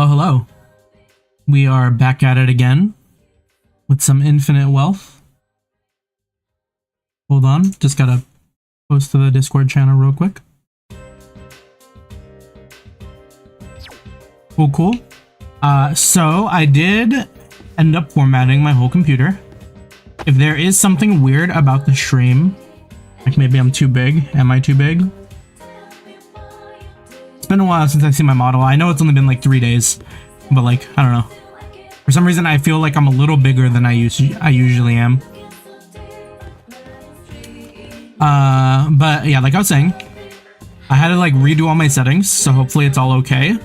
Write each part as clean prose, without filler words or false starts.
Well, hello. We are back at it again with some infinite wealth. Hold on, just gotta post to the Discord channel real quick. Cool. So I did end up formatting my whole computer. If there is something weird about the stream, like maybe I'm too big, am I too big? It's been a while since I've seen my model. I know it's only been like 3 days, but like, I don't know. For some reason, I feel like I'm a little bigger than I usually am. But yeah, like I was saying, I had to like redo all my settings, so hopefully it's all okay.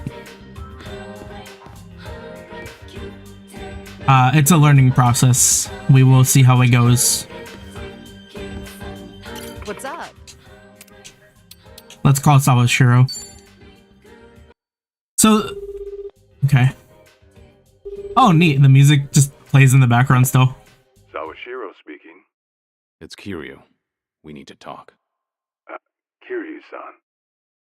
It's a learning process. We will see how it goes. What's up? Let's call it Sawashiro. So, okay. Oh, neat. The music just plays in the background still. Sawashiro speaking. It's Kiryu. We need to talk. Kiryu-san.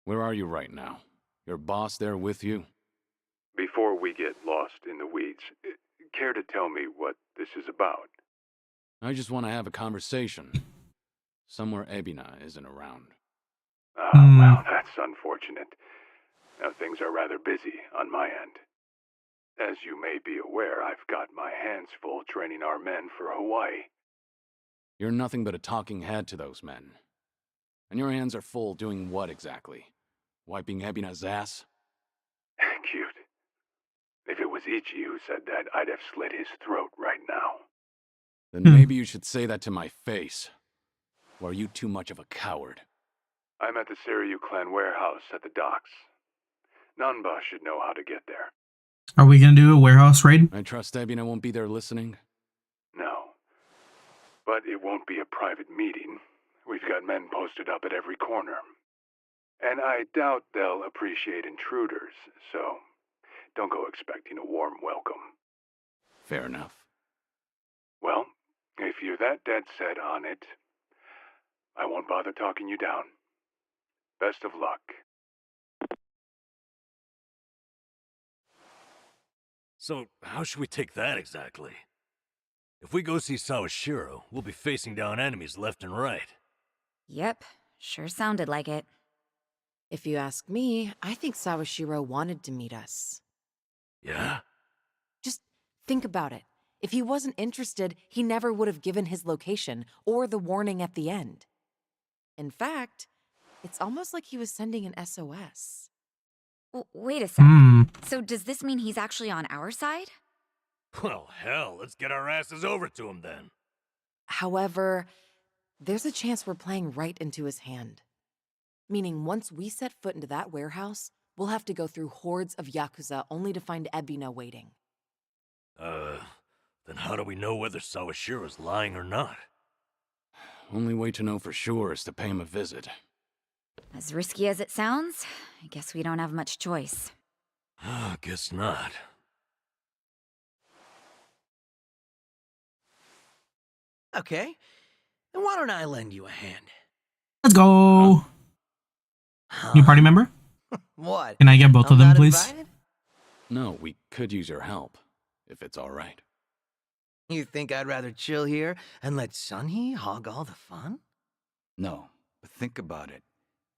Where are you right now? Your boss there with you? Before we get lost in the weeds, care to tell me what this is about? I just want to have a conversation. Somewhere Ebina isn't around. Well, that's unfortunate. Now, things are rather busy on my end. As you may be aware, I've got my hands full training our men for Hawaii. You're nothing but a talking head to those men. And your hands are full doing what exactly? Wiping Ebina's ass? Cute. If it was Ichi who said that, I'd have slit his throat right now. Then maybe you should say that to my face. Or are you too much of a coward? I'm at the Seiryu clan warehouse at the docks. Nanba should know how to get there. Are we gonna do a warehouse raid? I trust Ebina won't be there listening. No. But it won't be a private meeting. We've got men posted up at every corner. And I doubt they'll appreciate intruders, so don't go expecting a warm welcome. Fair enough. Well, if you're that dead set on it, I won't bother talking you down. Best of luck. So, how should we take that exactly? If we go see Sawashiro, we'll be facing down enemies left and right. Yep, sure sounded like it. If you ask me, I think Sawashiro wanted to meet us. Yeah? Just think about it. If he wasn't interested, he never would have given his location or the warning at the end. In fact, it's almost like he was sending an SOS. Wait a sec. So does this mean he's actually on our side? Well, hell, let's get our asses over to him then. However, there's a chance we're playing right into his hand. Meaning once we set foot into that warehouse, we'll have to go through hordes of Yakuza only to find Ebina waiting. Then how do we know whether Sawashiro's lying or not? Only way to know for sure is to pay him a visit. As risky as it sounds, I guess we don't have much choice. Guess not. Okay, then why don't I lend you a hand? Let's go. New party member? What? Can I get both of them, not please? invited? No, we could use your help, if it's all right. You think I'd rather chill here and let Sunhee hog all the fun? No, but think about it.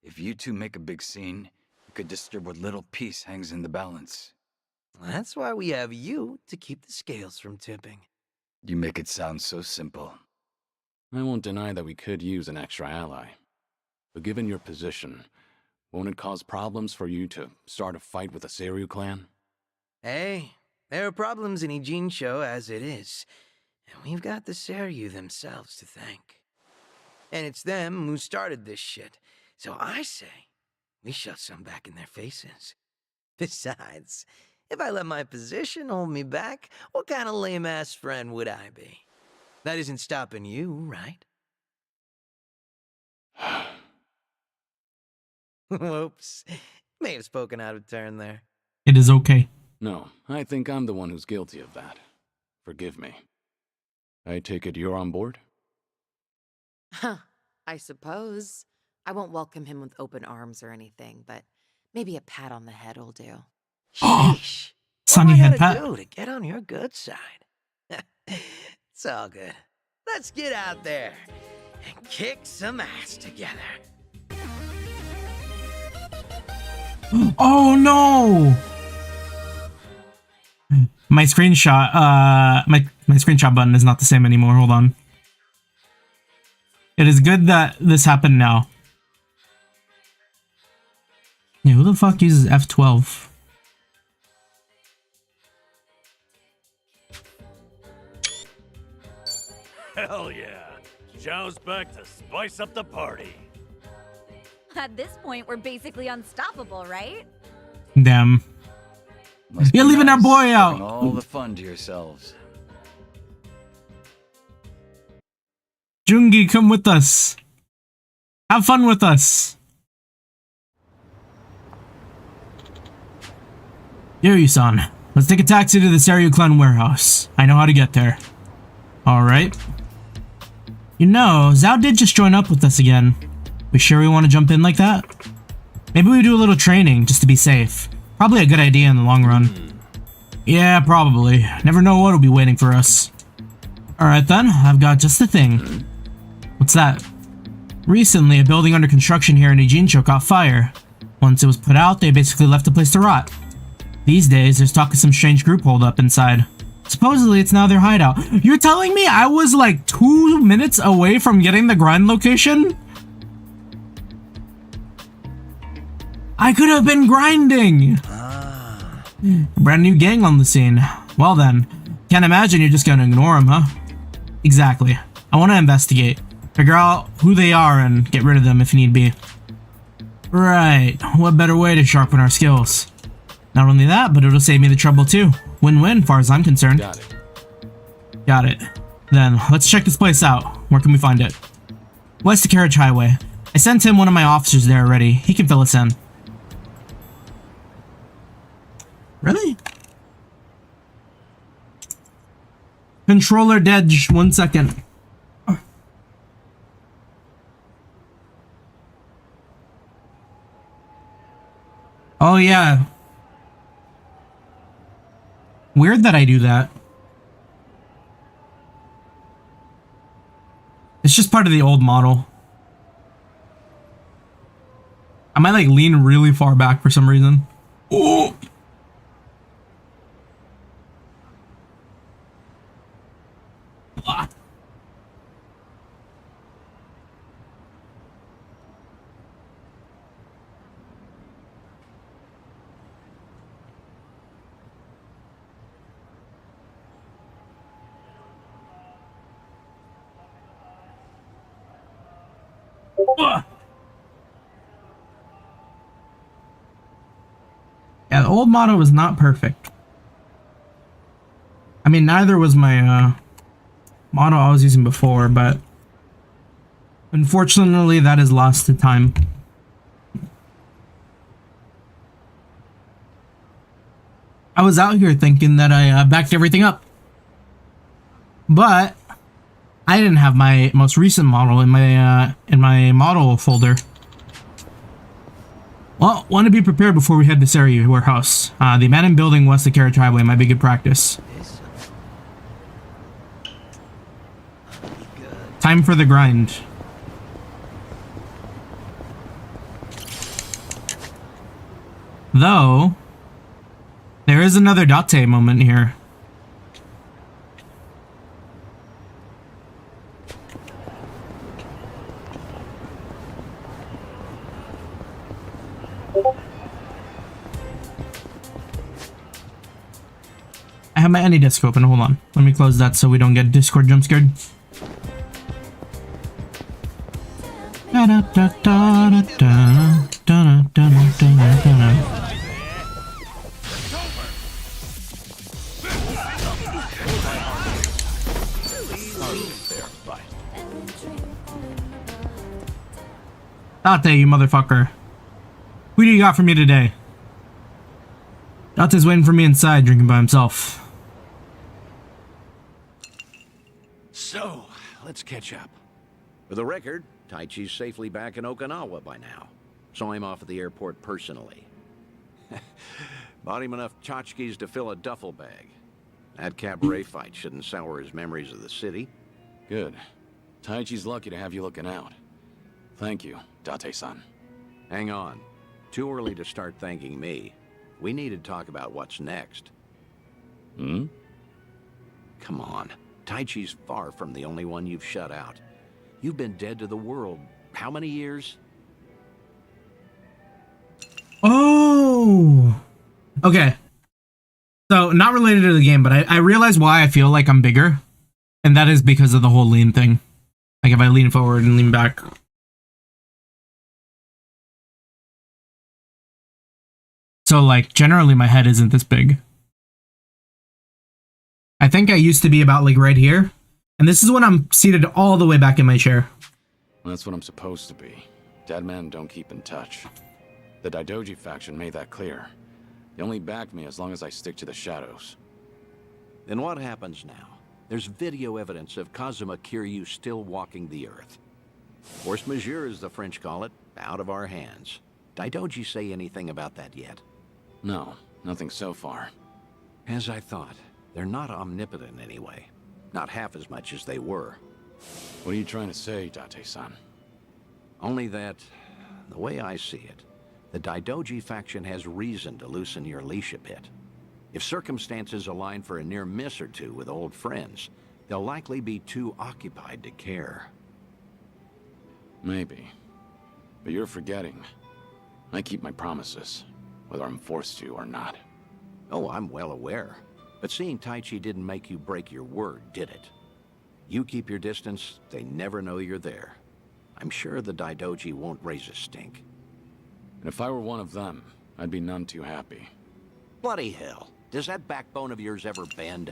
If you two make a big scene, you could disturb what little peace hangs in the balance. That's why we have you to keep the scales from tipping. You make it sound so simple. I won't deny that we could use an extra ally. But given your position, won't it cause problems for you to start a fight with the Seiryu clan? Hey, there are problems in Ijincho as it is. And we've got the Seiryu themselves to thank. And it's them who started this shit. So I say, we shove some back in their faces. Besides, if I let my position hold me back, what kind of lame-ass friend would I be? That isn't stopping you, right? Whoops. May have spoken out of turn there. It is okay. No, I think I'm the one who's guilty of that. Forgive me. I take it you're on board? Huh, I suppose. I won't welcome him with open arms or anything, but maybe a pat on the head will do. Sheesh. Sunny what am I head gonna pat. do to get on your good side? It's all good. Let's get out there and kick some ass together. Oh no! My screenshot, my screenshot button is not the same anymore. Hold on. It is good that this happened now. Yeah, who the fuck uses F12? Hell yeah. Zhao's back to spice up the party. At this point, we're basically unstoppable, right? Damn. Must be You're leaving our boy taking out. all the fun to yourselves. Jungi, come with us. Have fun with us. Yuri-san, let's take a taxi to the Seiryu Clan warehouse. I know how to get there. Alright. You know, Zhao did just join up with us again. We sure we want to jump in like that? Maybe we do a little training, just to be safe. Probably a good idea in the long run. Yeah, probably. Never know what'll be waiting for us. Alright then, I've got just the thing. What's that? Recently, a building under construction here in Ijincho caught fire. Once it was put out, they basically left the place to rot. These days, there's talk of some strange group holed up inside. Supposedly, it's now their hideout. You're telling me I was like 2 minutes away from getting the grind location? I could have been grinding! Brand new gang on the scene. Well then, can't imagine you're just gonna ignore them, huh? Exactly. I want to investigate. Figure out who they are and get rid of them if need be. Right. What better way to sharpen our skills? Not only that, but it'll save me the trouble too. Win-win, far as I'm concerned. Got it. Got it. Then, let's check this place out. Where can we find it? West of Carriage Highway. I sent him one of my officers there already. He can fill us in. Really? Controller dead. 1 second. Oh yeah. Weird that I do that. It's just part of the old model. I might like lean really far back for some reason. Oh. Ah. Yeah, the old model was not perfect. I mean, neither was my model I was using before, but unfortunately that is lost to time. I was out here thinking that I backed everything up, but I didn't have my most recent model in my model folder. Well, want to be prepared before we head to Seiryu warehouse. The abandoned building west of Carriage Highway might be good practice. Time for the grind. Though, there is another Yatte moment here. I have my AnyDesk open. Hold on. Let me close that so we don't get Discord jump scared. Yatte, you motherfucker. Who do you got for me today? Yatte's waiting for me inside, drinking by himself. So, let's catch up. For the record, Taichi's safely back in Okinawa by now. Saw him off at the airport personally. Bought him enough tchotchkes to fill a duffel bag. That cabaret fight shouldn't sour his memories of the city. Good. Taichi's lucky to have you looking out. Thank you, Date-san. Hang on. Too early to start thanking me. We need to talk about what's next. Hmm? Come on. Taichi's far from the only one you've shut out. You've been dead to the world how many years? Oh! Okay. So, not related to the game, but I realize why I feel like I'm bigger. And that is because of the whole lean thing. Like if I lean forward and lean back. So like generally my head isn't this big. I think I used to be about like right here. And this is when I'm seated all the way back in my chair. That's what I'm supposed to be. Dead men don't keep in touch. The Daidoji faction made that clear. They only back me as long as I stick to the shadows. Then what happens now? There's video evidence of Kazuma Kiryu still walking the earth. Force majeure, as the French call it, out of our hands. Daidoji say anything about that yet? No, nothing so far. As I thought, they're not omnipotent anyway. Not half as much as they were. What are you trying to say, Date-san? Only that, the way I see it, the Daidoji faction has reason to loosen your leash a bit. If circumstances align for a near miss or two with old friends, they'll likely be too occupied to care. Maybe. But you're forgetting. I keep my promises, whether I'm forced to or not. Oh, I'm well aware. But seeing Taichi didn't make you break your word, did it? You keep your distance, they never know you're there. I'm sure the Daidoji won't raise a stink. And if I were one of them, I'd be none too happy. Bloody hell. Does that backbone of yours ever bend?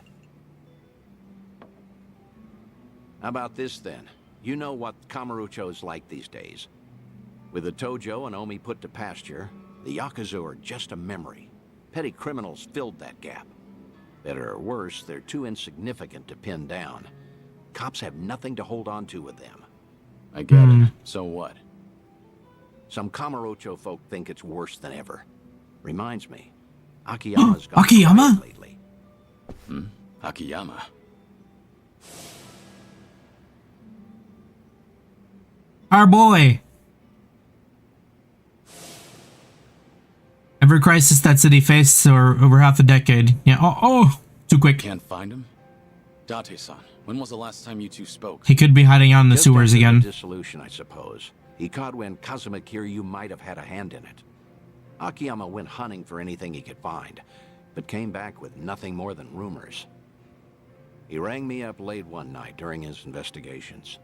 How about this then? You know what Kamurocho's like these days. With the Tojo and Omi put to pasture, the Yakuza are just a memory. Petty criminals filled that gap. Better or worse, they're too insignificant to pin down. Cops have nothing to hold on to with them. I get it. So what? Some Kamurocho folk think it's worse than ever. Reminds me, Akiyama's gone Akiyama? quiet lately. Akiyama. Our boy. Every crisis that city faced over half a decade. Yeah. Oh, too quick. Can't find him? Date-san, when was the last time you two spoke? He could be hiding out in the Just sewers after again. The dissolution, I suppose. He caught when Kazuma Kiryu might have had a hand in it. Akiyama went hunting for anything he could find, but came back with nothing more than rumors. He rang me up late one night during his investigations.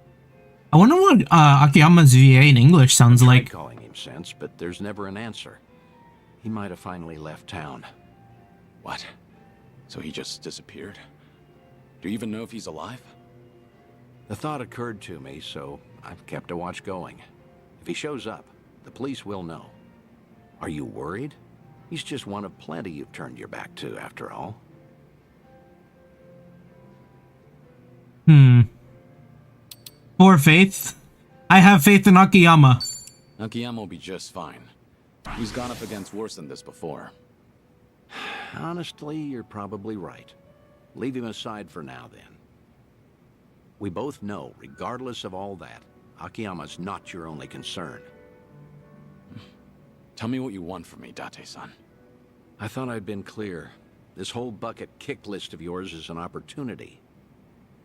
I wonder what Akiyama's VA in English sounds I like. tried calling him since, but there's never an answer. He might have finally left town. What? So he just disappeared? Do you even know if he's alive? The thought occurred to me, so I've kept a watch going. If he shows up, the police will know. Are you worried? He's just one of plenty you've turned your back to, after all. Poor Faith. I have faith in Akiyama. Akiyama will be just fine. He's gone up against worse than this before. Honestly, you're probably right. Leave him aside for now, then. We both know, regardless of all that, Akiyama's not your only concern. Tell me what you want from me, Date-san. I thought I'd been clear. This whole bucket kick list of yours is an opportunity.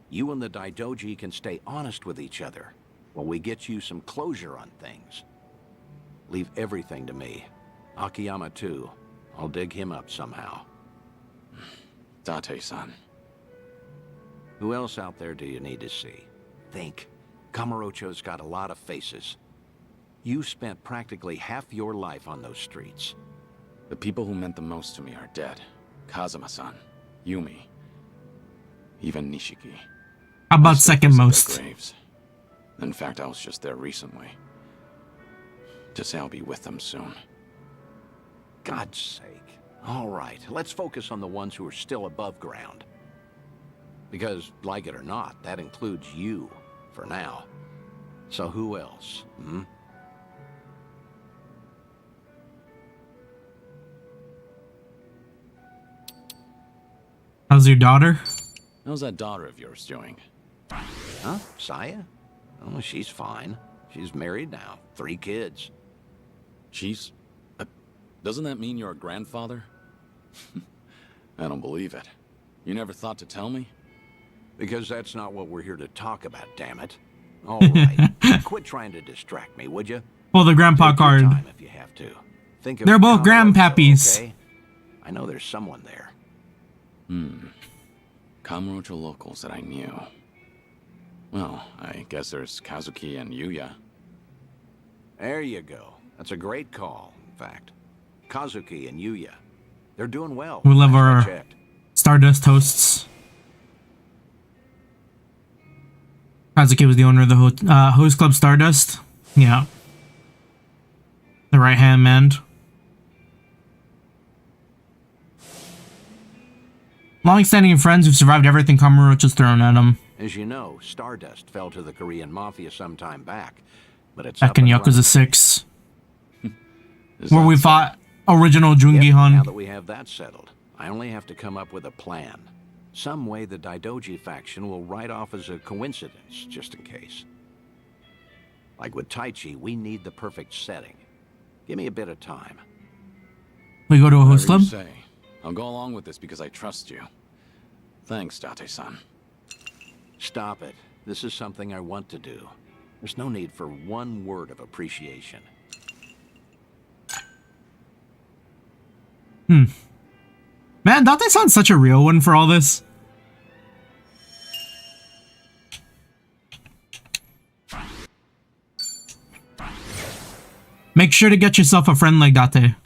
You and the Daidoji can stay honest with each other while we get you some closure on things. Leave everything to me. Akiyama, too. I'll dig him up somehow. Date-san. Who else out there do you need to see? Think. Kamurocho's got a lot of faces. You spent practically half your life on those streets. The people who meant the most to me are dead. Kazuma-san, Yumi, even Nishiki. How about I still second visit their most? graves. In fact, I was just there recently. To say I'll be with them soon. God's sake. All right, let's focus on the ones who are still above ground. Because, like it or not, that includes you, for now. So who else, How's your daughter? How's that daughter of yours doing? Huh? Saya? Oh, she's fine. She's married now. 3 kids. She's... doesn't that mean you're a grandfather? I don't believe it. You never thought to tell me? Because that's not what we're here to talk about, damn it. All right. Quit trying to distract me, would you? Well, the grandpa Take your card. time if you have to. Think of They're both Kamurocho, grandpappies. okay? I know there's someone there. Kamurocho locals that I knew. Well, I guess there's Kazuki and Yuya. There you go. That's a great call, in fact. Kazuki and Yuya. They're doing well. We love our I checked. Stardust hosts. Kazuki was the owner of the host club Stardust. Yeah. The right-hand man. Long-standing friends who've survived everything Kamurocho's thrown at them. As you know, Stardust fell to the Korean Mafia some time back. But it's Back up in and Yakuza running. 6. Is Where that we so? fought original Yep, Jungi-Han. now that we have that settled, I only have to come up with a plan. Some way the Daidoji faction will write off as a coincidence, just in case. Like with Taichi, we need the perfect setting. Give me a bit of time. We go to a host Whatever club? you say. I'll go along with this because I trust you. Thanks, Date-san. Stop it. This is something I want to do. There's no need for one word of appreciation. Man, Date-san's such a real one for all this. Make sure to get yourself a friend like Date.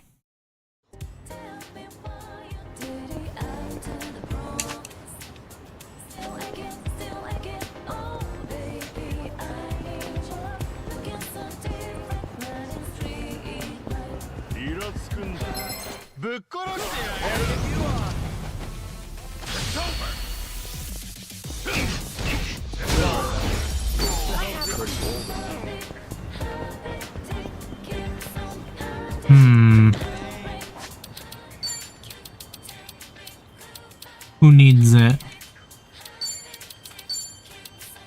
Who needs it?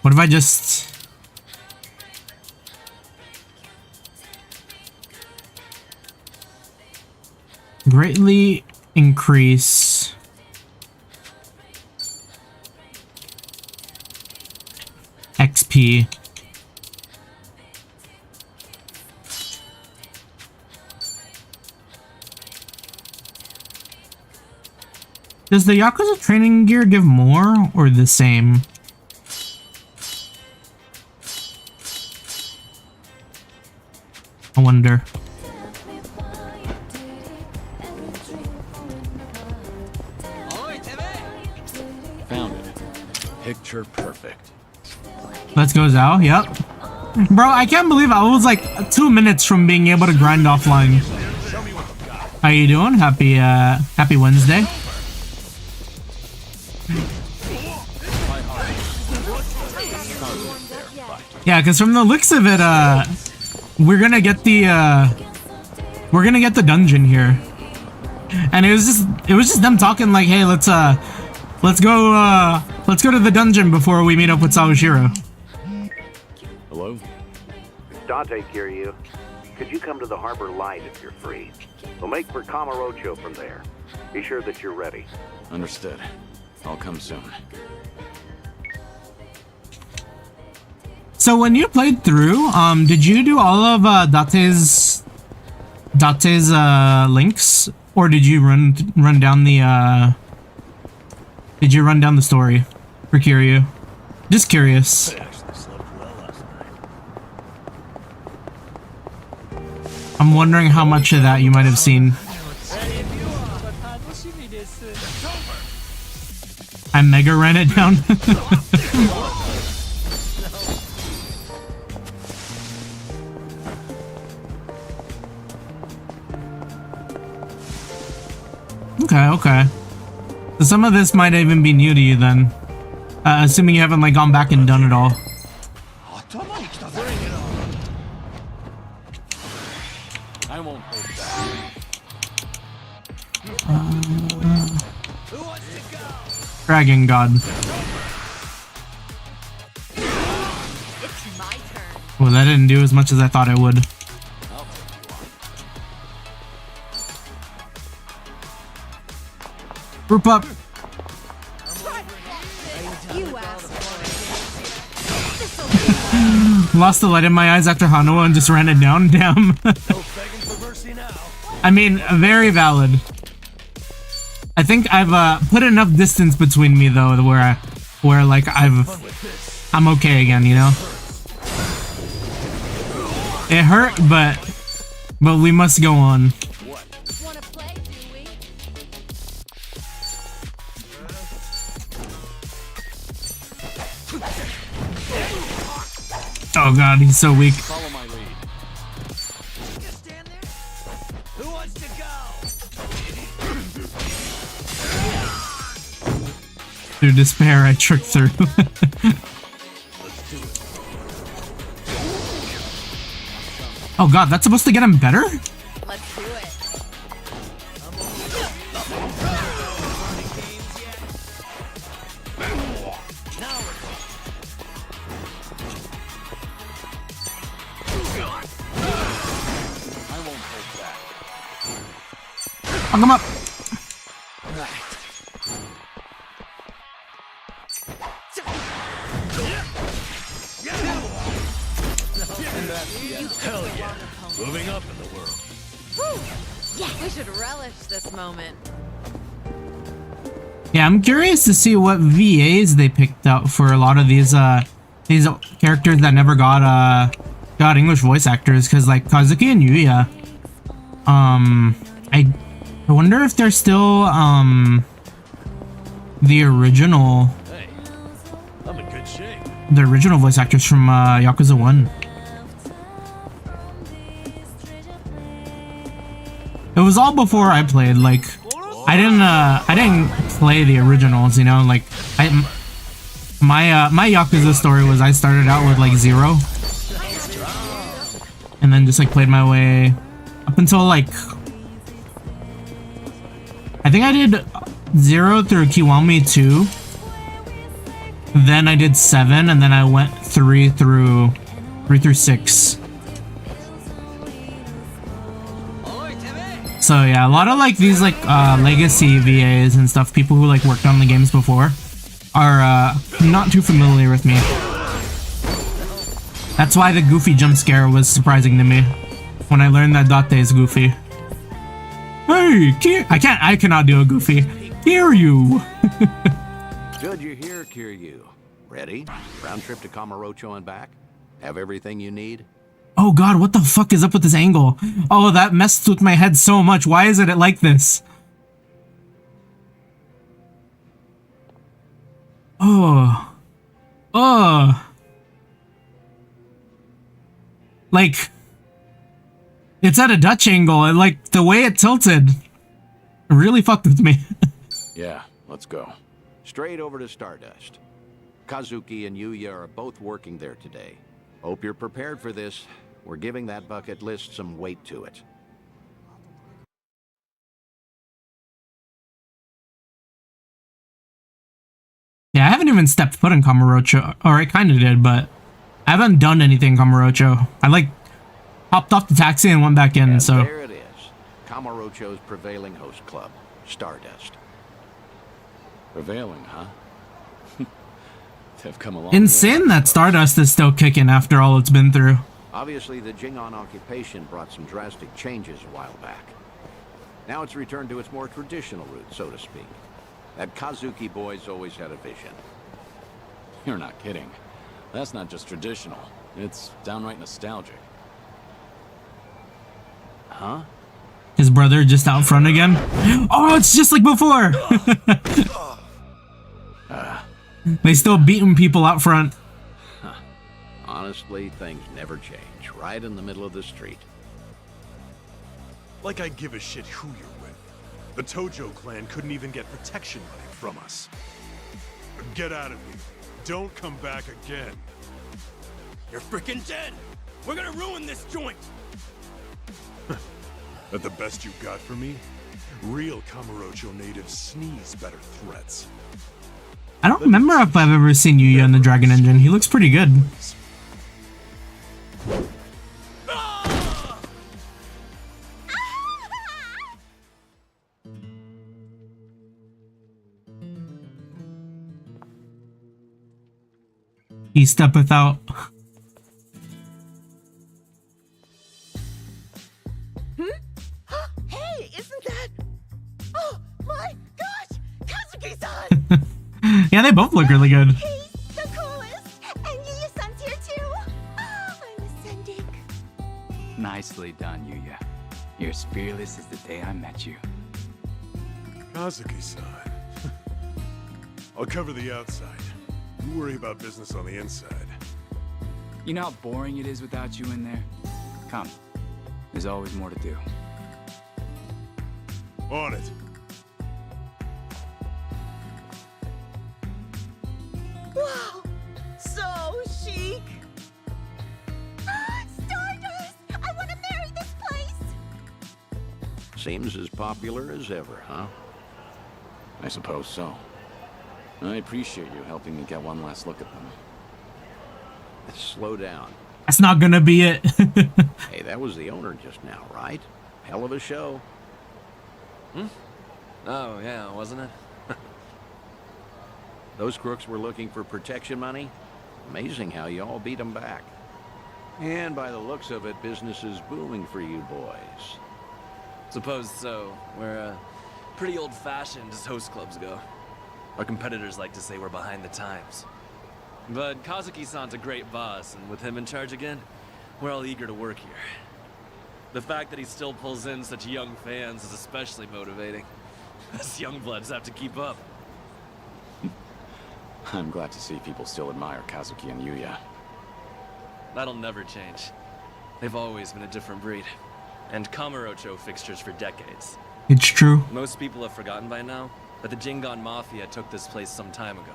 What if I just... greatly increase... XP. Does the Yakuza training gear give more or the same? I wonder. Found it. Picture perfect. Let's go, Zhao. Yep. Bro, I can't believe I was like 2 minutes from being able to grind offline. How you doing? Happy Wednesday. Yeah, because from the looks of it, we're gonna get the dungeon here, and it was just them talking like, hey, let's go to the dungeon before we meet up with Sawashiro. Hello? Date, Kiryu. Could you come to the Harbor Light if you're free? We'll make for Kamurocho from there. Be sure that you're ready. Understood. I'll come soon. So when you played through, did you do all of Date's links, or did you run down the story for Kiryu? Just curious. I'm wondering how much of that you might have seen. I mega ran it down. Okay. So some of this might even be new to you then. Assuming you haven't like gone back and done it all. I won't hold back. Dragon God. Well, that didn't do as much as I thought it would. Group up. Lost the light in my eyes after Hanawa and just ran it down. Damn. I mean, very valid. I think I've put enough distance between me though, where like I'm okay again, you know. It hurt, but we must go on. Oh god, he's so weak. Follow my lead. Who wants to go? Through despair, I tricked through. Oh god, that's supposed to get him better? Let's do it. Fuck him up. Hell yeah. Moving up in the world. Yeah, we should relish this moment. Yeah, I'm curious to see what VAs they picked out for a lot of these characters that never got English voice actors, because like Kazuki and Yuya, I wonder if they're still the original Hey, I'm in good shape. the original voice actors from Yakuza 1. It was all before I played. Like, I didn't play the originals, you know. Like, my Yakuza story was I started out with like 0, and then just like played my way up until like I think I did 0 through Kiwami 2. Then I did 7, and then I went 3 through 6. So yeah, a lot of like these like legacy VAs and stuff, people who like worked on the games before, are not too familiar with me. That's why the Goofy jump scare was surprising to me when I learned that Datte is Goofy. Hey, I cannot do a Goofy. Kiryu. Good you're here, Kiryu. Ready? Round trip to Kamurocho and back? Have everything you need? Oh god, what the fuck is up with this angle? Oh, that messed with my head so much. Why is it like this? Oh. Oh. Like, it's at a Dutch angle, and like the way it tilted really fucked with me. Yeah, let's go. Straight over to Stardust. Kazuki and Yuya are both working there today. Hope you're prepared for this. We're giving that bucket list some weight to it. Yeah, I haven't even stepped foot in Kamurocho, or I kind of did, but I haven't done anything in Kamurocho. I like hopped off the taxi and went back in, And so. there it is. Kamurocho's prevailing host club, Stardust. Prevailing, huh? They've come along. Insane that Stardust is still kicking after all it's been through. Obviously, the Jingon occupation brought some drastic changes a while back. Now it's returned to its more traditional roots, so to speak. That Kazuki boy's always had a vision. You're not kidding. That's not just traditional. It's downright nostalgic. Huh? His brother just out front again. Oh, it's just like before. They still beating people out front. Honestly, things never change. Right in the middle of the street. Like I give a shit who you're with. The Tojo clan couldn't even get protection money from us. Get out of here. Don't come back again. You're freaking dead! We're gonna ruin this joint! That the best you got for me? Real Kamurocho natives sneeze better threats. I don't remember if I've ever seen Yuya in the Dragon Engine. He looks pretty good. He steppeth out. Hey, isn't that... Oh, my gosh! Kazuki-san! Yeah, they both look really good. He's the coolest! And Yuya-san's here too! Oh, I'm ascending. Nicely done, Yuya. You're as fearless as the day I met you. Kazuki-san. I'll cover the outside. You worry about business on the inside. You know how boring it is without you in there? Come. There's always more to do. On it. Wow! So chic! Stardust! I want to marry this place! Seems as popular as ever, huh? I suppose so. I appreciate you helping me get one last look at them. Slow down. That's not gonna be it. Hey, that was the owner just now, right? Hell of a show. Oh, yeah, wasn't it? Those crooks were looking for protection money. Amazing how you all beat them back. And by the looks of it, business is booming for you boys. Suppose so. We're pretty old-fashioned as host clubs go. Our competitors like to say we're behind the times. But Kazuki-san's a great boss, and with him in charge again, we're all eager to work here. The fact that he still pulls in such young fans is especially motivating. Us young bloods have to keep up. I'm glad to see people still admire Kazuki and Yuya. That'll never change. They've always been a different breed. And Kamurocho fixtures for decades. It's true. Most people have forgotten by now, but the Jingon Mafia took this place some time ago.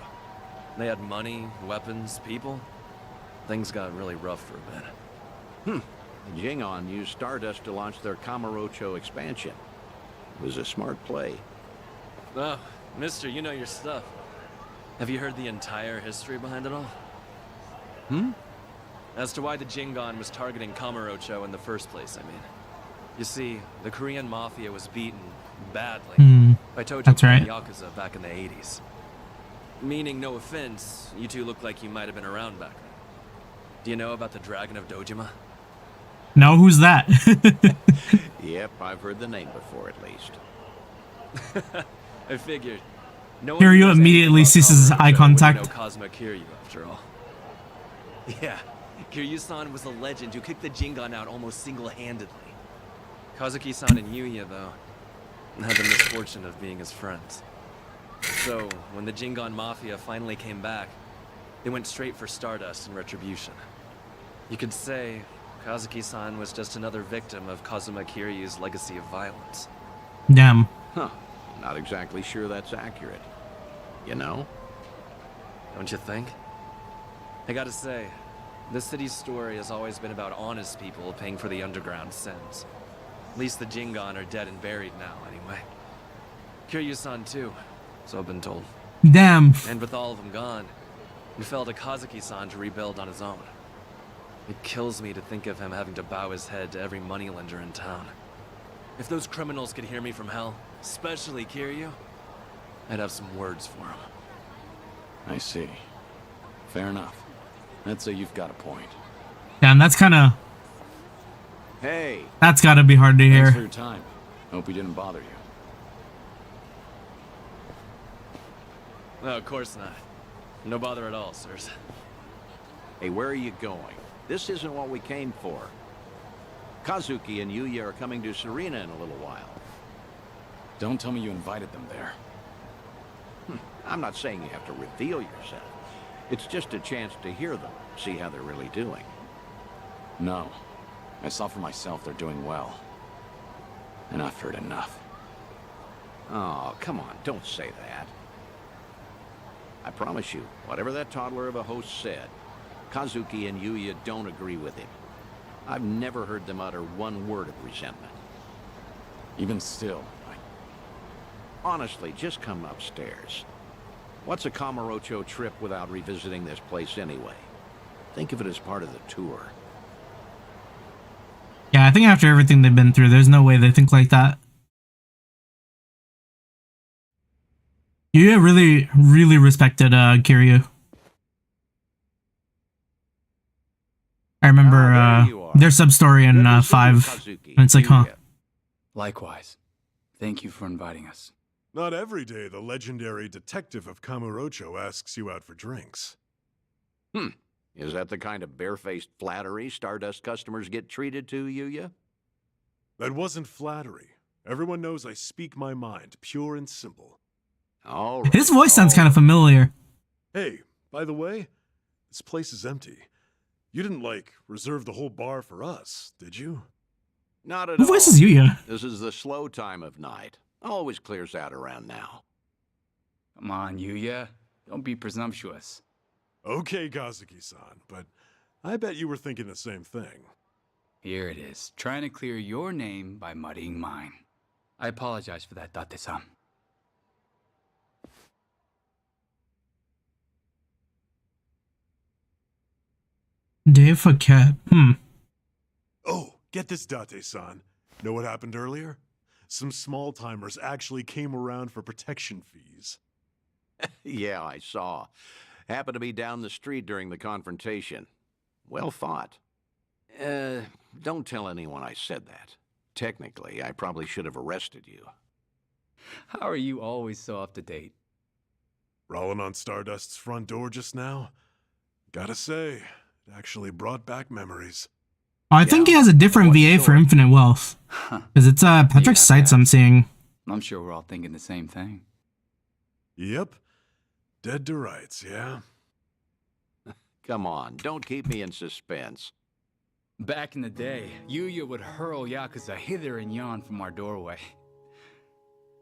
They had money, weapons, people. Things got really rough for a bit. Jingon used Stardust to launch their Kamurocho expansion. It was a smart play. Oh, mister, you know your stuff. Have you heard the entire history behind it all? As to why the Jingon was targeting Kamurocho in the first place, I mean. You see, the Korean Mafia was beaten badly by Tojo and Yakuza back in the 80s. Meaning, no offense, you two look like you might have been around back then. Do you know about the Dragon of Dojima? No, who's that? Yep, I've heard the name before at least. I figured. No Kiryu immediately ceases eye contact. No Cosmo Kiryu, after all. Yeah, Kiryu-san was a legend who kicked the Jingon out almost single-handedly. Kazuki-san and Yuya, though, had the misfortune of being his friends. So, when the Jingon Mafia finally came back, they went straight for Stardust and Retribution. You could say Kazuki-san was just another victim of Kazuma Kiryu's legacy of violence. Damn. Huh. Not exactly sure that's accurate. You know? Don't you think? I gotta say, this city's story has always been about honest people paying for the underground sins. At least the Jingon are dead and buried now, anyway. Kiryu-san too, so I've been told. Damn. And with all of them gone, we fell to Kazuki-san to rebuild on his own. It kills me to think of him having to bow his head to every moneylender in town. If those criminals could hear me from hell, especially Kiryu, I'd have some words for him. I see. Fair enough. I'd say you've got a point. Damn, that's kind of... Hey! That's gotta be hard to hear. Thanks for your time. Hope we didn't bother you. No, of course not. No bother at all, sirs. Hey, where are you going? This isn't what we came for. Kazuki and Yuya are coming to Serena in a little while. Don't tell me you invited them there. I'm not saying you have to reveal yourself. It's just a chance to hear them, see how they're really doing. No. I saw for myself they're doing well. And I've heard enough. Oh, come on, don't say that. I promise you, whatever that toddler of a host said, Kazuki and Yuya don't agree with him. I've never heard them utter one word of resentment. Even still, Honestly, just come upstairs. What's a Kamurocho trip without revisiting this place anyway? Think of it as part of the tour. Yeah, I think after everything they've been through, there's no way they think like that. You really, really respected Kiryu. I remember their sub-story in 5, and it's like, huh. Likewise. Thank you for inviting us. Not every day the legendary detective of Kamurocho asks you out for drinks. Is that the kind of barefaced flattery Stardust customers get treated to, Yuya? That wasn't flattery. Everyone knows I speak my mind, pure and simple. All right. His voice sounds kind of familiar. Hey, by the way, this place is empty. You didn't, like, reserve the whole bar for us, did you? Not at Who all. voices Yuya? This is the slow time of night. Always clears out around now. Come on, Yuya. Don't be presumptuous. Okay, Kazuki-san, but I bet you were thinking the same thing. Here it is, trying to clear your name by muddying mine. I apologize for that, Date-san. Dave Cat. Oh, get this, Date-san. Know what happened earlier? Some small-timers actually came around for protection fees. Yeah, I saw. Happened to be down the street during the confrontation. Well fought. Don't tell anyone I said that. Technically, I probably should have arrested you. How are you always so up to date? Rolling on Stardust's front door just now? Gotta say, it actually brought back memories. Oh, I think he has a different VA for Infinite Wealth. Because it's Patrick Sites I'm seeing. I'm sure we're all thinking the same thing. Yep. Dead to rights, yeah? Come on, don't keep me in suspense. Back in the day, Yuya would hurl Yakuza hither and yon from our doorway.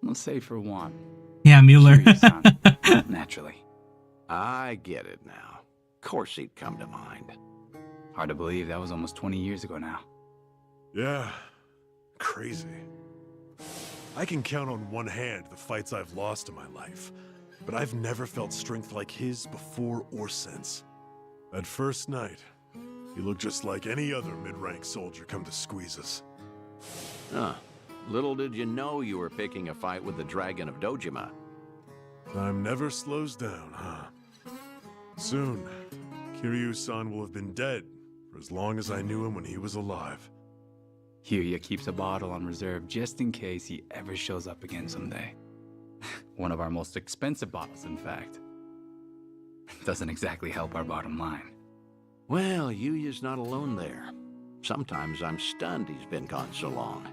Let's say for one. Yeah, Mueller. Naturally. I get it now. Of course he'd come to mind. Hard to believe that was almost 20 years ago now. Yeah. Crazy. I can count on one hand the fights I've lost in my life, but I've never felt strength like his before or since. That first night, he looked just like any other mid-rank soldier come to squeeze us. Huh. Little did you know you were picking a fight with the Dragon of Dojima. Time never slows down, huh? Soon, Kiryu-san will have been dead for as long as I knew him when he was alive. Yuya keeps a bottle on reserve just in case he ever shows up again someday. One of our most expensive bottles, in fact. Doesn't exactly help our bottom line. Well, Yuya's not alone there. Sometimes I'm stunned he's been gone so long.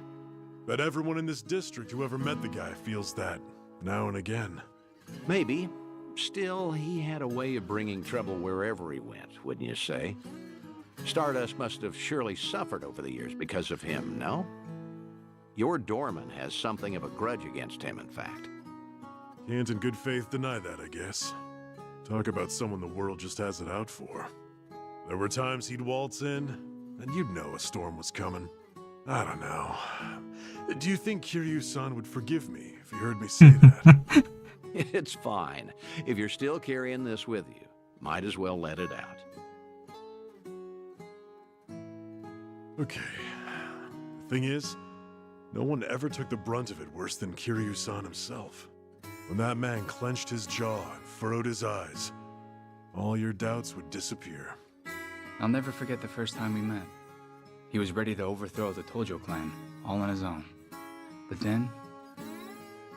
Bet everyone in this district who ever met the guy feels that, now and again. Maybe. Still, he had a way of bringing trouble wherever he went, wouldn't you say? Stardust must have surely suffered over the years because of him, no? Your doorman has something of a grudge against him, in fact. Can't in good faith deny that, I guess. Talk about someone the world just has it out for. There were times he'd waltz in, and you'd know a storm was coming. I don't know. Do you think Kiryu-san would forgive me if he heard me say that? It's fine. If you're still carrying this with you, might as well let it out. Okay. The thing is, no one ever took the brunt of it worse than Kiryu-san himself. When that man clenched his jaw and furrowed his eyes, all your doubts would disappear. I'll never forget the first time we met. He was ready to overthrow the Tojo clan, all on his own. But then,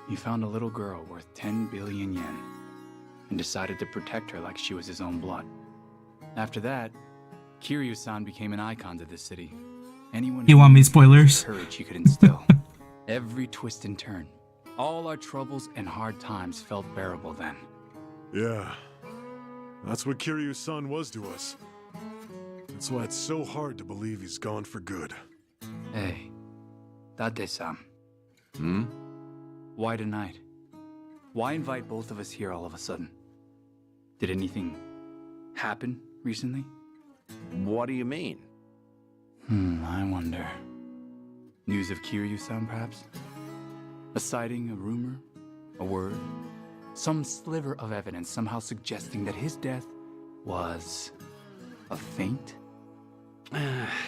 he found a little girl worth 10 billion yen, and decided to protect her like she was his own blood. After that, Kiryu-san became an icon to this city. Anyone You want me spoilers? courage he could instill. Every twist and turn. All our troubles and hard times felt bearable then. Yeah. That's what Kiryu-san was to us. That's why it's so hard to believe he's gone for good. Hey, Date-san. Hmm? Why tonight? Why invite both of us here all of a sudden? Did anything happen recently? What do you mean? I wonder. News of Kiryu-san, perhaps? A sighting, a rumor, a word? Some sliver of evidence somehow suggesting that his death was a feint?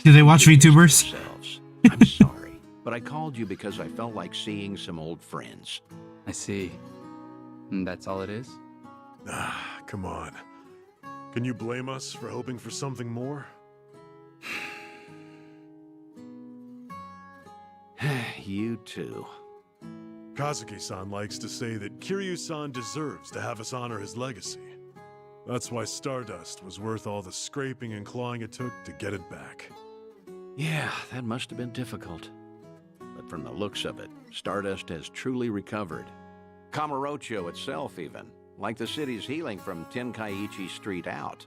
Do they watch VTubers? I'm sorry, but I called you because I felt like seeing some old friends. I see. And that's all it is? Ah, come on. Can you blame us for hoping for something more? You too. Kazuki-san likes to say that Kiryu-san deserves to have us honor his legacy. That's why Stardust was worth all the scraping and clawing it took to get it back. Yeah, that must have been difficult. But from the looks of it, Stardust has truly recovered. Kamurocho itself even, like the city's healing from Tenkaichi Street out.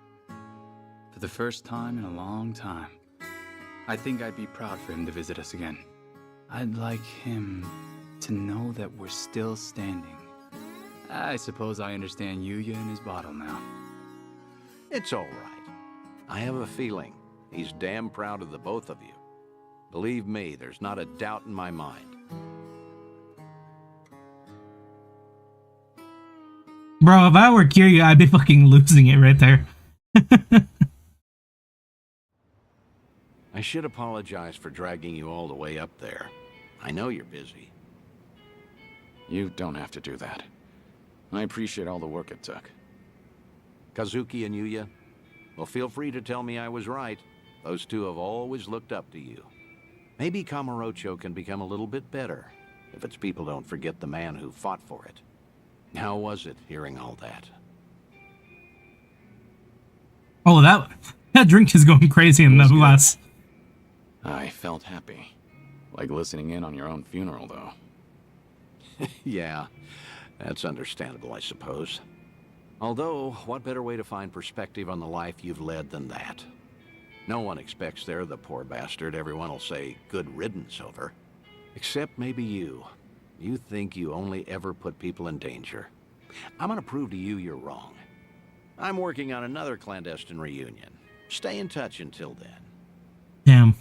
For the first time in a long time, I think I'd be proud for him to visit us again. I'd like him to know that we're still standing. I suppose I understand Yuya and his bottle now. It's all right. I have a feeling he's damn proud of the both of you. Believe me, there's not a doubt in my mind. Bro, if I were Kiryu, I'd be fucking losing it right there. I should apologize for dragging you all the way up there. I know you're busy. You don't have to do that. I appreciate all the work it took. Kazuki and Yuya, well, feel free to tell me I was right. Those two have always looked up to you. Maybe Kamurocho can become a little bit better if its people don't forget the man who fought for it. How was it hearing all that? Oh, that drink is going crazy in that glass. I felt happy. Like listening in on your own funeral, though. Yeah, that's understandable, I suppose. Although, what better way to find perspective on the life you've led than that? No one expects they're the poor bastard everyone will say good riddance over. Except maybe you. You think you only ever put people in danger. I'm gonna prove to you you're wrong. I'm working on another clandestine reunion. Stay in touch until then. Damn.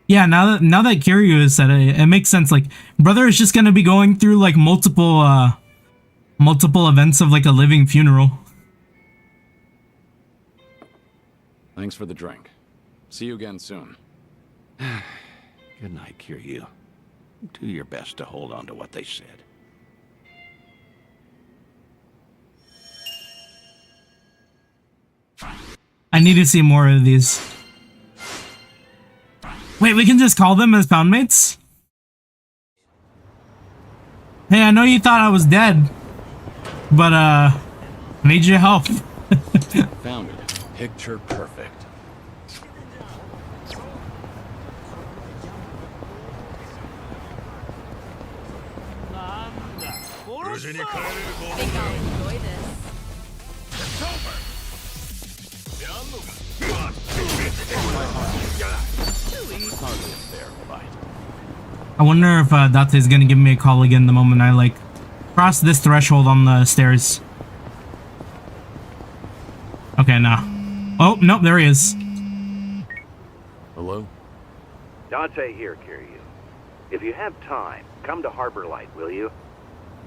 Yeah, now that Kiryu has said it, it makes sense. Like, brother is just gonna be going through like multiple events of like a living funeral. Thanks for the drink. See you again soon. Good night, Kiryu. Do your best to hold on to what they said. I need to see more of these. Wait, we can just call them as poundmates? Hey, I know you thought I was dead, but I need your help. Found it. Picture perfect. I wonder if Yatte is gonna give me a call again the moment I like cross this threshold on the stairs. Okay, no. Oh, nope, there he is. Hello? Yatte here, Kiryu. If you have time, come to Harbor Light, will you?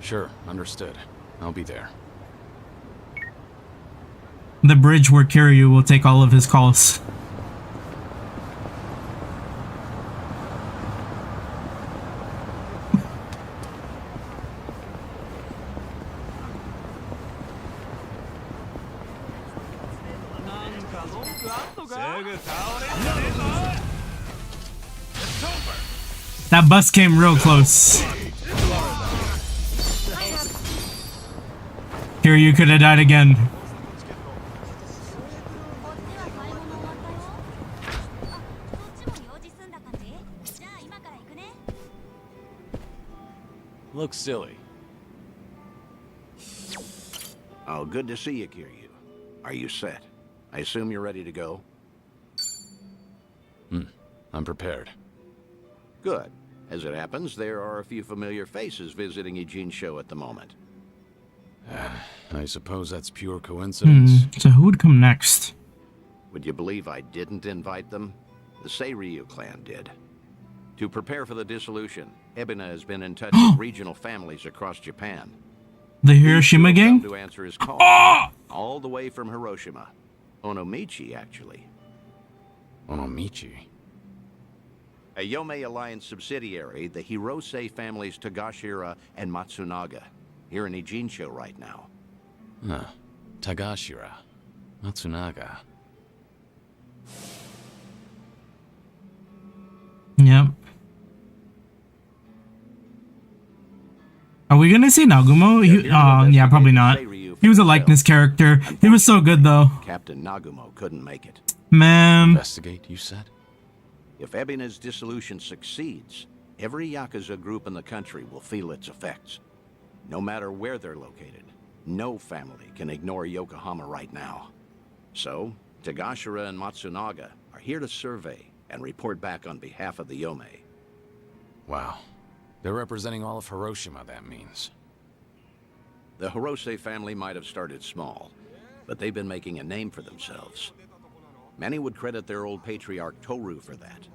Sure, understood. I'll be there. The bridge where Kiryu will take all of his calls. That bus came real close. Kiryu could have died again. Looks silly. Oh, good to see you, Kiryu. Are you set? I assume you're ready to go? I'm prepared. Good. As it happens, there are a few familiar faces visiting Jinsei at the moment. I suppose that's pure coincidence. So who would come next? Would you believe I didn't invite them? The Seiryu clan did. To prepare for the dissolution, Ikina has been in touch with regional families across Japan. The Hiroshima gang? To answer his call, all the way from Hiroshima. Onomichi, actually. Onomichi? A Yomei Alliance subsidiary, the Hirose families Tagashira and Matsunaga. Here in Ijincho right now. Huh. Tagashira. Matsunaga. Yep. Are we gonna see Nagumo? Yeah, probably not. He was a likeness character. He was so good though. Captain Nagumo couldn't make it. Man. Investigate, you said? If Ebina's dissolution succeeds, every Yakuza group in the country will feel its effects. No matter where they're located, no family can ignore Yokohama right now. So, Tagashira and Matsunaga are here to survey and report back on behalf of the Yomei. Wow. They're representing all of Hiroshima, that means. The Hirose family might have started small, but they've been making a name for themselves. Many would credit their old patriarch Toru for that.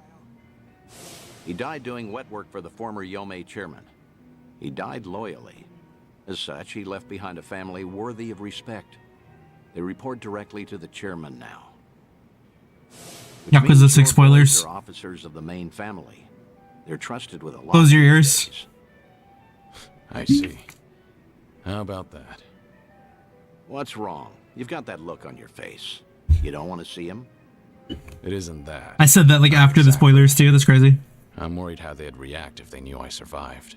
He died doing wet work for the former Yomei chairman. He died loyally. As such, he left behind a family worthy of respect. They report directly to the chairman now. Yakuza 6 spoilers. They're officers of the main family. They're trusted with a lot. Close your ears. I see. How about that? What's wrong? You've got that look on your face. You don't want to see him? It isn't that. I said that like after the spoilers too. That's crazy. I'm worried how they'd react if they knew I survived.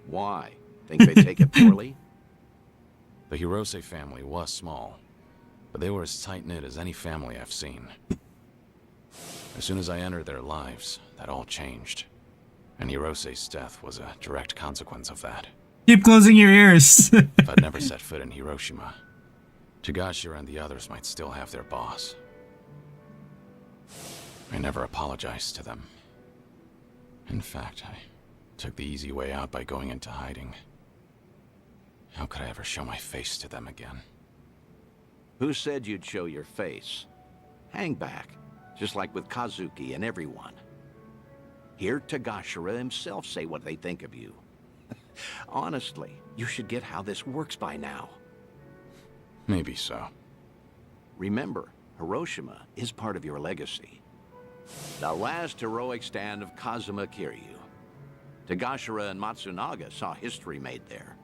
Why? Think they'd take it poorly? The Hirose family was small, but they were as tight-knit as any family I've seen. As soon as I entered their lives, that all changed. And Hirose's death was a direct consequence of that. Keep closing your ears. If I'd never set foot in Hiroshima, Tagashira and the others might still have their boss. I never apologized to them. In fact, I took the easy way out by going into hiding. How could I ever show my face to them again? Who said you'd show your face? Hang back, just like with Kazuki and everyone. Hear Tagashira himself say what they think of you. Honestly, you should get how this works by now. Maybe so. Remember, Hiroshima is part of your legacy. The last heroic stand of Kazuma Kiryu. Tagashira and Matsunaga saw history made there.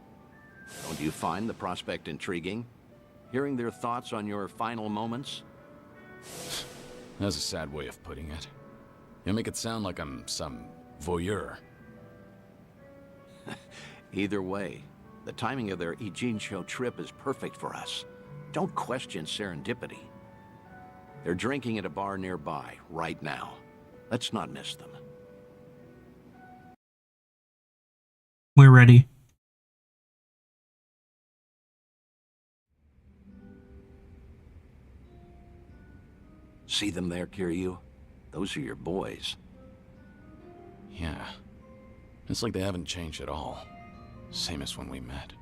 Don't you find the prospect intriguing? Hearing their thoughts on your final moments? That's a sad way of putting it. You make it sound like I'm some voyeur. Either way, the timing of their Ijincho trip is perfect for us. Don't question serendipity. They're drinking at a bar nearby, right now. Let's not miss them. We're ready. See them there, Kiryu? Those are your boys. Yeah. It's like they haven't changed at all. Same as when we met.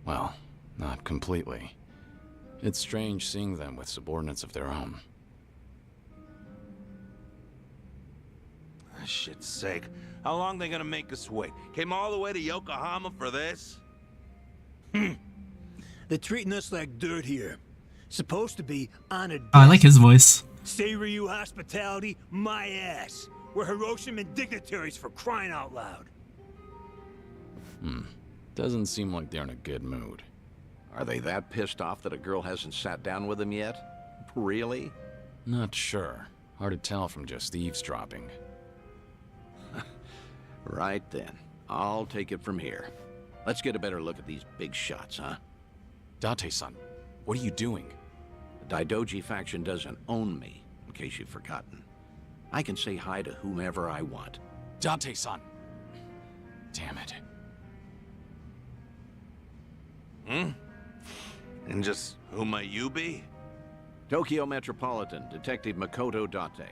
Well, not completely. It's strange seeing them with subordinates of their own. Shit's sake. How long they gonna make us wait? Came all the way to Yokohama for this? They're treating us like dirt here. Supposed to be honored. Oh, I like his voice. Seiryu hospitality, my ass. We're Hiroshiman dignitaries for crying out loud. Doesn't seem like they're in a good mood. Are they that pissed off that a girl hasn't sat down with them yet? Really? Not sure. Hard to tell from just eavesdropping. Right then. I'll take it from here. Let's get a better look at these big shots, huh? Date-san, what are you doing? The Daidoji faction doesn't own me, in case you've forgotten. I can say hi to whomever I want. Date-san! Damn it. And just who might you be? Tokyo Metropolitan Detective Makoto Date.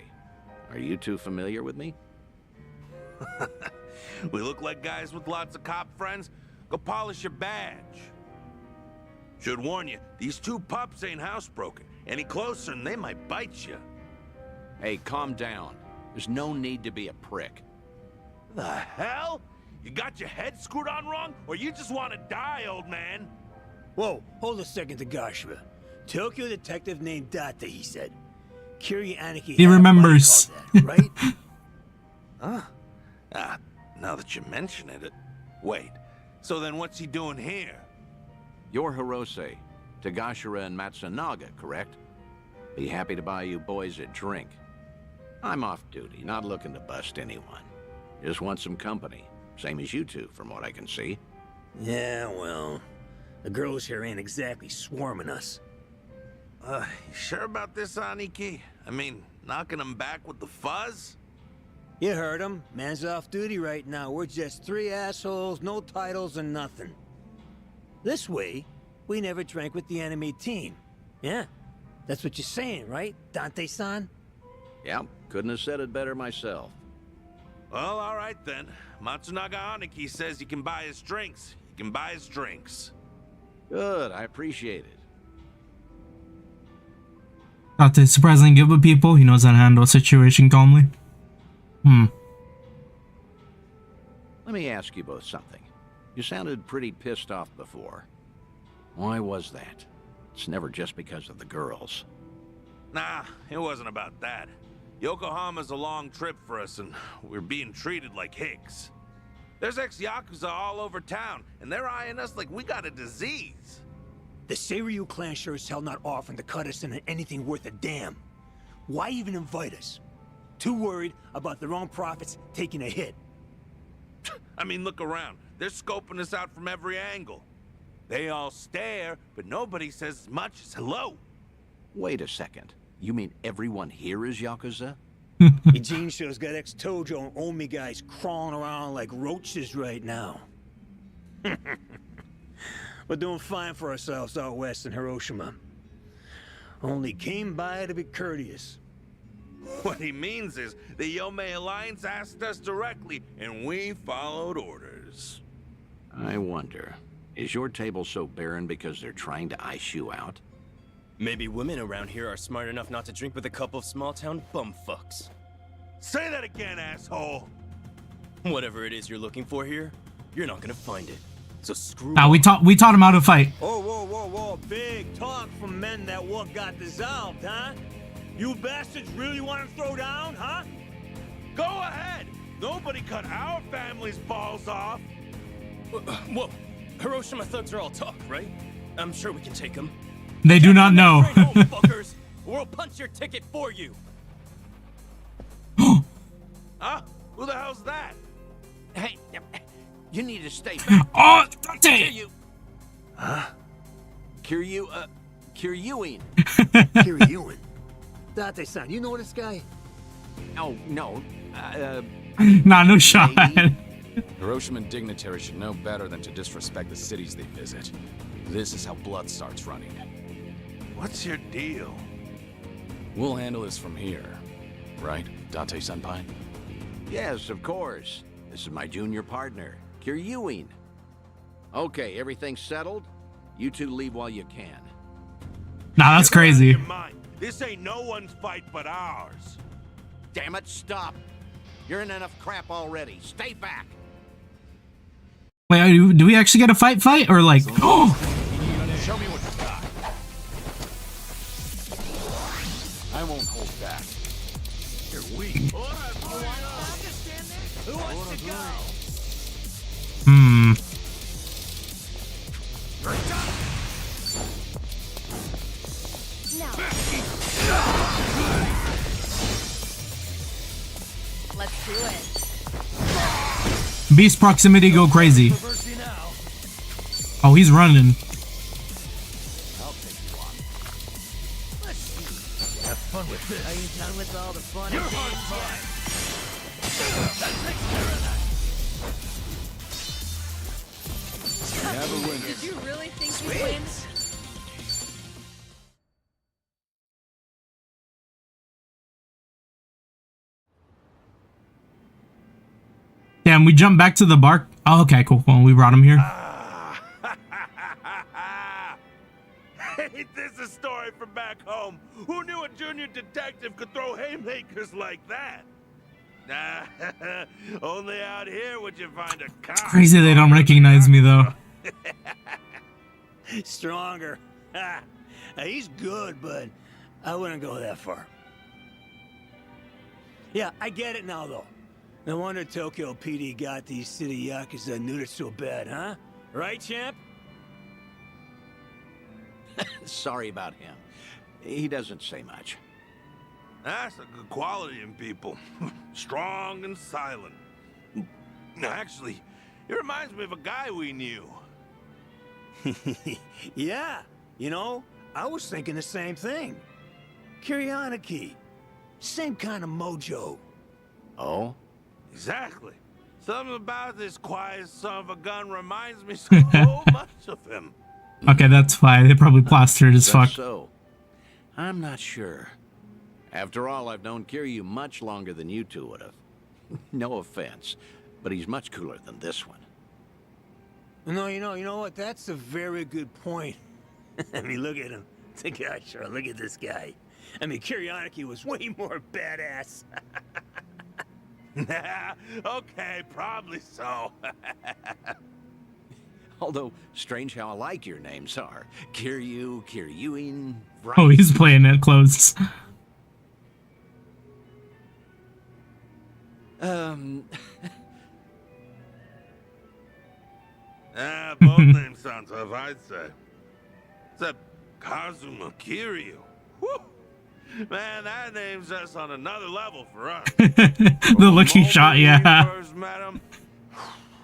Are you two familiar with me? We look like guys with lots of cop friends. Go polish your badge. Should warn you, these two pups ain't housebroken. Any closer and they might bite you. Hey, calm down. There's no need to be a prick. The hell? You got your head screwed on wrong, or you just want to die, old man? Whoa, hold a second, Tagashira. Tokyo detective named Yatte, he said. Kiryu Aniki. He remembers. Right? Huh? Now that you mention it. Wait, so then what's he doing here? You're Hirose, Tagashira and Matsunaga, correct? Be happy to buy you boys a drink. I'm off duty, not looking to bust anyone. Just want some company. Same as you two, from what I can see. Yeah, well, the girls here ain't exactly swarming us. You sure about this, Aniki? I mean, knocking them back with the fuzz? You heard him. Man's off duty right now. We're just three assholes, no titles and nothing. This way, we never drank with the enemy team. Yeah, that's what you're saying, right, Dante-san? Yep, couldn't have said it better myself. Well, all right then. Matsunaga Aniki says you can buy his drinks. You can buy his drinks. Good, I appreciate it. Not surprisingly good with people. He knows how to handle a situation calmly. Let me ask you both something. You sounded pretty pissed off before. Why was that? It's never just because of the girls. Nah, it wasn't about that. Yokohama's a long trip for us, and we're being treated like hicks. There's ex-Yakuza all over town, and they're eyeing us like we got a disease. The Seiryu clan sure as hell not offering to cut us into anything worth a damn. Why even invite us? Too worried about their own profits taking a hit. I mean, look around. They're scoping us out from every angle. They all stare, but nobody says as much as hello. Wait a second. You mean everyone here is Yakuza? Jinsei's got ex-Tojo and Omi guys crawling around like roaches right now. We're doing fine for ourselves out west in Hiroshima. Only came by to be courteous. What he means is the Yomei Alliance asked us directly, and we followed orders. I wonder, is your table so barren because they're trying to ice you out? Maybe women around here are smart enough not to drink with a couple of small-town bumfucks. Say that again, asshole! Whatever it is you're looking for here, you're not gonna find it. So screw Nah, we taught him how to fight. Oh, whoa. Big talk from men that what got dissolved, huh? You bastards really want to throw down, huh? Go ahead! Nobody cut our family's balls off! Whoa, Hiroshima thugs are all talk, right? I'm sure we can take them. They do not know. Fuckers, or we'll punch your ticket for you. Huh? Who the hell's that? Hey, you need to stay back. Oh, Dante! Kiryu. Huh? Kiryuin. Kiryuin? Dante-san, you know this guy? Oh, no. Nah, no shot. Hiroshiman dignitaries should know better than to disrespect the cities they visit. This is how blood starts running. What's your deal? We'll handle this from here. Right, Dante-senpai? Yes, of course. This is my junior partner, Kiryuin. Okay, everything's settled? You two leave while you can. Nah, that's crazy. This ain't no one's fight but ours. Damn it, stop. You're in enough crap already. Stay back. Wait, do we actually get a fight or like, oh! Show me what you got. I won't hold back. You're weak. Who wants to go? Let's do it. Beast proximity go crazy. Oh, he's running. I'll take you on. Let's see. Have fun with this. Are you done with all the fun? You're hard fine. That takes care of that. Did you really think you'd win? Damn, we jump back to the bar. Oh, okay, cool. Well, we brought him here. Hey, this is a story from back home. Who knew a junior detective could throw haymakers like that? Only out here would you find a cop. Crazy they don't recognize me though. Stronger. He's good, but I wouldn't go that far. Yeah, I get it now, though. No wonder Tokyo PD got these city yakuza neutered so bad, huh? Right, champ? Sorry about him. He doesn't say much. That's a good quality in people. Strong and silent. Actually, he reminds me of a guy we knew. Yeah, you know, I was thinking the same thing. Kiryanaki. Same kind of mojo. Oh? Exactly. Something about this quiet son of a gun reminds me so much of him. Okay, that's why. They probably plastered as fuck. So, I'm not sure. After all, I've known Kiryu much longer than you two would have. No offense, but he's much cooler than this one. No, you know what? That's a very good point. I mean, look at him. The guy, sure, look at this guy. I mean, Kiryanaki was way more badass. Okay, probably so. Although, strange how alike your names are. Kiryu, Kiryuin, right? Oh, he's playing it close. Both names sound tough, I'd say. Except Kazuma Kiryu. Whew. Man, that name's just on another level for us. The look he shot, yeah.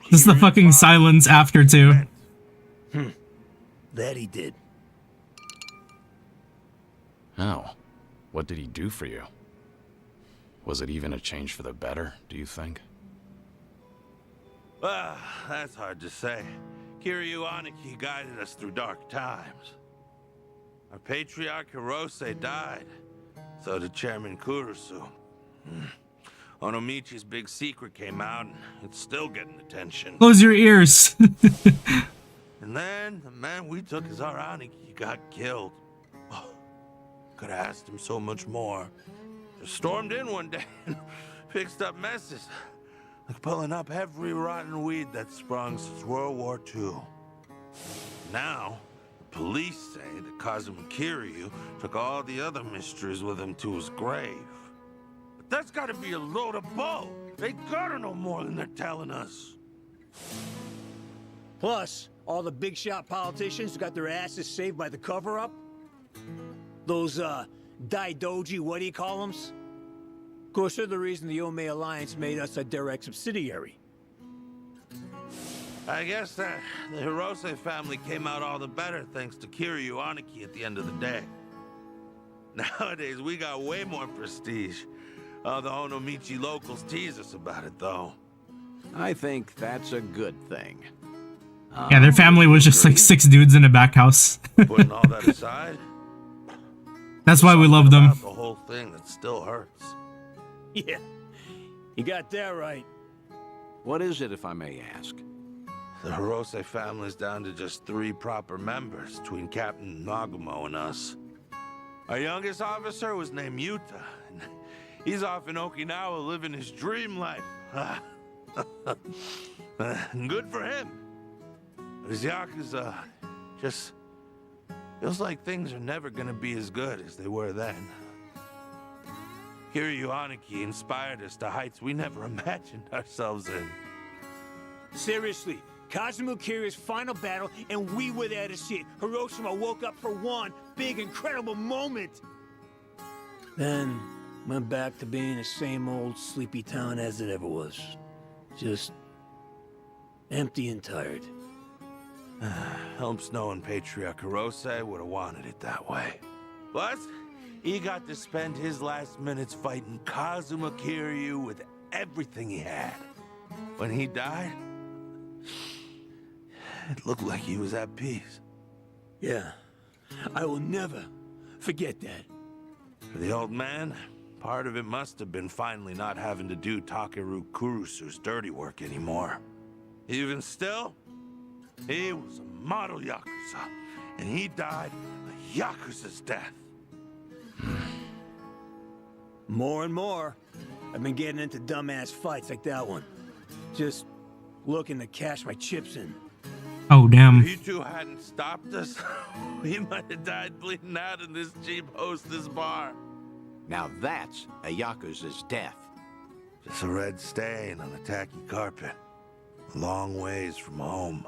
Just the fucking silence after, too. That he did. Oh. What did he do for you? Was it even a change for the better, do you think? Well, that's hard to say. Kiryu Aniki guided us through dark times. Our patriarch Hirose died. So did Chairman Kurusu. Onomichi's big secret came out, and it's still getting attention. Close your ears. And then, the man we took as our Aniki got killed. Oh, could have asked him so much more. Just stormed in one day and fixed up messes. Like pulling up every rotten weed that's sprung since World War II. Now, the police say that Kazuma Kiryu took all the other mysteries with him to his grave. But that's gotta be a load of bull. They gotta know more than they're telling us. Plus, all the big shot politicians got their asses saved by the cover-up. Those, Daidoji, what do you call them? Of course, they're the reason the Ome Alliance made us a direct subsidiary. I guess that the Hirose family came out all the better thanks to Kiryu Aniki at the end of the day. Nowadays, we got way more prestige. The Onomichi locals tease us about it, though. I think that's a good thing. Yeah, their family was just like 6 dudes in a back house. Putting all that aside, that's why we love them. the whole thing that still hurts. Yeah, you got that right. What is it, if I may ask? The Hirose family's down to just 3 proper members between Captain Nagumo and us. Our youngest officer was named Yuta, and he's off in Okinawa living his dream life. Good for him. But his Yakuza just feels like things are never gonna be as good as they were then. Kiryu Aniki inspired us to heights we never imagined ourselves in. Seriously, Kazuma Kiryu's final battle, and we were there to see it. Hiroshima woke up for one big, incredible moment. Then went back to being the same old sleepy town as it ever was. Just empty and tired. Helps knowing Patriarch Hirose would have wanted it that way. Plus, he got to spend his last minutes fighting Kazuma Kiryu with everything he had. When he died, it looked like he was at peace. Yeah, I will never forget that. For the old man, part of it must have been finally not having to do Takeru Kurusu's dirty work anymore. Even still, he was a model Yakuza, and he died a Yakuza's death. More and more. I've been getting into dumbass fights like that one. Just looking to cash my chips in. Oh, damn. If you two hadn't stopped us, we might have died bleeding out in this cheap hostess bar. Now that's a Yakuza's death. Just a red stain on a tacky carpet. A long ways from home.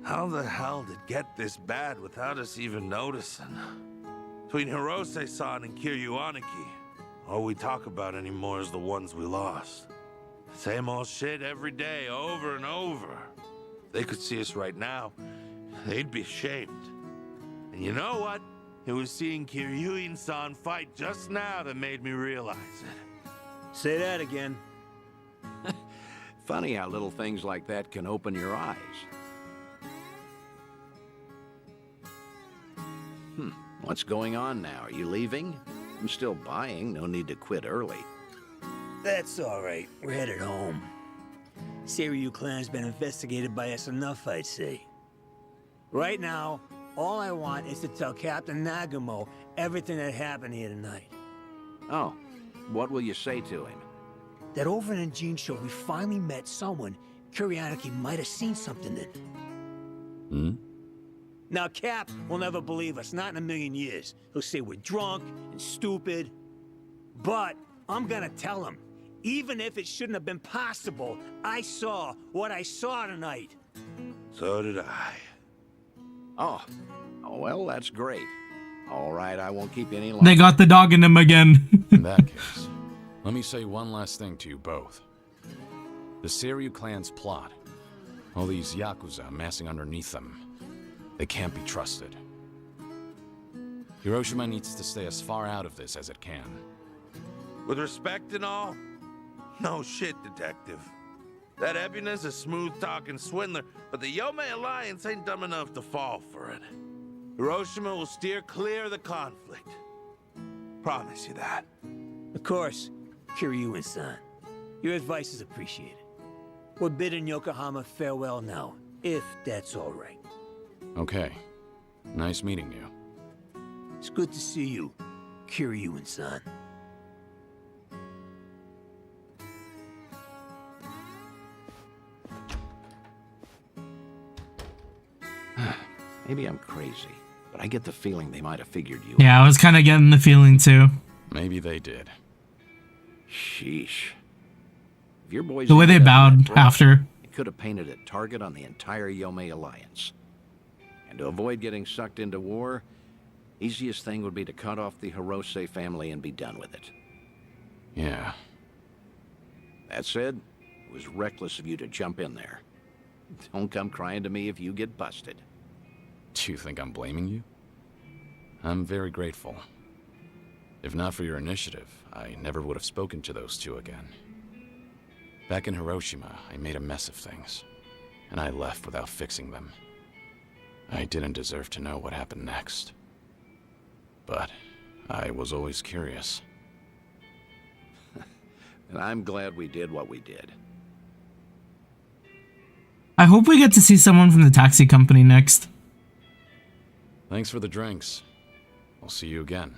How the hell did it get this bad without us even noticing? Between Hirose-san and Kiryu-Aniki, all we talk about anymore is the ones we lost. Same old shit every day, over and over. If they could see us right now, they'd be ashamed. And you know what? It was seeing Kiryu-san fight just now that made me realize it. Say that again. Funny how little things like that can open your eyes. What's going on now? Are you leaving? I'm still buying. No need to quit early. That's all right. We're headed home. Seiryu clan's been investigated by us enough, I'd say. Right now, all I want is to tell Captain Nagumo everything that happened here tonight. Oh, what will you say to him? That over in Jinsei, we finally met someone Kiryu-Aniki might have seen something in. Now, Cap will never believe us, not in a million years. He'll say we're drunk and stupid. But I'm gonna tell him, even if it shouldn't have been possible, I saw what I saw tonight. So did I. Oh, well, that's great. All right, I won't keep you any longer. They got the dog in him again. In that case, let me say one last thing to you both. The Seiryu clan's plot, all these Yakuza massing underneath them, they can't be trusted. Hiroshima needs to stay as far out of this as it can. With respect and all, no shit, Detective. That Ebina's a smooth-talking swindler, but the Yomei Alliance ain't dumb enough to fall for it. Hiroshima will steer clear of the conflict. Promise you that. Of course, Kiryu-san. Your advice is appreciated. We're bidding Yokohama farewell now, if that's all right. Okay. Nice meeting you. It's good to see you, Kiryu-san. Maybe I'm crazy, but I get the feeling they might have figured you Yeah, I was kind of getting the feeling too. Maybe they did. Sheesh. If your boys The way they bowed after. It could have painted a target on the entire Yomei Alliance. And to avoid getting sucked into war, easiest thing would be to cut off the Hirose family and be done with it. Yeah. That said, it was reckless of you to jump in there. Don't come crying to me if you get busted. Do you think I'm blaming you? I'm very grateful. If not for your initiative, I never would have spoken to those two again. Back in Hiroshima, I made a mess of things, and I left without fixing them. I didn't deserve to know what happened next. But I was always curious. And I'm glad we did what we did. I hope we get to see someone from the taxi company next. Thanks for the drinks. I'll see you again.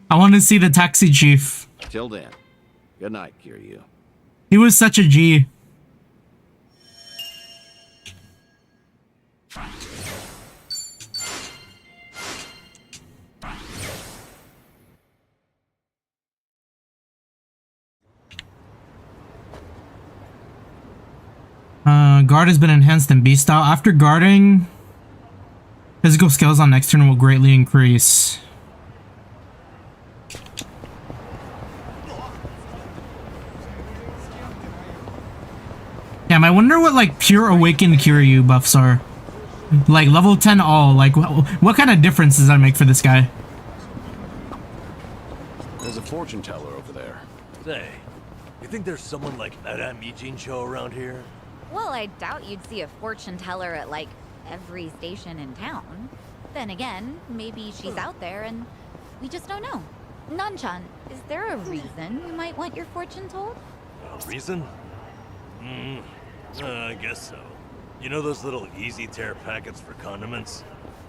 I want to see the taxi chief. Till then, good night, Kiryu. He was such a G. Guard has been enhanced in beast style. After guarding, physical skills on next turn will greatly increase. Damn, I wonder what like pure awakened Kiryu buffs are. Like level 10 all, like what kind of difference does that make for this guy? There's a fortune teller over there. Say, you think there's someone like Adam Jinsei around here? Well, I doubt you'd see a fortune teller at, like, every station in town. Then again, maybe she's out there and we just don't know. Nanchan, is there a reason you might want your fortune told? A reason? I guess so. You know those little easy tear packets for condiments?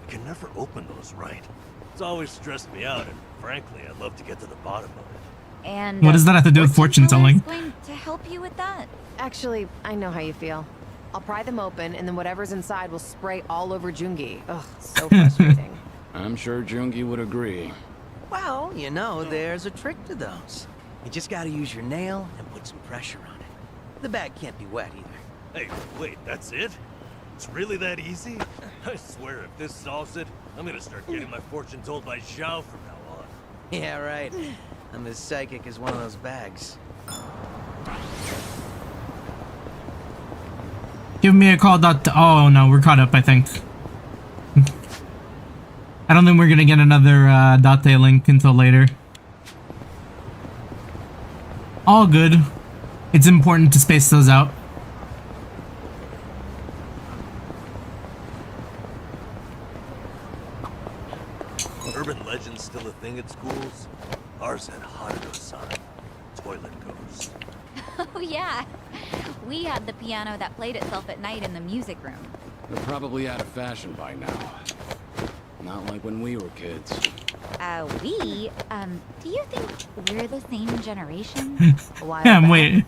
I can never open those right. It's always stressed me out, and frankly, I'd love to get to the bottom of it. And What does that have to do with fortune telling? Going to help you with that? Actually, I know how you feel. I'll pry them open, and then whatever's inside will spray all over Jungi. Ugh, so frustrating. I'm sure Jungi would agree. Well, you know, there's a trick to those. You just gotta use your nail and put some pressure on it. The bag can't be wet either. Hey, wait, that's it? It's really that easy? I swear, if this solves it, I'm gonna start getting my fortune told by Zhao from now on. Yeah, right. I'm as psychic as one of those bags. Give me a call. Oh no, we're caught up, I think. I don't think we're gonna get another Date link until later. All good. It's important to space those out. Urban legends still a thing at schools? Ours had Haruno-san, toilet ghost. Oh yeah. We had the piano that played itself at night in the music room. They're probably out of fashion by now. Not like when we were kids. Do you think we're the same generation? A while Yeah, back, wait.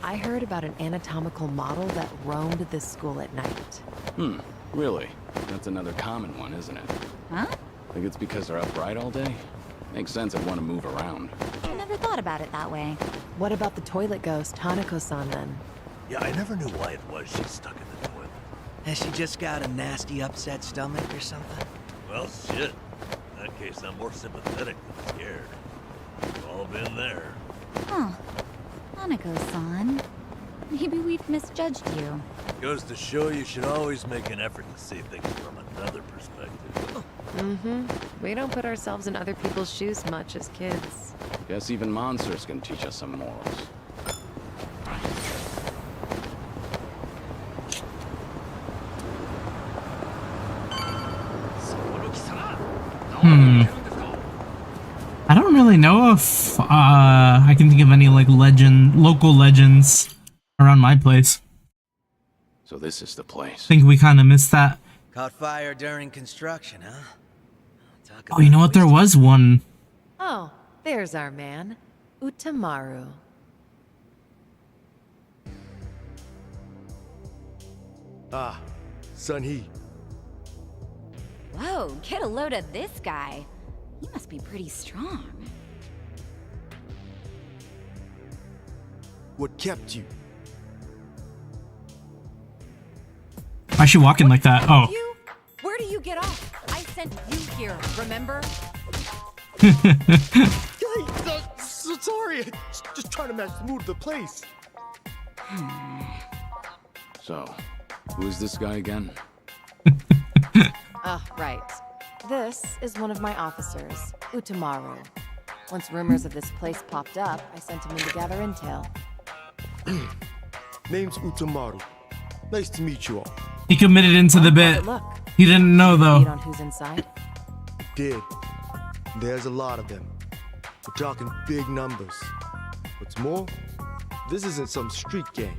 I heard about an anatomical model that roamed this school at night. Really? That's another common one, isn't it? Huh? Think it's because they're upright all day? Makes sense I'd want to move around. I never thought about it that way. What about the toilet ghost, Hanako-san, then? Yeah, I never knew why it was she's stuck in the toilet. Has she just got a nasty upset stomach or something? Well, shit. In that case, I'm more sympathetic than scared. We've all been there. Huh. Hanako-san. Maybe we've misjudged you. Goes to show you should always make an effort to see things from another perspective. We don't put ourselves in other people's shoes much as kids. Guess even monsters can teach us some morals. I don't really know if I can think of any like local legends around my place. So this is the place. Think we kind of missed that. Caught fire during construction, huh? Oh, you know what? There was one. Oh, there's our man, Utamaru. Ah, Sun-hee. Whoa, get a load of this guy. He must be pretty strong. What kept you? Why is she walking like that? Oh. Where do you get off? I sent you here, remember? So sorry. Just trying to match the mood of the place. So, who is this guy again? Right. This is one of my officers, Utamaru. Once rumors of this place popped up, I sent him in to gather intel. Name's Utamaru. Nice to meet you all. He committed into the bit. Look. He didn't know though. On who's inside? Did. There's a lot of them. We're talking big numbers. What's more, this isn't some street gang.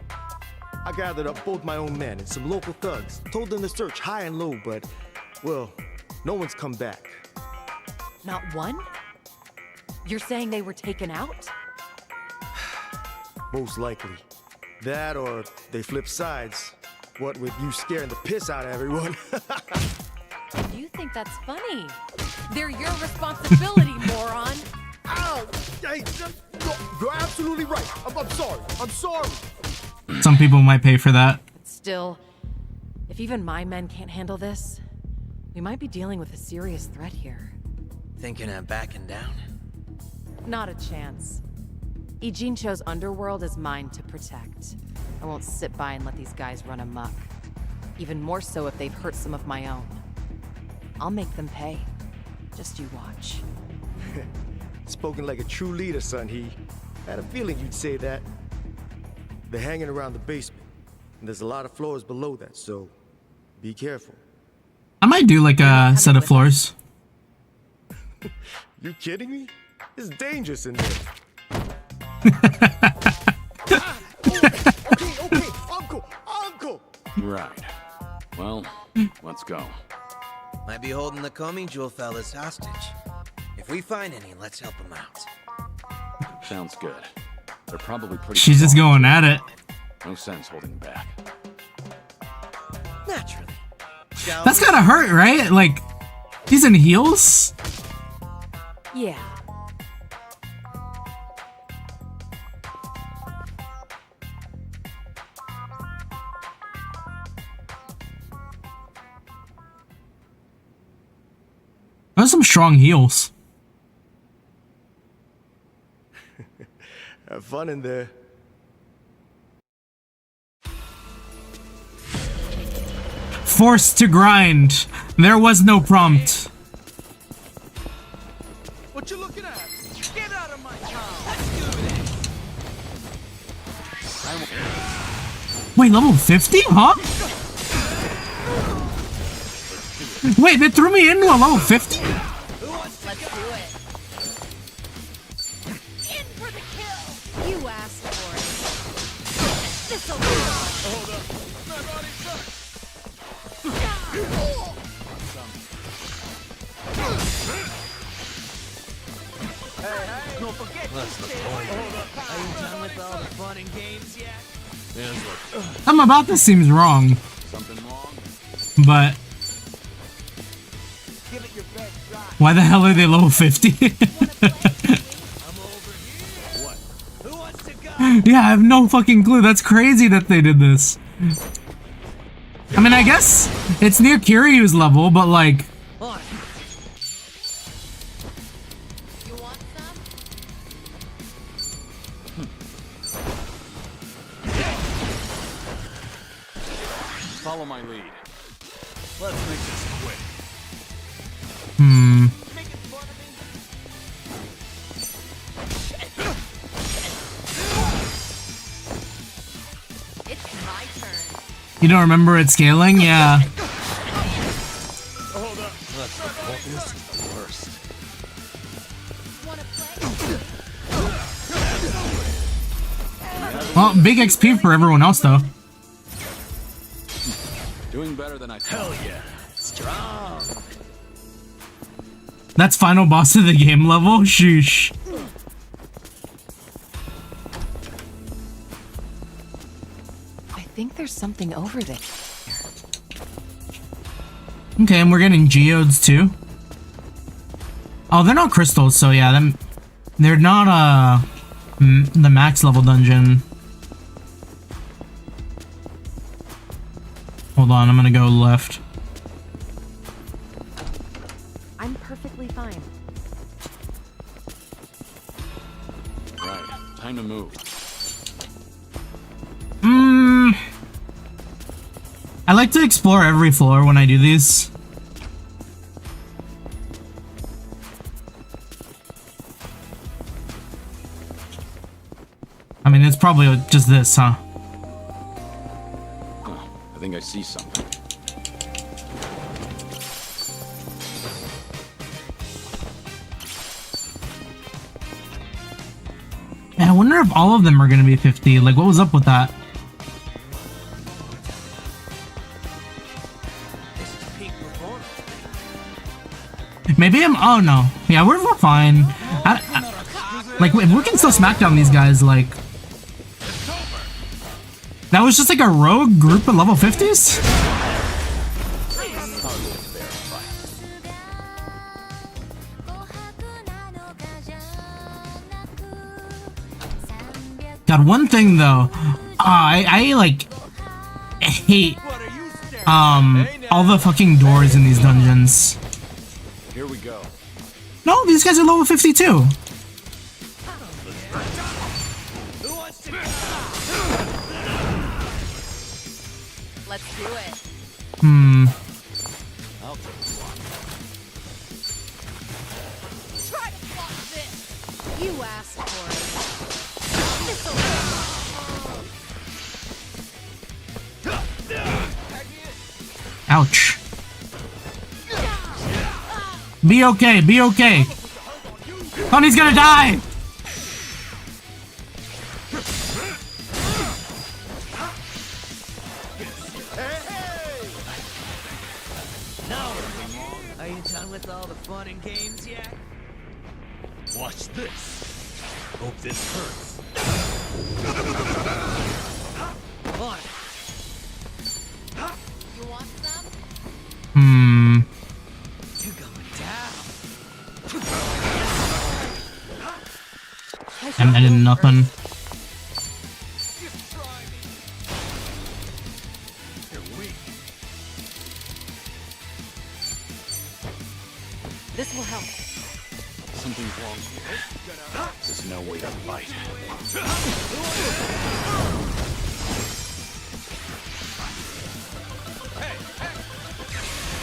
I gathered up both my own men and some local thugs, told them to search high and low, but, well, no one's come back. Not one? You're saying they were taken out? Most likely. That or they flip sides. What with you scaring the piss out of everyone. You think that's funny? They're your responsibility, moron! Ow! Hey, you're absolutely right. I'm sorry. I'm sorry. Some people might pay for that. But still, if even my men can't handle this, we might be dealing with a serious threat here. Thinking of backing down? Not a chance. Ijincho's underworld is mine to protect. I won't sit by and let these guys run amok. Even more so if they've hurt some of my own. I'll make them pay. Just you watch. Spoken like a true leader, Sun-hee. I had a feeling you'd say that. They're hanging around the basement, and there's a lot of floors below that, so be careful. I might do like a set of floors. You kidding me? It's dangerous in there. Okay, Uncle! Right. Well, let's go. Might be holding the Komi Jewel fellas hostage. If we find any, let's help them out. Sounds good. They're probably pretty. She's just going at it. No sense holding back. Naturally. That's gotta hurt, right? Like, he's in heels? Yeah. Those are some strong heels. Have fun in there. Forced to grind. There was no prompt. What you looking at? Get out of my town. Wait, level 50? Huh? Wait, they threw me into a level 50? Let's do it. In for the kill. You asked for it. This'll be Hold up. My body's stuck. Hey, don't forget That's the point. Hold up. Are you done with all the fun and games yet? Something about this seems wrong. Something wrong? But Give it your best shot. why the hell are they level 50? Who wants to go? Yeah, I have no fucking clue. That's crazy that they did this. I mean, I guess it's near Kiryu's level, but like... You want some? Follow my lead. Let's make this quick. It's my turn. You don't remember it scaling? Yeah. Hold up. This is the worst. Wanna play? Well, big XP for everyone else, though. Doing better than I thought. Hell yeah. Strong. That's final boss of the game level? Sheesh. I think there's something over there. Okay, and we're getting geodes too. Oh, they're not crystals, so yeah, they're not the max level dungeon. Hold on, I'm gonna go left. I'm perfectly fine. Right, time to move. I like to explore every floor when I do these. I mean, it's probably just this, huh? I think I see something. Yeah, I wonder if all of them are gonna be 50. Like, what was up with that? Maybe I'm. Oh no. Yeah, we're fine. Like, if we can still smack down these guys, like. That was just like a rogue group of level 50s? God, one thing though. I like. hate. All the fucking doors in these dungeons. Here we go. No, these guys are level 52. Let's do it. I'll take one. Try to block this. You asked for it. Ouch. Be okay, be okay. Honey's gonna die. all the fun and games yet? Watch this. Hope this hurts. On. You want some? You're going down. And I did nothing. You're weak. This will help. Something's wrong here. There's no way to fight.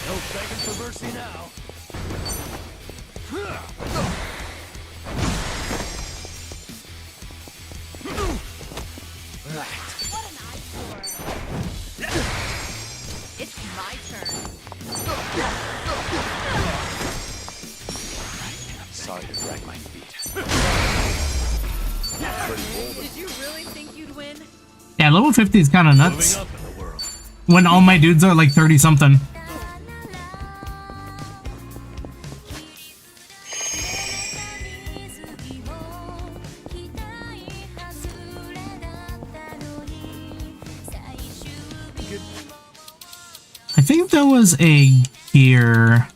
No begging for mercy now. It's my turn. I'm sorry to drag my feet. Did you really think you'd win? Yeah, level 50 is kind of nuts. When all my dudes are like 30 something. I think there was a gear.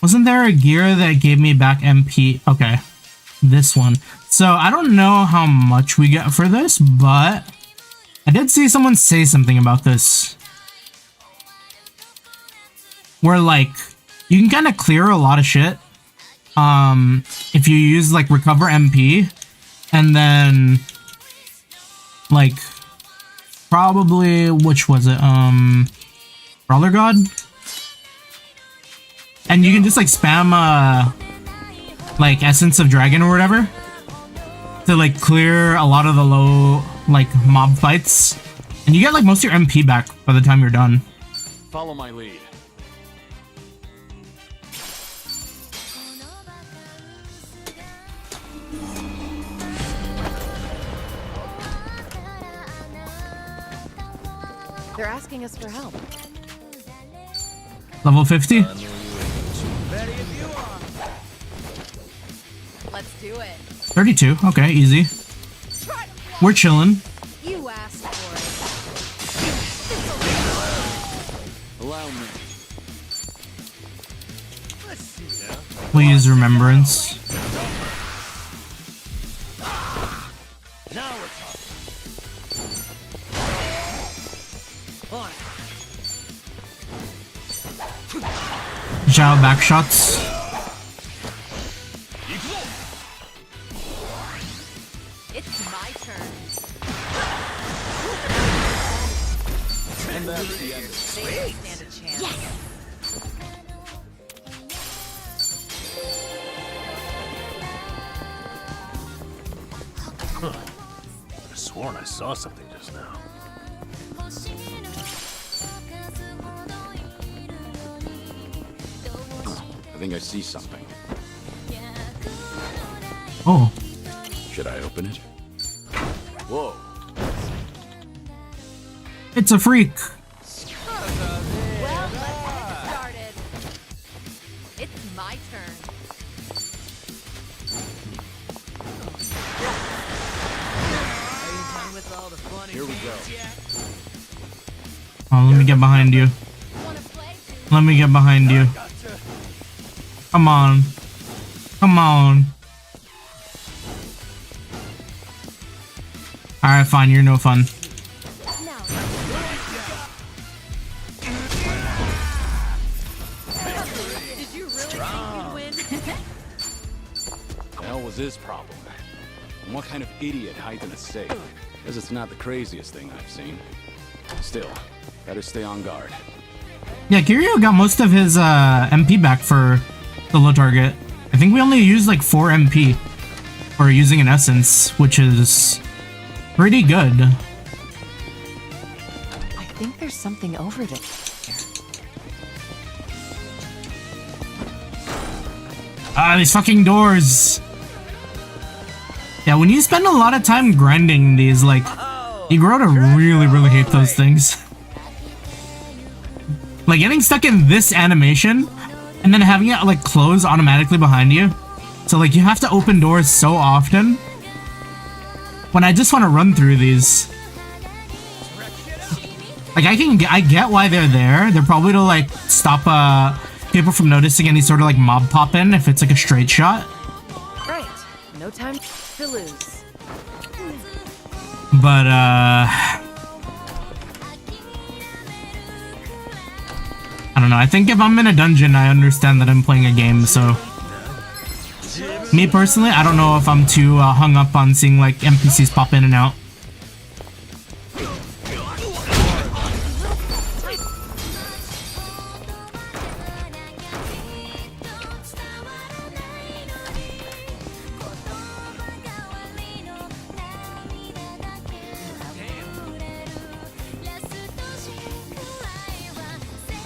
Wasn't there a gear that gave me back MP? Okay, this one. So I don't know how much we get for this, but I did see someone say something about this. Where like, you can kind of clear a lot of shit. If you use like recover MP, and then like probably, which was it? Brawler God? And you can just like spam like Essence of Dragon or whatever to like clear a lot of the low like mob fights, and you get like most of your MP back by the time you're done. Follow my lead. They're asking us for help. Level 50? Let's do it. 32, okay, easy. We're chilling. You asked for it. Allow me. Let's see now. We'll use Remembrance. Now we're talking. On. Zhao back shots. It's my turn. And that's the end. They don't stand a chance. Yes. Huh. I've sworn I saw something just now. I think I see something. Oh. Should I open it? Whoa. It's a freak. Well, let's get started. It's my turn. Here we go. Oh, let me get behind you. Let me get behind you. Come on. Come on. Alright, fine. You're no fun. Did you really think you'd win? The hell was his problem? And what kind of idiot hides in a safe? Because it's not the craziest thing I've seen. Still, better stay on guard. Yeah, Kiryu got most of his MP back for the low target. I think we only used like 4 MP for using an essence, which is pretty good. I think there's something over there. Ah, these fucking doors. Yeah, when you spend a lot of time grinding these, like, You grow to really, really hate those things. Like getting stuck in this animation and then having it like close automatically behind you. So like you have to open doors so often when I just want to run through these. Like I get why they're there. They're probably to like stop people from noticing any sort of like mob pop in if it's like a straight shot. Right. No time to lose. But I don't know. I think if I'm in a dungeon, I understand that I'm playing a game, so me personally, I don't know if I'm too hung up on seeing like NPCs pop in and out.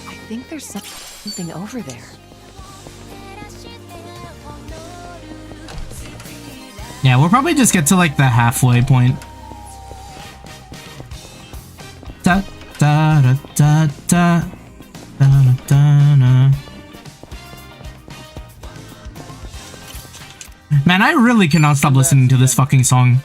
I think there's something over there. Yeah, we'll probably just get to like the halfway point. Da da da da da da da da. Man, I really cannot stop listening to this fucking song.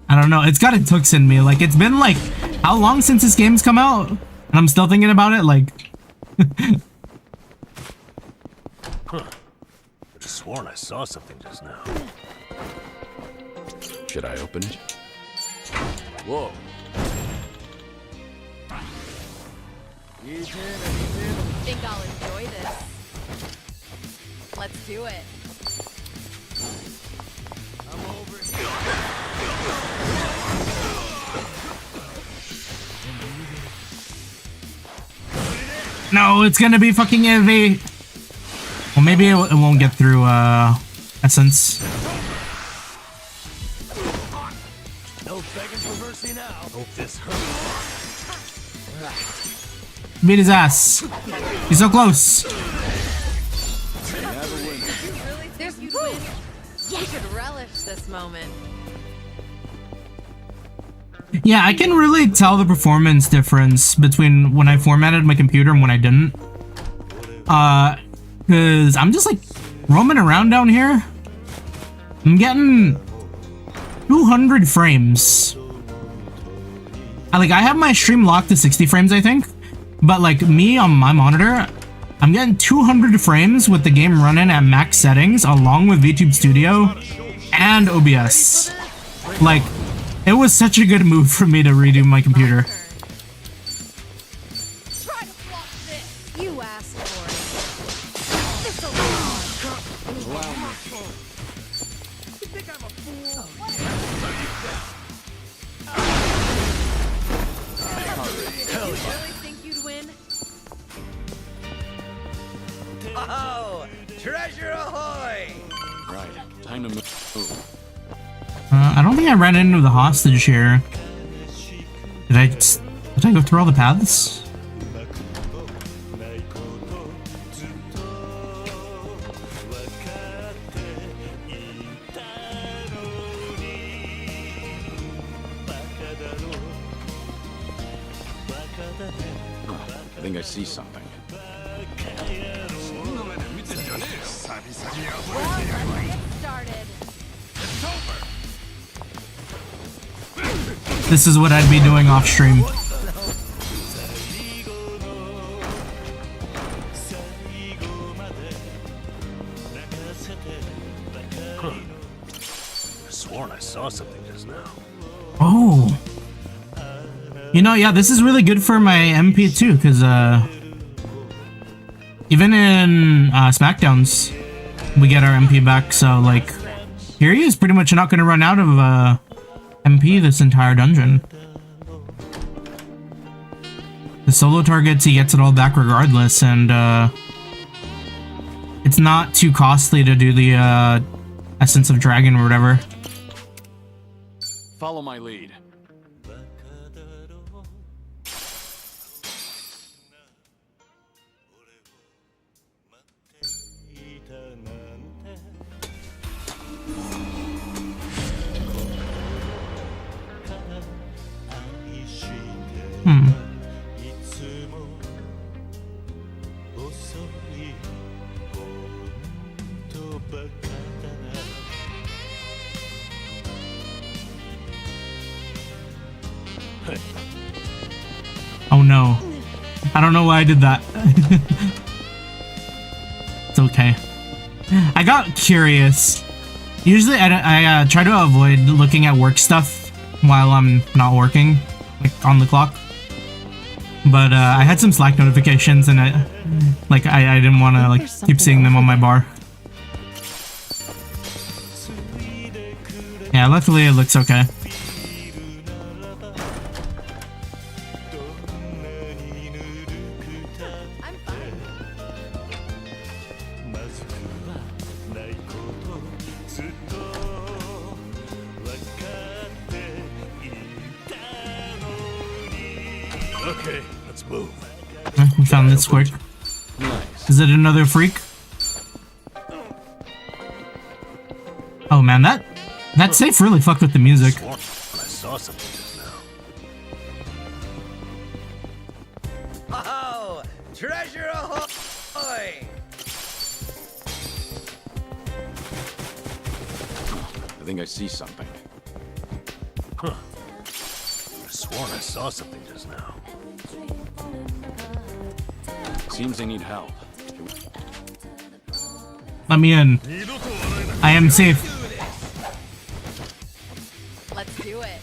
I don't know, it's got its hooks in me. Like, it's been like, how long since this game's come out? And I'm still thinking about it, like... Huh. I've sworn I saw something just now. Should I open it? Whoa. Think I'll enjoy this. Let's do it. I'm over here. No, it's gonna be fucking heavy. Well, maybe it won't get through essence. No begging for mercy now. Hope this hurts. Beat his ass. He's so close. There's proof. You should relish this moment. Yeah, I can really tell the performance difference between when I formatted my computer and when I didn't. Cause I'm just like roaming around down here. I'm getting 200 frames. I have my stream locked to 60 frames, I think. But like me on my monitor, I'm getting 200 frames with the game running at max settings along with VTube Studio and OBS. Like, it was such a good move for me to redo my computer. Try to block this. You asked for it. This'll Allow me. You think I'm a fool? Hell yeah. You really think you'd win? Oh, treasure ahoy! Right, time to move. I don't think I ran into the hostage here. Did I go through all the paths? I think I see something. This is what I'd be doing off stream. Huh. I sworn I saw something just now. Oh. You know, yeah, this is really good for my MP too, because even in SmackDowns, we get our MP back, so like, here he is pretty much not going to run out of MP this entire dungeon. The solo targets, he gets it all back regardless, and it's not too costly to do the Essence of Dragon or whatever. Follow my lead. Hmm. Oh no. I don't know why I did that. It's okay. I got curious. Usually I try to avoid looking at work stuff while I'm not working, like on the clock. But I had some Slack notifications and I didn't want to like keep seeing them on my bar. Yeah, luckily it looks okay. Okay, let's move. We found this quick. Is it another freak? Oh man, that safe really fucked with the music. I saw something just now. Oh, treasure ahoy! I think I see something. Huh. I sworn I saw something just now. Seems they need help. Let me in. I am safe. Let's do it.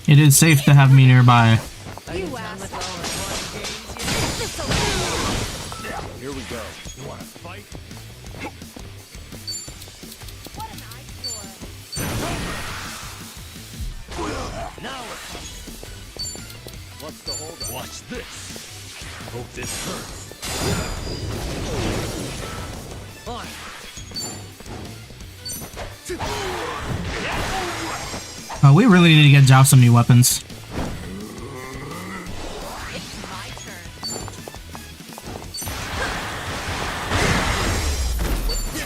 It is safe to have me nearby. You asshole. Here we go. You wanna fight? What an eyesore. Now we're coming. What's the holdup? Watch this. Hope this hurts. On. We really need to get Zhao some new weapons. It's my turn.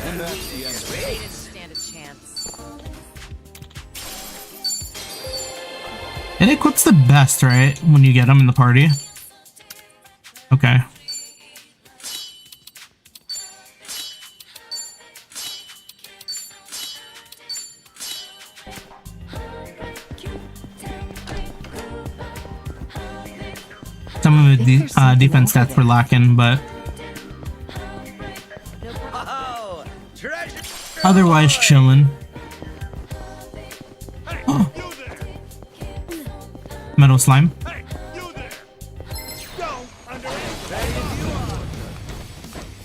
And that's the end of it. They didn't stand a chance. It equips the best, right? When you get them in the party. Okay. Some of the defense stats were lacking, but Oh, treasure! otherwise chillin'. Oh. Metal slime. Hey, you there! Go under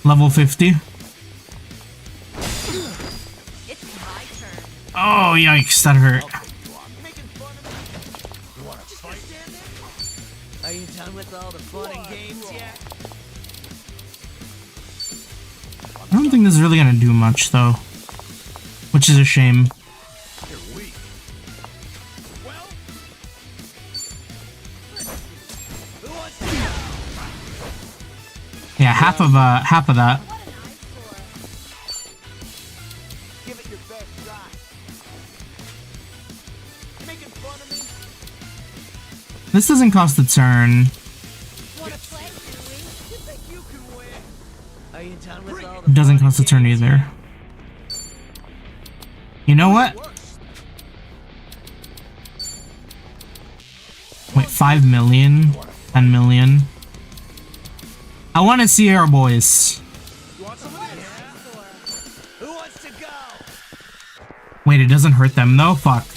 Level 50. It's my turn. Oh, yikes, that hurt. Are you done with all the fun and games yet? I don't think this is really gonna do much, though. Which is a shame. You're weak. Well, who wants to go? Yeah, half of that. Give it your best shot. Making fun of me? This doesn't cost a turn. Wanna play, do we? You think you can win? Are you done with all the It doesn't fun cost a and turn games either. You know what? Wait, 5 million? 10 million? I want to see our boys. Who wants to go? Wait, it doesn't hurt them though? Fuck.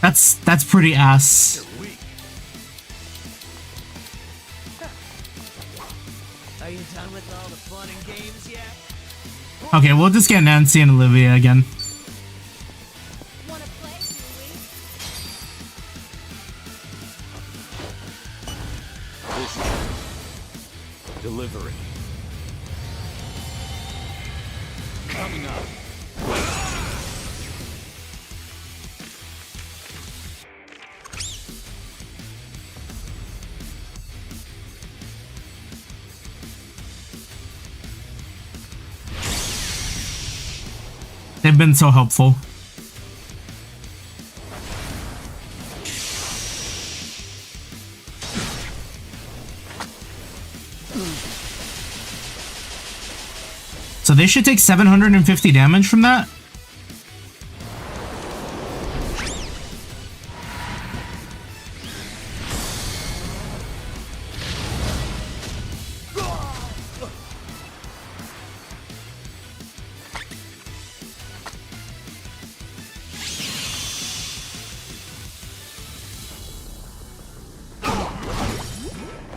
That's pretty ass. Are you done with all the fun and games yet? Okay, we'll just get Nancy and Olivia again. Wanna play, do we? Delivery. Coming up. They've been so helpful. they should take 750 damage from that?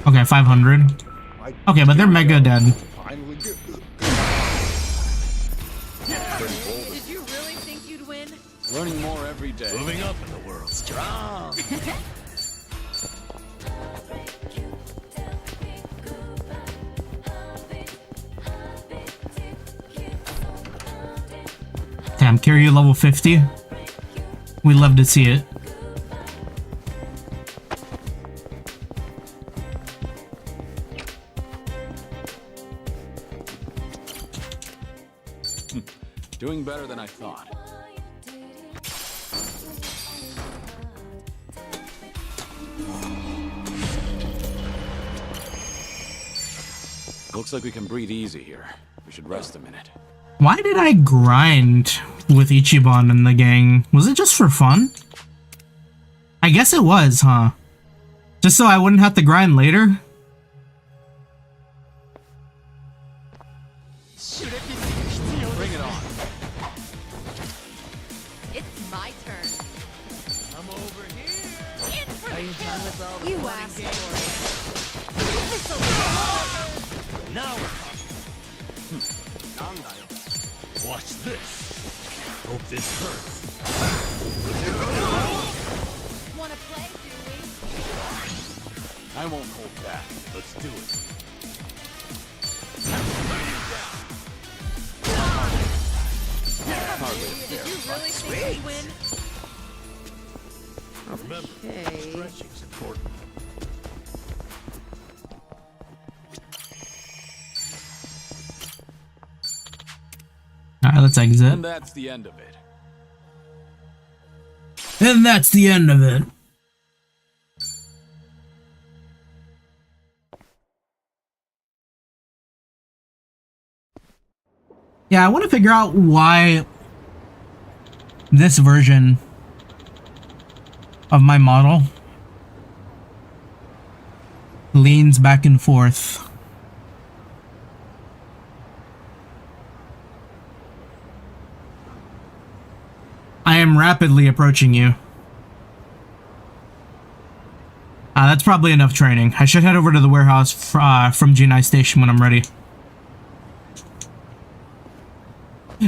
Okay, 500. Okay, but they're mega dead. Did you really think you'd win? Learning more every day. Moving up in the world. Strong. Damn, carry level 50. We'd love to see it. Doing better than I thought. Looks like we can breathe easy here. We should rest a minute. Why did I grind with Ichiban in the gang? Was it just for fun? I guess it was, huh? Just so I wouldn't have to grind later? Bring it on. It's my turn. I'm over here. Are you done with all the You fun asked games? for Now we're talking. Watch this. Hope this hurts. Wanna play, do we? I won't hold back. Let's do it. Hardly Did fair. you really think you'd win? Remember, stretching's important. Alright, let's exit. And that's the end of it. And that's the end of it. Yeah, I want to figure out why this version of my model leans back and forth. I am rapidly approaching you. That's probably enough training. I should head over to the warehouse from Jinsei Station when I'm ready.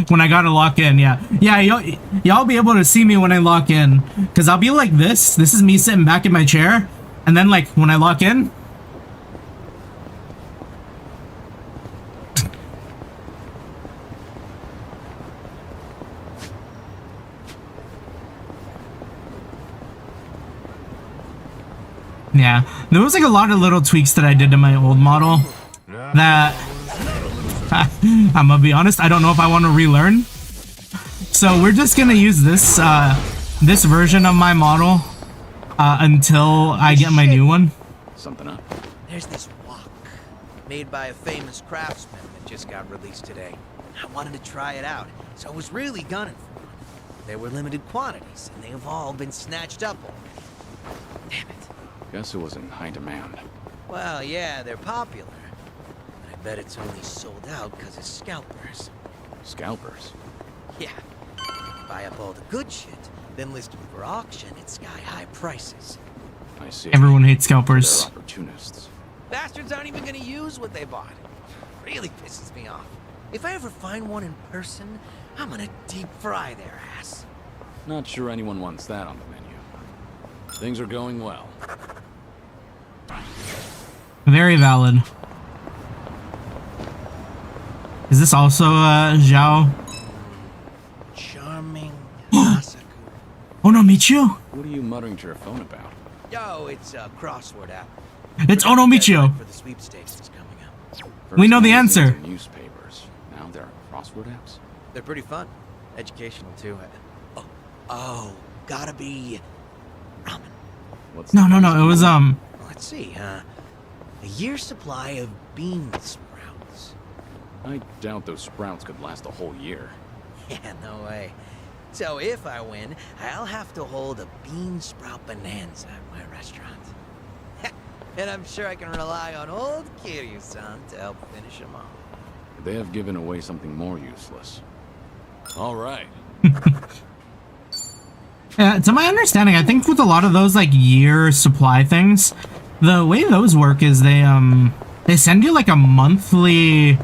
When I gotta lock in, yeah. Yeah, y'all be able to see me when I lock in. Because I'll be like this. This is me sitting back in my chair. And then, like, when I lock in... Yeah, there was like a lot of little tweaks that I did to my old model that I'm gonna be honest, I don't know if I want to relearn. So we're just gonna use this this version of my model until I get my new one. Something up. There's this wok made by a famous craftsman that just got released today. I wanted to try it out, so I was really gunning for one. There were limited quantities, and they have all been snatched up already. Damn it. Guess it was in high demand. Well, yeah, they're popular. But I bet it's only sold out because of scalpers. Scalpers? Yeah. Buy up all the good shit, then list them for auction at sky-high prices. I see. Everyone hates scalpers. They're opportunists. Bastards aren't even gonna use what they bought. Really pisses me off. If I ever find one in person, I'm gonna deep fry their ass. Not sure anyone wants that on the menu. Things are going well. Very valid. Is this also Zhao? Charming Masaku. Oh no, Michio? What are you muttering to your phone about? Yo, it's a crossword app. It's Ono Michio. For the sweepstakes is coming up. We know the First answer. magazines and newspapers. Now there are crossword apps. They're pretty fun. Educational too. Oh, gotta be ramen. What's No, it was Let's see, a year's supply of bean sprouts. I doubt those sprouts could last a whole year. Yeah, no way. So if I win, I'll have to hold a bean sprout bonanza at my restaurant. And I'm sure I can rely on old Kiryu-san to help finish them off. They have given away something more useless. All right. Yeah, to my understanding, I think with a lot of those like year supply things, the way those work is they send you like a monthly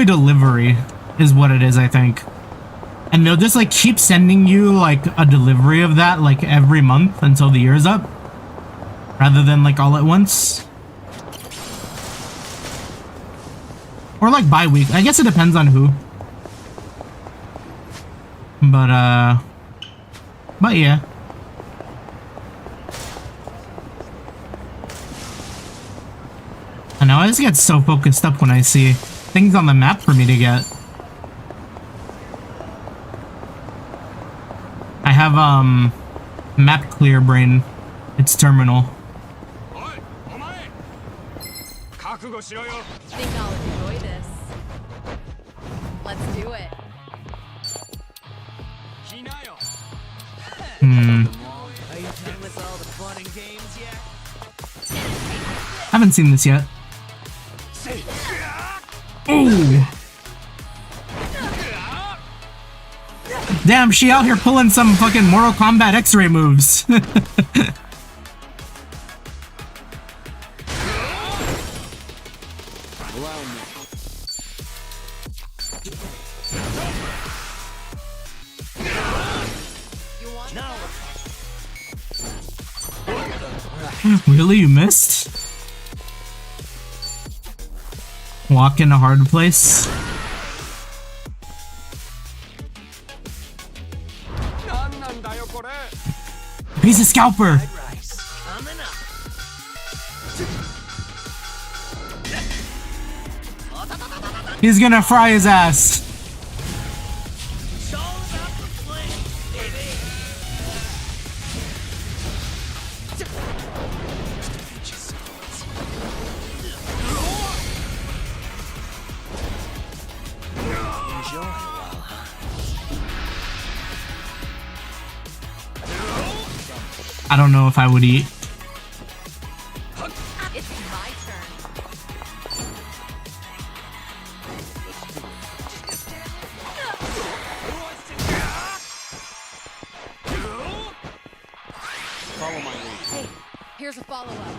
delivery is what it is, I think. And they'll just like keep sending you like a delivery of that like every month until the year's up, rather than like all at once. Or like bi-week. I guess it depends on who. But yeah. I know, I just get so focused up when I see things on the map for me to get. I have, map clear brain. It's terminal. Think I'll enjoy this. Let's do it. Are you done with all the fun and games yet? Haven't seen this yet. Ooh. Damn, she out here pulling some fucking Mortal Kombat X-ray moves. Really? You missed? Walk in a hard place? He's a scalper! He's gonna fry his ass! I don't know if I would eat. It's my turn. Follow my lead. Hey, here's a follow-up.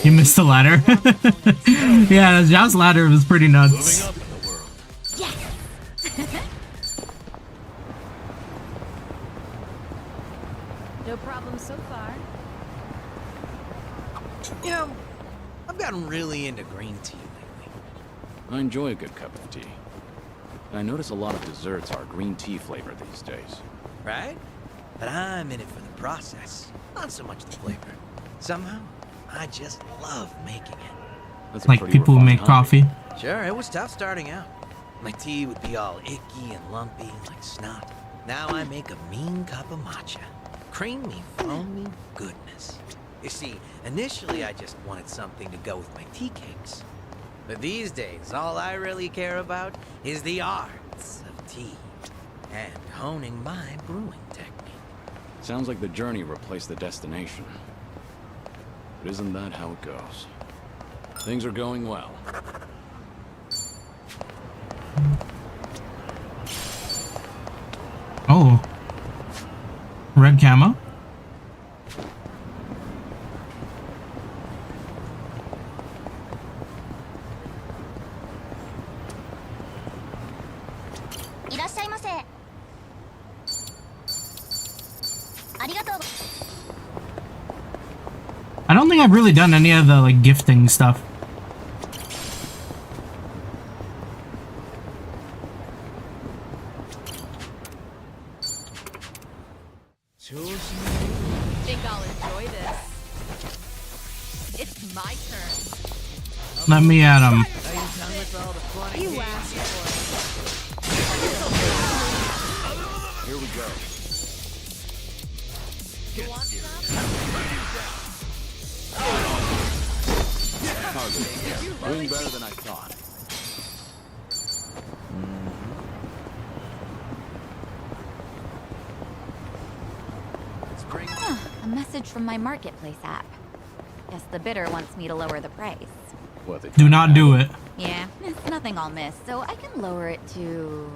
You missed the ladder. Yeah, Zhao's ladder was pretty nuts. No problem so far. You know, I've gotten really into green tea lately. I enjoy a good cup of tea. And I notice a lot of desserts are green tea flavor these days. Right? But I'm in it for the process, not so much the flavor. Somehow, I just love making it. That's like people who make coffee. Sure, it was tough starting out. My tea would be all icky and lumpy like snot. Now I make a mean cup of matcha. Creamy, foamy goodness. You see, initially I just wanted something to go with my tea cakes. But these days, all I really care about is the arts of tea and honing my brewing technique. Sounds like the journey replaced the destination. But isn't that how it goes? Things are going well. Oh. Red camo? I don't think I've really done any of the like gifting stuff. Think I'll enjoy this. It's my turn. Let me at him. You asked for Here we go. it. You want some? Doing better than I thought. Huh, a message from my marketplace app. Guess the bidder wants me to lower the price. What, Do not do it. Yeah, it's nothing I'll miss, so I can lower it to...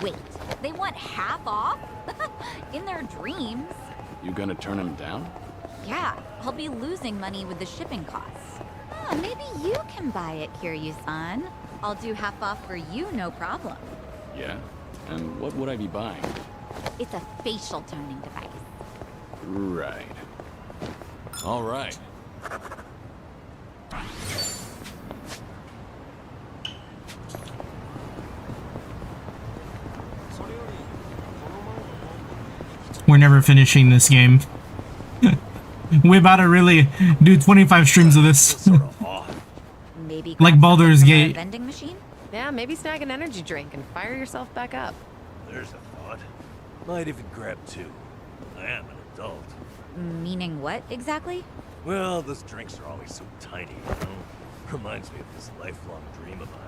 Wait, they want half off? In their dreams. You gonna turn him down? Yeah, I'll be losing money with the shipping costs. Oh, maybe you can buy it, Kiryu-san. I'll do half off for you, no problem. Yeah? And what would I be buying? It's a facial toning device. Right. All right. We're never finishing this game. We about to really do 25 streams of this. Maybe Like Baldur's from a Gate. vending machine? Yeah, maybe snag an energy drink and fire yourself back up. There's a thought. Might even grab two. I am an adult. Meaning what, exactly? Well, those drinks are always so tiny, you know? Reminds me of this lifelong dream of mine.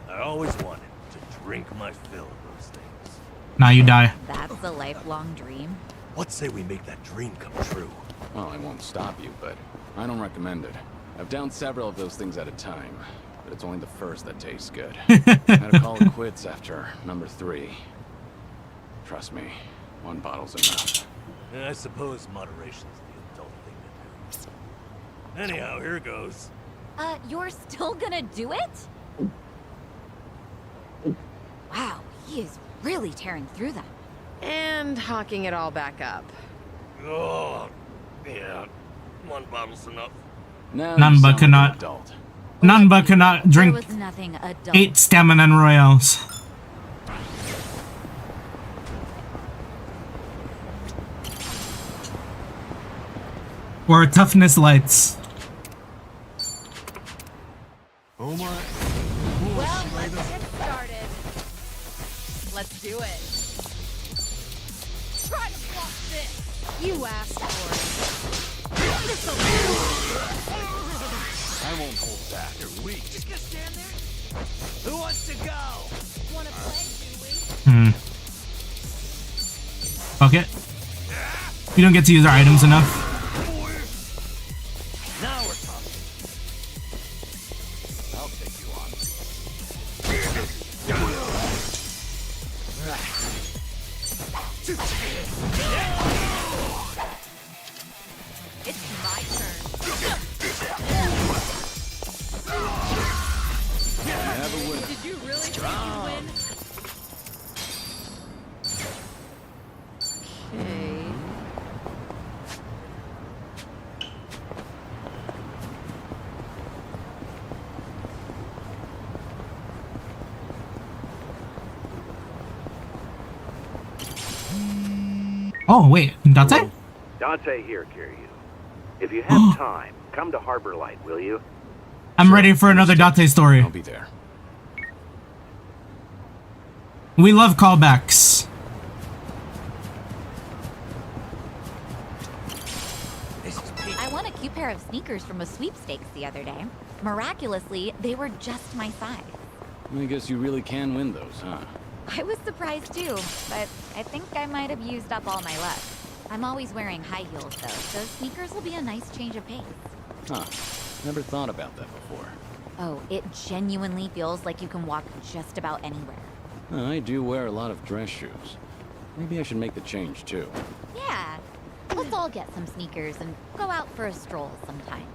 I always wanted to drink my fill of those things. Now you die. That's a lifelong dream. What say we make that dream come true? Well, I won't stop you, but I don't recommend it. I've downed several of those things at a time, but it's only the first that tastes good. I had to call it quits after number 3. Trust me, one bottle's enough. Yeah, I suppose moderation's the adult thing to do. Anyhow, here goes. You're still gonna do it? Wow, he is really tearing through them. And hawking it all back up. Oh, yeah. One bottle's enough. Now None but cannot. None but cannot drink There was nothing adult. 8 stamina and royales. Or toughness lights. Oh my. Well, let's get started. Let's do it. Try to block this. You asked for it. I won't hold back. You're weak. Just gonna stand there? Who wants to go? Wanna play, do we? Fuck it. We don't get to use our items enough. Now we're talking. I'll take you on. It's my turn. Did you really think you'd win? Okay. Oh, wait. Date? Dante here, Kiryu. If you have time, come to Harbor Light, will you? I'm ready for another Date story. I'll be there. We love callbacks. I won a cute pair of sneakers from a sweepstakes the other day. Miraculously, they were just my size. I guess you really can win those, huh? I was surprised too, but I think I might have used up all my luck. I'm always wearing high heels though, so sneakers will be a nice change of pace. Huh. Never thought about that before. Oh, it genuinely feels like you can walk just about anywhere. I do wear a lot of dress shoes. Maybe I should make the change too. Yeah, let's all get some sneakers and go out for a stroll sometime.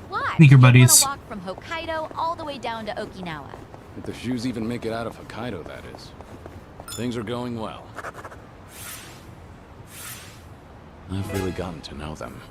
Why? Sneaker You buddies. wanna walk from Hokkaido all the way down to Okinawa. If the shoes even make it out of Hokkaido, that is. Things are going well. I've really gotten to know them.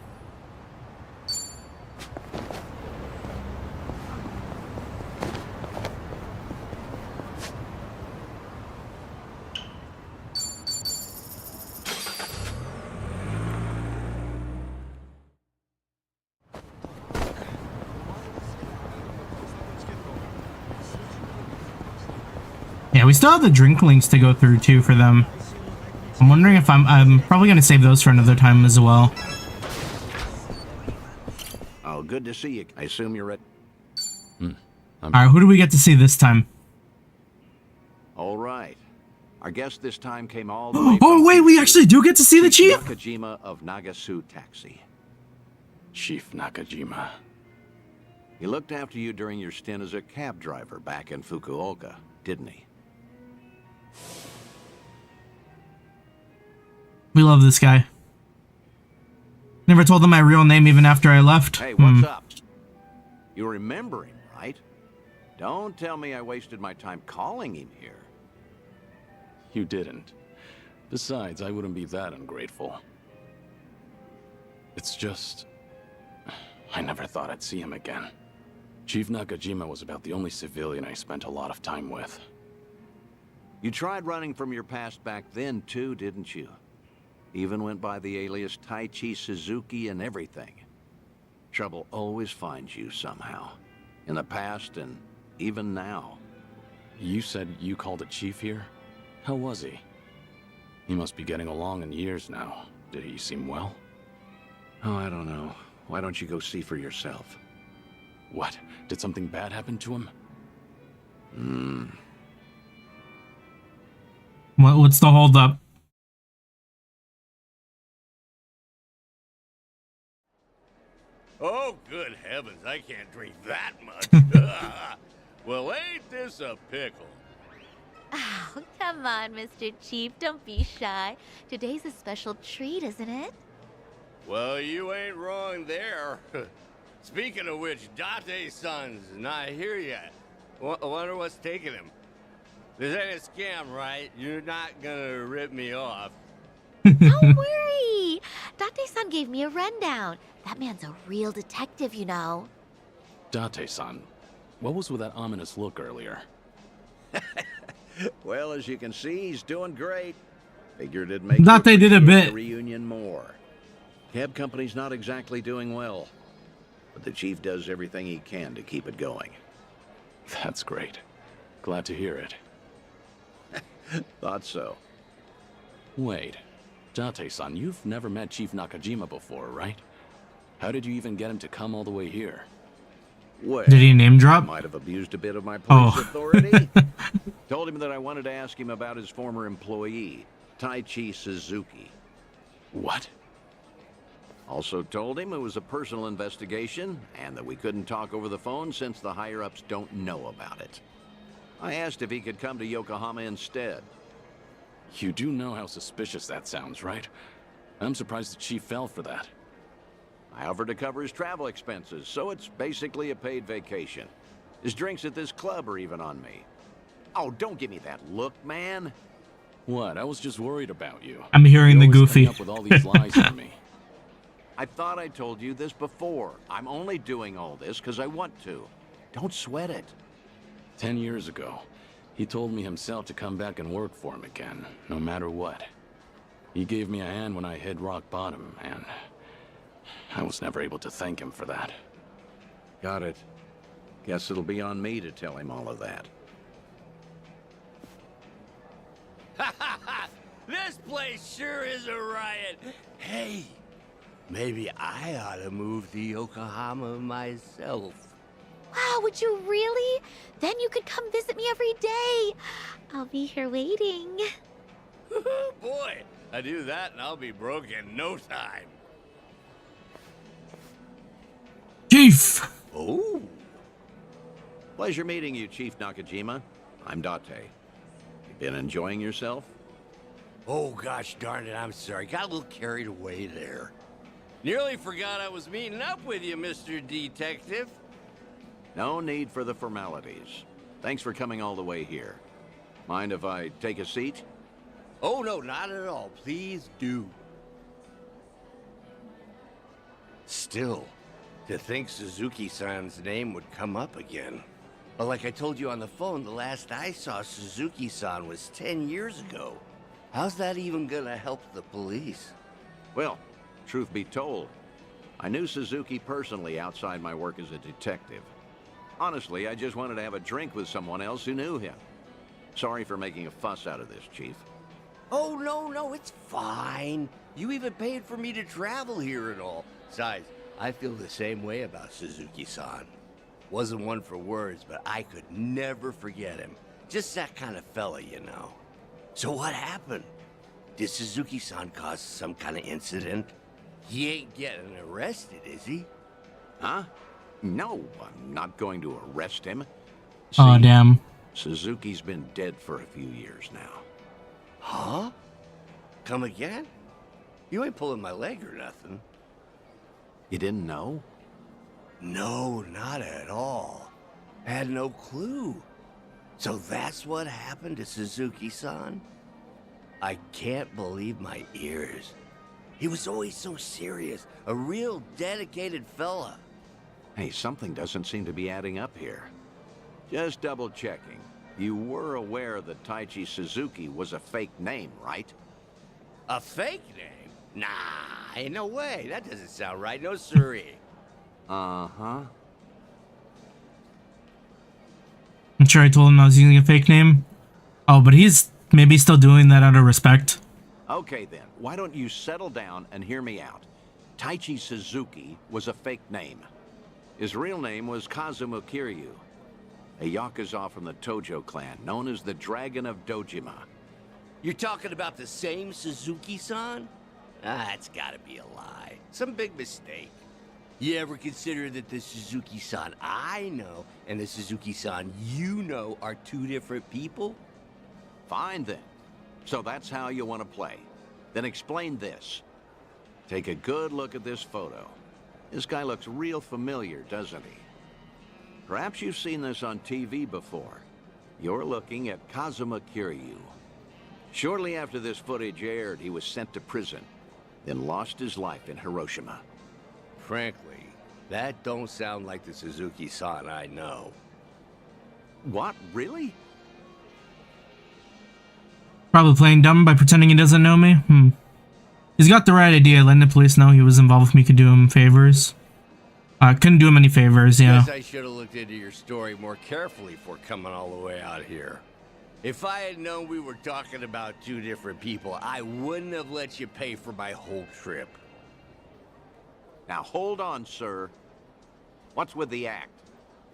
Yeah, we still have the drink links to go through too for them. I'm wondering if I'm probably gonna save those for another time as well. Oh, good to see you. I assume you're at... Alright, who do we get to see this time? All right. Our guest this time came all the way Oh, wait, we actually do get to see the chief? Nakajima of Nagasu Taxi. Chief Nakajima. He looked after you during your stint as a cab driver back in Fukuoka, didn't he? We love this guy. Never told him my real name even after I left. Hey, what's up? You remember him, right? Don't tell me I wasted my time calling him here. You didn't. Besides, I wouldn't be that ungrateful. It's just... I never thought I'd see him again. Chief Nakajima was about the only civilian I spent a lot of time with. You tried running from your past back then, too, didn't you? Even went by the alias Taichi Suzuki and everything. Trouble always finds you somehow. In the past and even now. You said you called a chief here? How was he? He must be getting along in years now. Did he seem well? Oh, I don't know. Why don't you go see for yourself? What? Did something bad happen to him? What's the holdup? Oh, good heavens, I can't drink that much. Well, ain't this a pickle? Oh, come on, Mr. Chief. Don't be shy. Today's a special treat, isn't it? Well, you ain't wrong there. Speaking of which, Date-san's not here yet. Wonder what's taking him. This ain't a scam, right? You're not gonna rip me off. Don't worry. Date-san gave me a rundown. That man's a real detective, you know. Date-san, what was with that ominous look earlier? Well, as you can see, he's doing great. Figured it'd make Thought they did a bit. the reunion more. Cab company's not exactly doing well, but the chief does everything he can to keep it going. That's great. Glad to hear it. Thought so. Wait, Date-san, you've never met Chief Nakajima before, right? How did you even get him to come all the way here? Well, did he name drop? Might have abused a bit of my police authority. Told him that I wanted to ask him about his former employee, Taichi Suzuki. What? Also told him it was a personal investigation and that we couldn't talk over the phone since the higher-ups don't know about it. I asked if he could come to Yokohama instead. You do know how suspicious that sounds, right? I'm surprised the chief fell for that. I offered to cover his travel expenses, so it's basically a paid vacation. His drinks at this club are even on me. Oh, don't give me that look, man. What? I was just worried about you. I'm hearing the You're always goofy. coming up with all these lies on me. I thought I told you this before. I'm only doing all this because I want to. Don't sweat it. 10 years ago, he told me himself to come back and work for him again, no matter what. He gave me a hand when I hit rock bottom, and I was never able to thank him for that. Got it. Guess it'll be on me to tell him all of that. This place sure is a riot. Hey, maybe I ought to move to Yokohama myself. Wow, would you really? Then you could come visit me every day. I'll be here waiting. Boy, I do that and I'll be broke in no time. Chief! Oh. Pleasure meeting you, Chief Nakajima. I'm Date. You been enjoying yourself? Oh, gosh darn it, I'm sorry. Got a little carried away there. Nearly forgot I was meeting up with you, Mr. Detective. No need for the formalities. Thanks for coming all the way here. Mind if I take a seat? Oh, no, not at all. Please do. Still, to think Suzuki-san's name would come up again. But like I told you on the phone, the last I saw Suzuki-san was 10 years ago. How's that even gonna help the police? Well, truth be told, I knew Suzuki personally outside my work as a detective. Honestly, I just wanted to have a drink with someone else who knew him. Sorry for making a fuss out of this, Chief. Oh, no, it's fine. You even paid for me to travel here and all. Besides, I feel the same way about Suzuki-san. Wasn't one for words, but I could never forget him. Just that kind of fella, you know. So what happened? Did Suzuki-san cause some kind of incident? He ain't getting arrested, is he? Huh? No, I'm not going to arrest him. Oh, damn. Suzuki's been dead for a few years now. Huh? Come again? You ain't pulling my leg or nothing. You didn't know? No, not at all. I had no clue. So that's what happened to Suzuki-san? I can't believe my ears. He was always so serious, a real dedicated fella. Hey, something doesn't seem to be adding up here. Just double checking. You were aware that Taichi Suzuki was a fake name, right? A fake name? Nah, ain't no way. That doesn't sound right. No siree. Uh-huh. I'm sure I told him I was using a fake name. Oh, but he's maybe still doing that out of respect. Okay then, why don't you settle down and hear me out. Taichi Suzuki was a fake name. His real name was Kazuma Kiryu, a Yakuza from the Tojo clan, known as the Dragon of Dojima. You're talking about the same Suzuki-san? That's gotta be a lie. Some big mistake. You ever consider that the Suzuki-san I know and the Suzuki-san you know are two different people? Fine then. So that's how you want to play. Then explain this. Take a good look at this photo. This guy looks real familiar, doesn't he? Perhaps you've seen this on TV before. You're looking at Kazuma Kiryu. Shortly after this footage aired, he was sent to prison, then lost his life in Hiroshima. Frankly, that don't sound like the Suzuki-san I know. What? Really? Probably playing dumb by pretending he doesn't know me. He's got the right idea, letting the police know he was involved with me could do him favors. Couldn't do him any favors, yeah. Guess I should have looked into your story more carefully before coming all the way out here. If I had known we were talking about two different people, I wouldn't have let you pay for my whole trip. Now hold on, sir. What's with the act?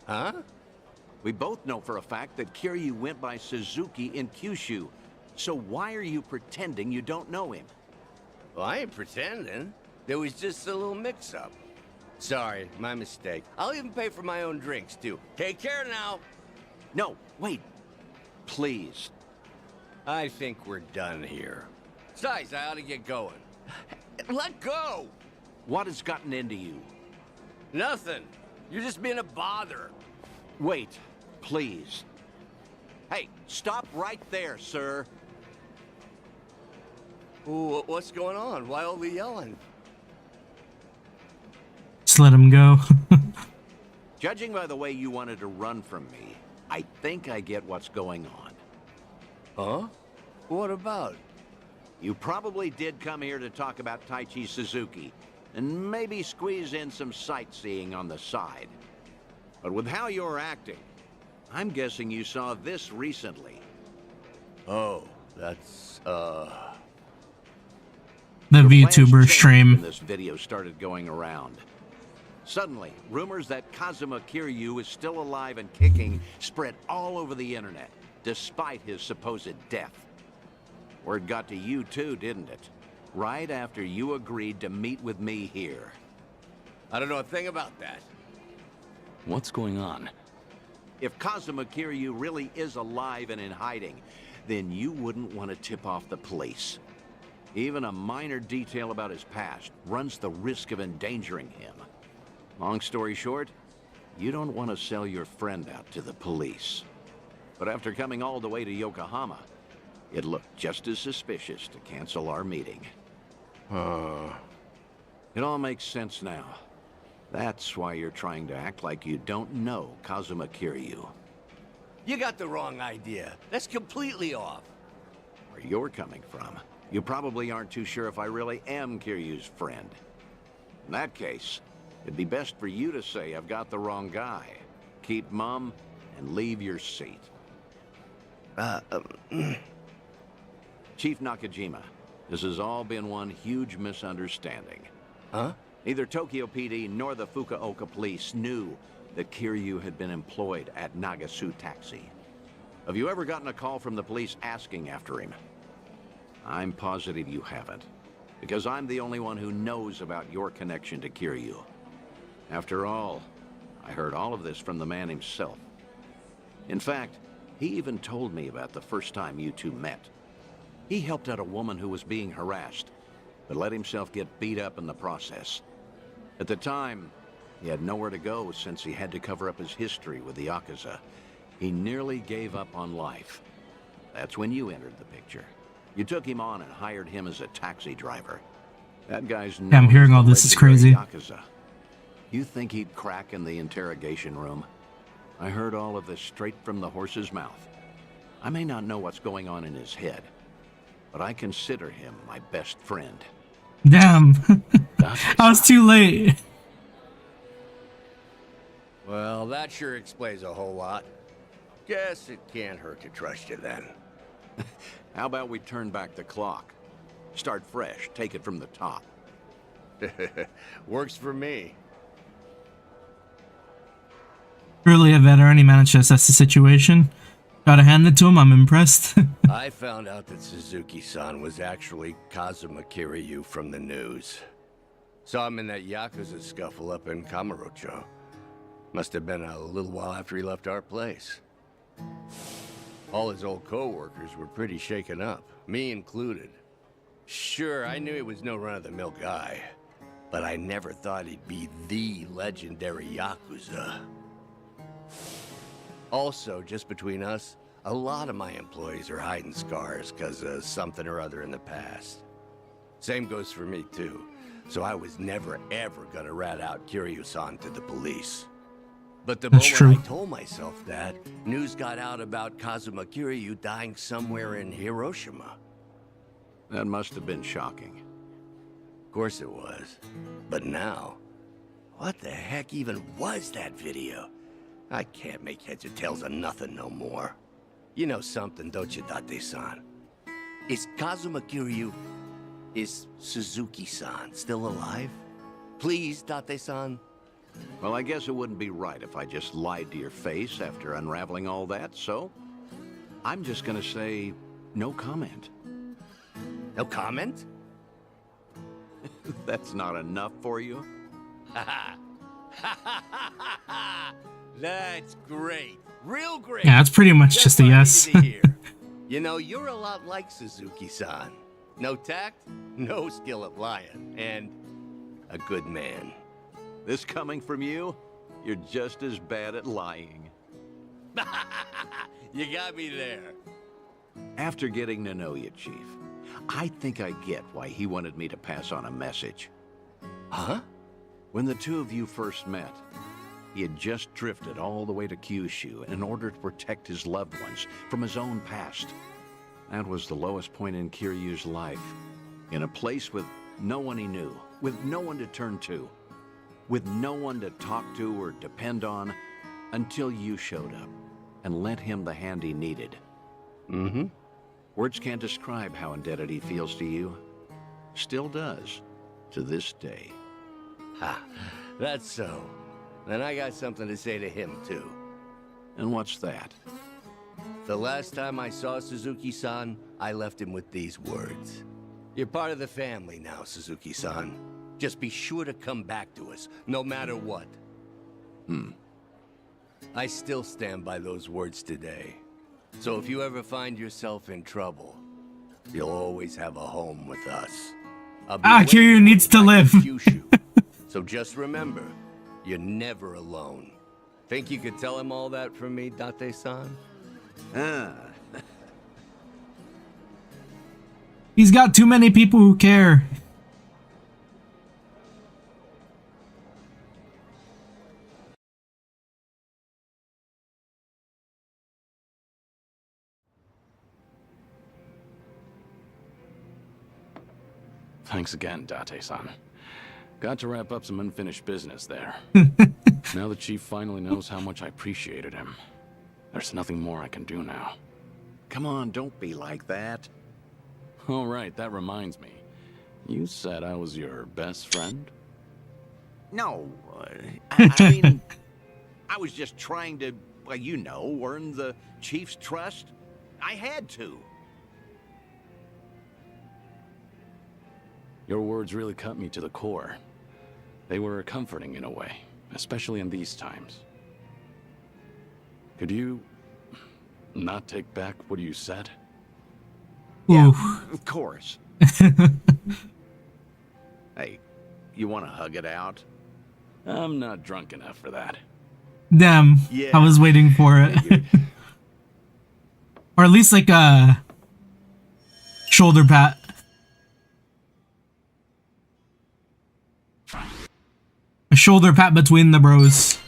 Huh? We both know for a fact that Kiryu went by Suzuki in Kyushu. So why are you pretending you don't know him? Well, I ain't pretending. There was just a little mix-up. Sorry, my mistake. I'll even pay for my own drinks, too. Take care now. No, wait. Please. I think we're done here. Besides, I ought to get going. Let go! What has gotten into you? Nothing. You're just being a bother. Wait, please. Hey, stop right there, sir. Ooh, what's going on? Why all the yelling? Just let him go. Judging by the way you wanted to run from me, I think I get what's going on. Huh? What about? You probably did come here to talk about Taichi Suzuki, and maybe squeeze in some sightseeing on the side. But with how you're acting, I'm guessing you saw this recently. Oh, that's, The VTuber stream. When this video started going around. Suddenly, rumors that Kazuma Kiryu is still alive and kicking spread all over the internet, despite his supposed death. Word got to you too, didn't it? Right after you agreed to meet with me here. I don't know a thing about that. What's going on? If Kazuma Kiryu really is alive and in hiding, then you wouldn't want to tip off the police. Even a minor detail about his past runs the risk of endangering him. Long story short, you don't want to sell your friend out to the police. But after coming all the way to Yokohama, it looked just as suspicious to cancel our meeting. It all makes sense now. That's why you're trying to act like you don't know Kazuma Kiryu. You got the wrong idea. That's completely off. Where you're coming from, you probably aren't too sure if I really am Kiryu's friend. In that case, it'd be best for you to say I've got the wrong guy. Keep mum and leave your seat. Chief Nakajima, this has all been one huge misunderstanding. Huh? Neither Tokyo PD nor the Fukuoka police knew that Kiryu had been employed at Nagasu Taxi. Have you ever gotten a call from the police asking after him? I'm positive you haven't, because I'm the only one who knows about your connection to Kiryu. After all, I heard all of this from the man himself. In fact, he even told me about the first time you two met. He helped out a woman who was being harassed, but let himself get beat up in the process. At the time, he had nowhere to go since he had to cover up his history with the Yakuza. He nearly gave up on life. That's when you entered the picture. You took him on and hired him as a taxi driver. That guy's known I'm hearing as all the this is legendary crazy. Yakuza. You think he'd crack in the interrogation room? I heard all of this straight from the horse's mouth. I may not know what's going on in his head, but I consider him my best friend. Damn. I was too late. Well, that sure explains a whole lot. Guess it can't hurt to trust you then. How about we turn back the clock? Start fresh, take it from the top. Works for me. Truly a veteran, he managed to assess the situation. Gotta hand it to him, I'm impressed. I found out that Suzuki-san was actually Kazuma Kiryu from the news. Saw him in that Yakuza scuffle up in Kamurocho. Must have been a little while after he left our place. All his old co-workers were pretty shaken up, me included. Sure, I knew he was no run-of-the-mill guy, but I never thought he'd be the legendary Yakuza. Also, just between us, a lot of my employees are hiding scars because of something or other in the past. Same goes for me, too. So I was never, ever gonna rat out Kiryu-san to the police. But the moment I told myself that, news got out about Kazuma Kiryu dying somewhere in Hiroshima. That must have been shocking. Of course it was. But now, what the heck even was that video? I can't make heads or tails of nothing no more. You know something, don't you, Date-san? Is Kazuma Kiryu... is Suzuki-san still alive? Please, Date-san? Well, I guess it wouldn't be right if I just lied to your face after unraveling all that, so... I'm just gonna say no comment. No comment? That's not enough for you? That's great. Real great. Yeah, that's pretty much just a yes. You know, you're a lot like Suzuki-san. No tact, no skill at lying, and a good man. This coming from you? You're just as bad at lying. You got me there. After getting to know you, Chief, I think I get why he wanted me to pass on a message. Huh? When the two of you first met, he had just drifted all the way to Kyushu in order to protect his loved ones from his own past. That was the lowest point in Kiryu's life. In a place with no one he knew, with no one to turn to, with no one to talk to or depend on, until you showed up and lent him the hand he needed. Mm-hmm. Words can't describe how indebted he feels to you. Still does, to this day. Ha, that's so. Then I got something to say to him, too. And what's that? The last time I saw Suzuki-san, I left him with these words. You're part of the family now, Suzuki-san. Just be sure to come back to us, no matter what. I still stand by those words today. So if you ever find yourself in trouble, you'll always have a home with us. Kiryu needs to live. So just remember, you're never alone. Think you could tell him all that from me, Date-san? He's got too many people who care. Thanks again, Date-san. Got to wrap up some unfinished business there. Now the Chief finally knows how much I appreciated him. There's nothing more I can do now. Come on, don't be like that. All right, that reminds me. You said I was your best friend? No, I mean, I was just trying to, well, you know, earn the chief's trust. I had to. Your words really cut me to the core. They were comforting in a way, especially in these times. Could you not take back what you said? Yeah, of course. Hey, you want to hug it out? I'm not drunk enough for that. Damn, Yeah. I was waiting for it. Or at least like a shoulder pat. A shoulder pat between the bros.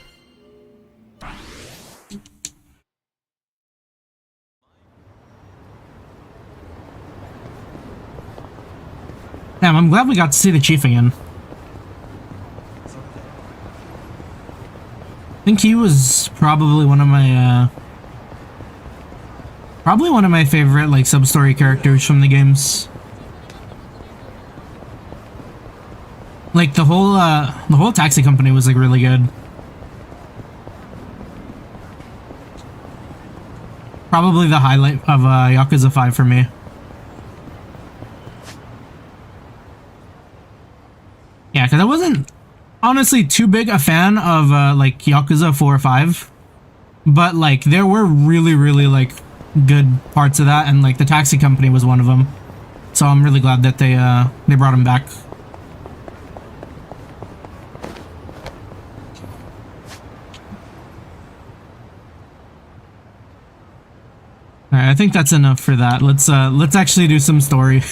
Damn, I'm glad we got to see the chief again. I think he was probably one of my favorite like sub-story characters from the games. Like the whole taxi company was like really good. Probably the highlight of Yakuza 5 for me. Yeah, because I wasn't honestly too big a fan of like Yakuza 4 or 5, but like there were really like good parts of that, and like the taxi company was one of them. So I'm really glad that they brought him back. All right, I think that's enough for that. Let's actually do some story.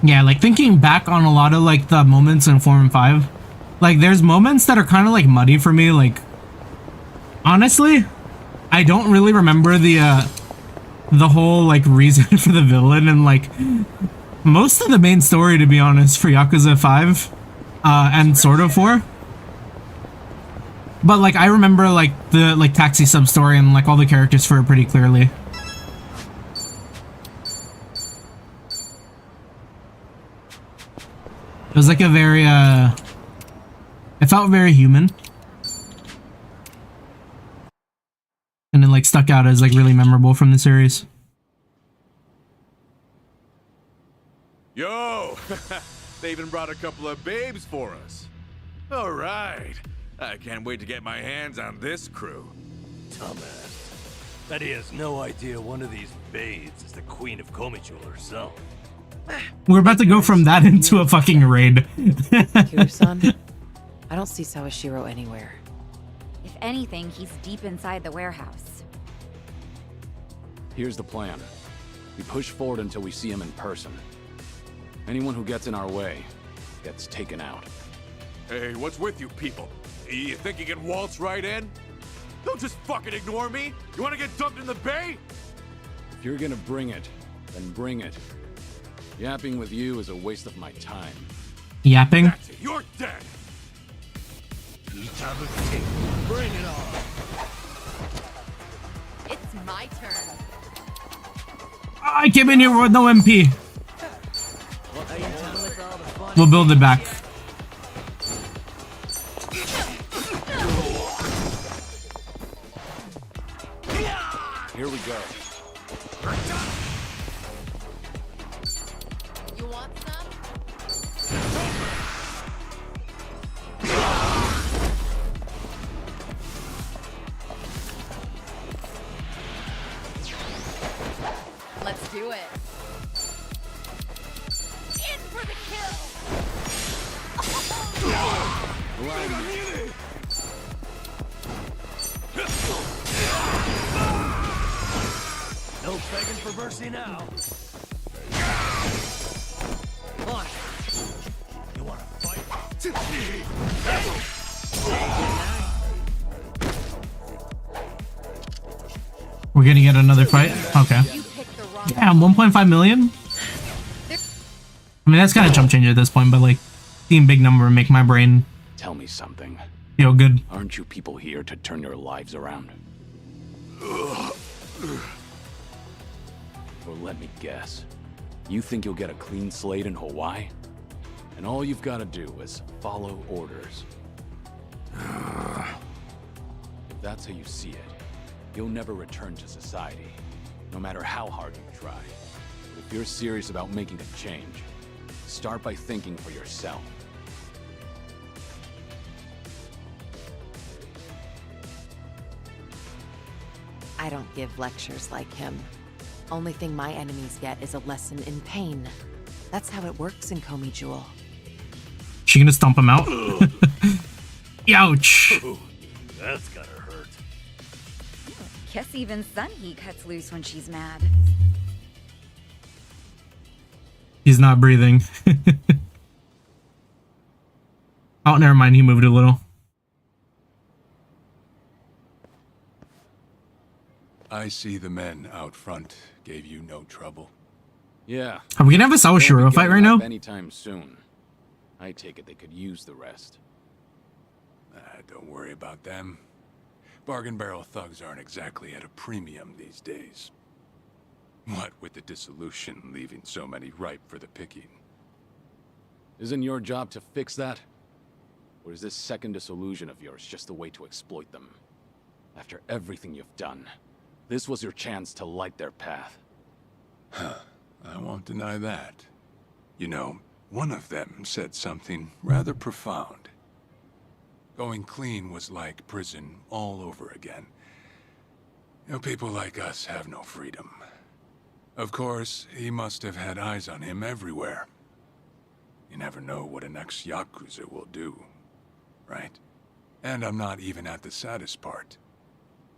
Yeah, like thinking back on a lot of like the moments in 4 and 5, like there's moments that are kind of like muddy for me. Like honestly, I don't really remember the whole like reason for the villain and like most of the main story, to be honest, for Yakuza 5 and sort of 4. But like I remember like the like taxi sub story and like all the characters for it pretty clearly. It was like a very, it felt very human. And it like stuck out as like really memorable from the series. Yo! They even brought a couple of babes for us. All right. I can't wait to get my hands on this crew. Dumbass. Bet he has no idea one of these babes is the Queen of Komicho herself. We're about to go from that into a fucking raid. Kiryu-san, I don't see Sawashiro anywhere. If anything, he's deep inside the warehouse. Here's the plan. We push forward until we see him in person. Anyone who gets in our way gets taken out. Hey, what's with you people? You think you can waltz right in? Don't just fucking ignore me! You wanna get dumped in the bay? If you're gonna bring it, then bring it. Yapping with you is a waste of my time. Yapping? That's it, you're dead! Itadake. Bring it on! It's my turn. I came in here with no MP. We'll build it back. Here we go. You want some? Let's do it. In for the kill. No begging for mercy now. What? You wanna fight? We're gonna get another fight? Okay. Damn, 1.5 million? I mean, that's kind of chump change at this point, but like, Seeing big number make my brain Tell me something. feel good. Aren't you people here to turn your lives around? Or let me guess. You think you'll get a clean slate in Hawaii? And all you've got to do is follow orders. If that's how you see it, you'll never return to society, no matter how hard you try. But if you're serious about making a change, start by thinking for yourself. I don't give lectures like him. Only thing my enemies get is a lesson in pain. That's how it works in Komi Jewel. She gonna stomp him out? Ouch. Ooh, that's gotta hurt. Guess even Sunhee cuts loose when she's mad. He's not breathing. Oh, never mind. He moved a little. I see the men out front gave you no trouble. Yeah. Are we gonna have a Sawashiro fight right now? Anytime soon. I take it they could use the rest. Don't worry about them. Bargain barrel thugs aren't exactly at a premium these days. What with the dissolution leaving so many ripe for the picking. Isn't your job to fix that? Or is this second disillusion of yours just a way to exploit them? After everything you've done, this was your chance to light their path. Huh. I won't deny that. You know, one of them said something rather profound. Going clean was like prison all over again. You know, people like us have no freedom. Of course, he must have had eyes on him everywhere. You never know what an ex-Yakuza will do, right? And I'm not even at the saddest part.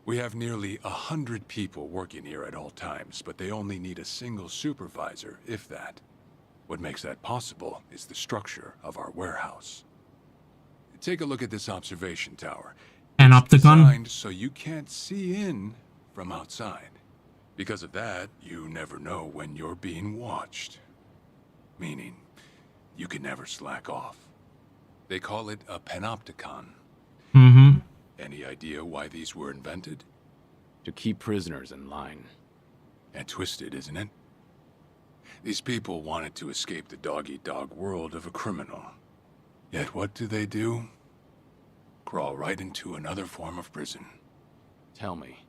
We have nearly 100 people working here at all times, but they only need a single supervisor, if that. What makes that possible is the structure of our warehouse. Take a look at this observation tower. An It's Opticon? designed so you can't see in from outside. Because of that, you never know when you're being watched. Meaning, you can never slack off. They call it a panopticon. Mm-hmm. Any idea why these were invented? To keep prisoners in line. And twisted, isn't it? These people wanted to escape the dog-eat-dog world of a criminal. Yet what do? Crawl right into another form of prison. Tell me,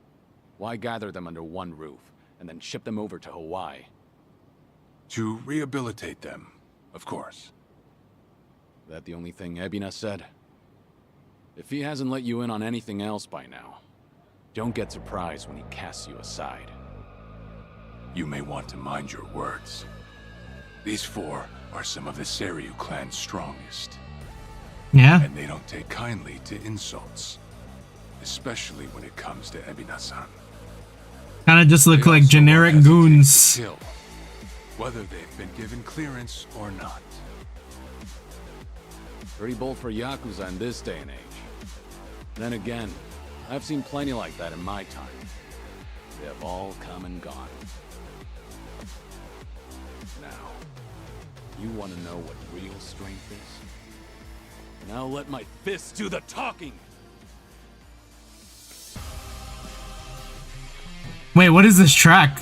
why gather them under one roof and then ship them over to Hawaii? To rehabilitate them, of course. That the only thing Ebina said? If he hasn't let you in on anything else by now, don't get surprised when he casts you aside. You may want to mind your words. These four are some of the Seiryu clan's strongest. Yeah? And they don't take kindly to insults. Especially when it comes to Ebina-san. Kinda just look They like also generic hesitate to goons. kill, whether they've been given clearance or not. Pretty bold for Yakuza in this day and age. Then again, I've seen plenty like that in my time. They have all come and gone. Now, you want to know what real strength is? Now let my fists do the talking! Wait, what is this track?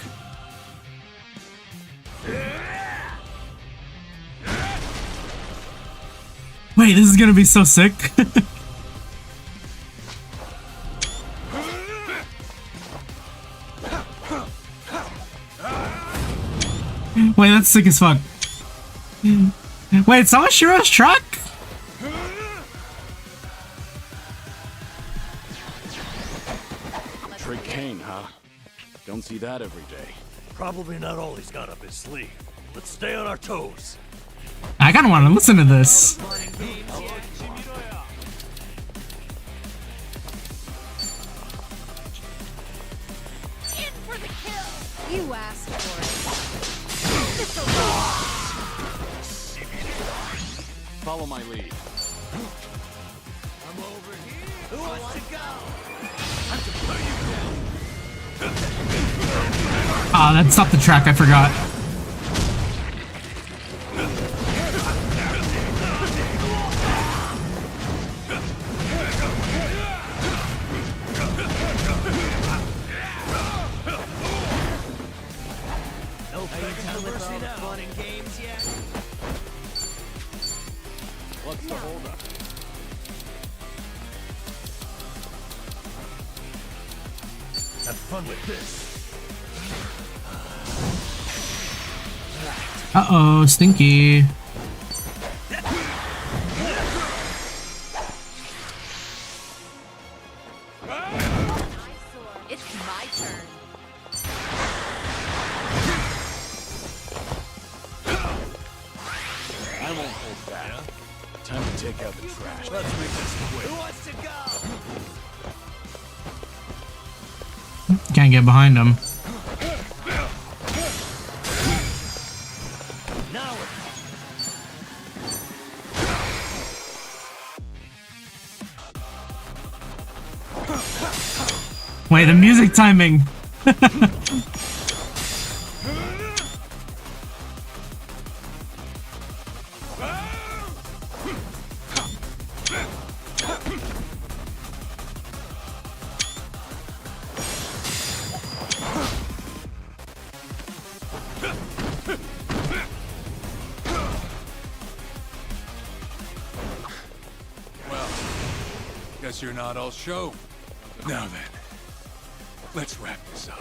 Wait, this is gonna be so sick. Wait, that's sick as fuck. Wait, Sawashiro's track? Trick Kane, huh? Don't see that every day. Probably not all he's got up his sleeve. Let's stay on our toes. I kinda wanna listen to this. You asked for Follow my lead. I'm over here. Who wants to go? Ah, that stopped the track, I forgot. Have fun with this. Uh-oh, stinky. It's my turn. I won't hold back. Time to take out the trash. Let's make this quick. Who wants to go? Can't get behind him. Now Wait, the music timing. Well, guess you're not all show. Now then, let's wrap this up.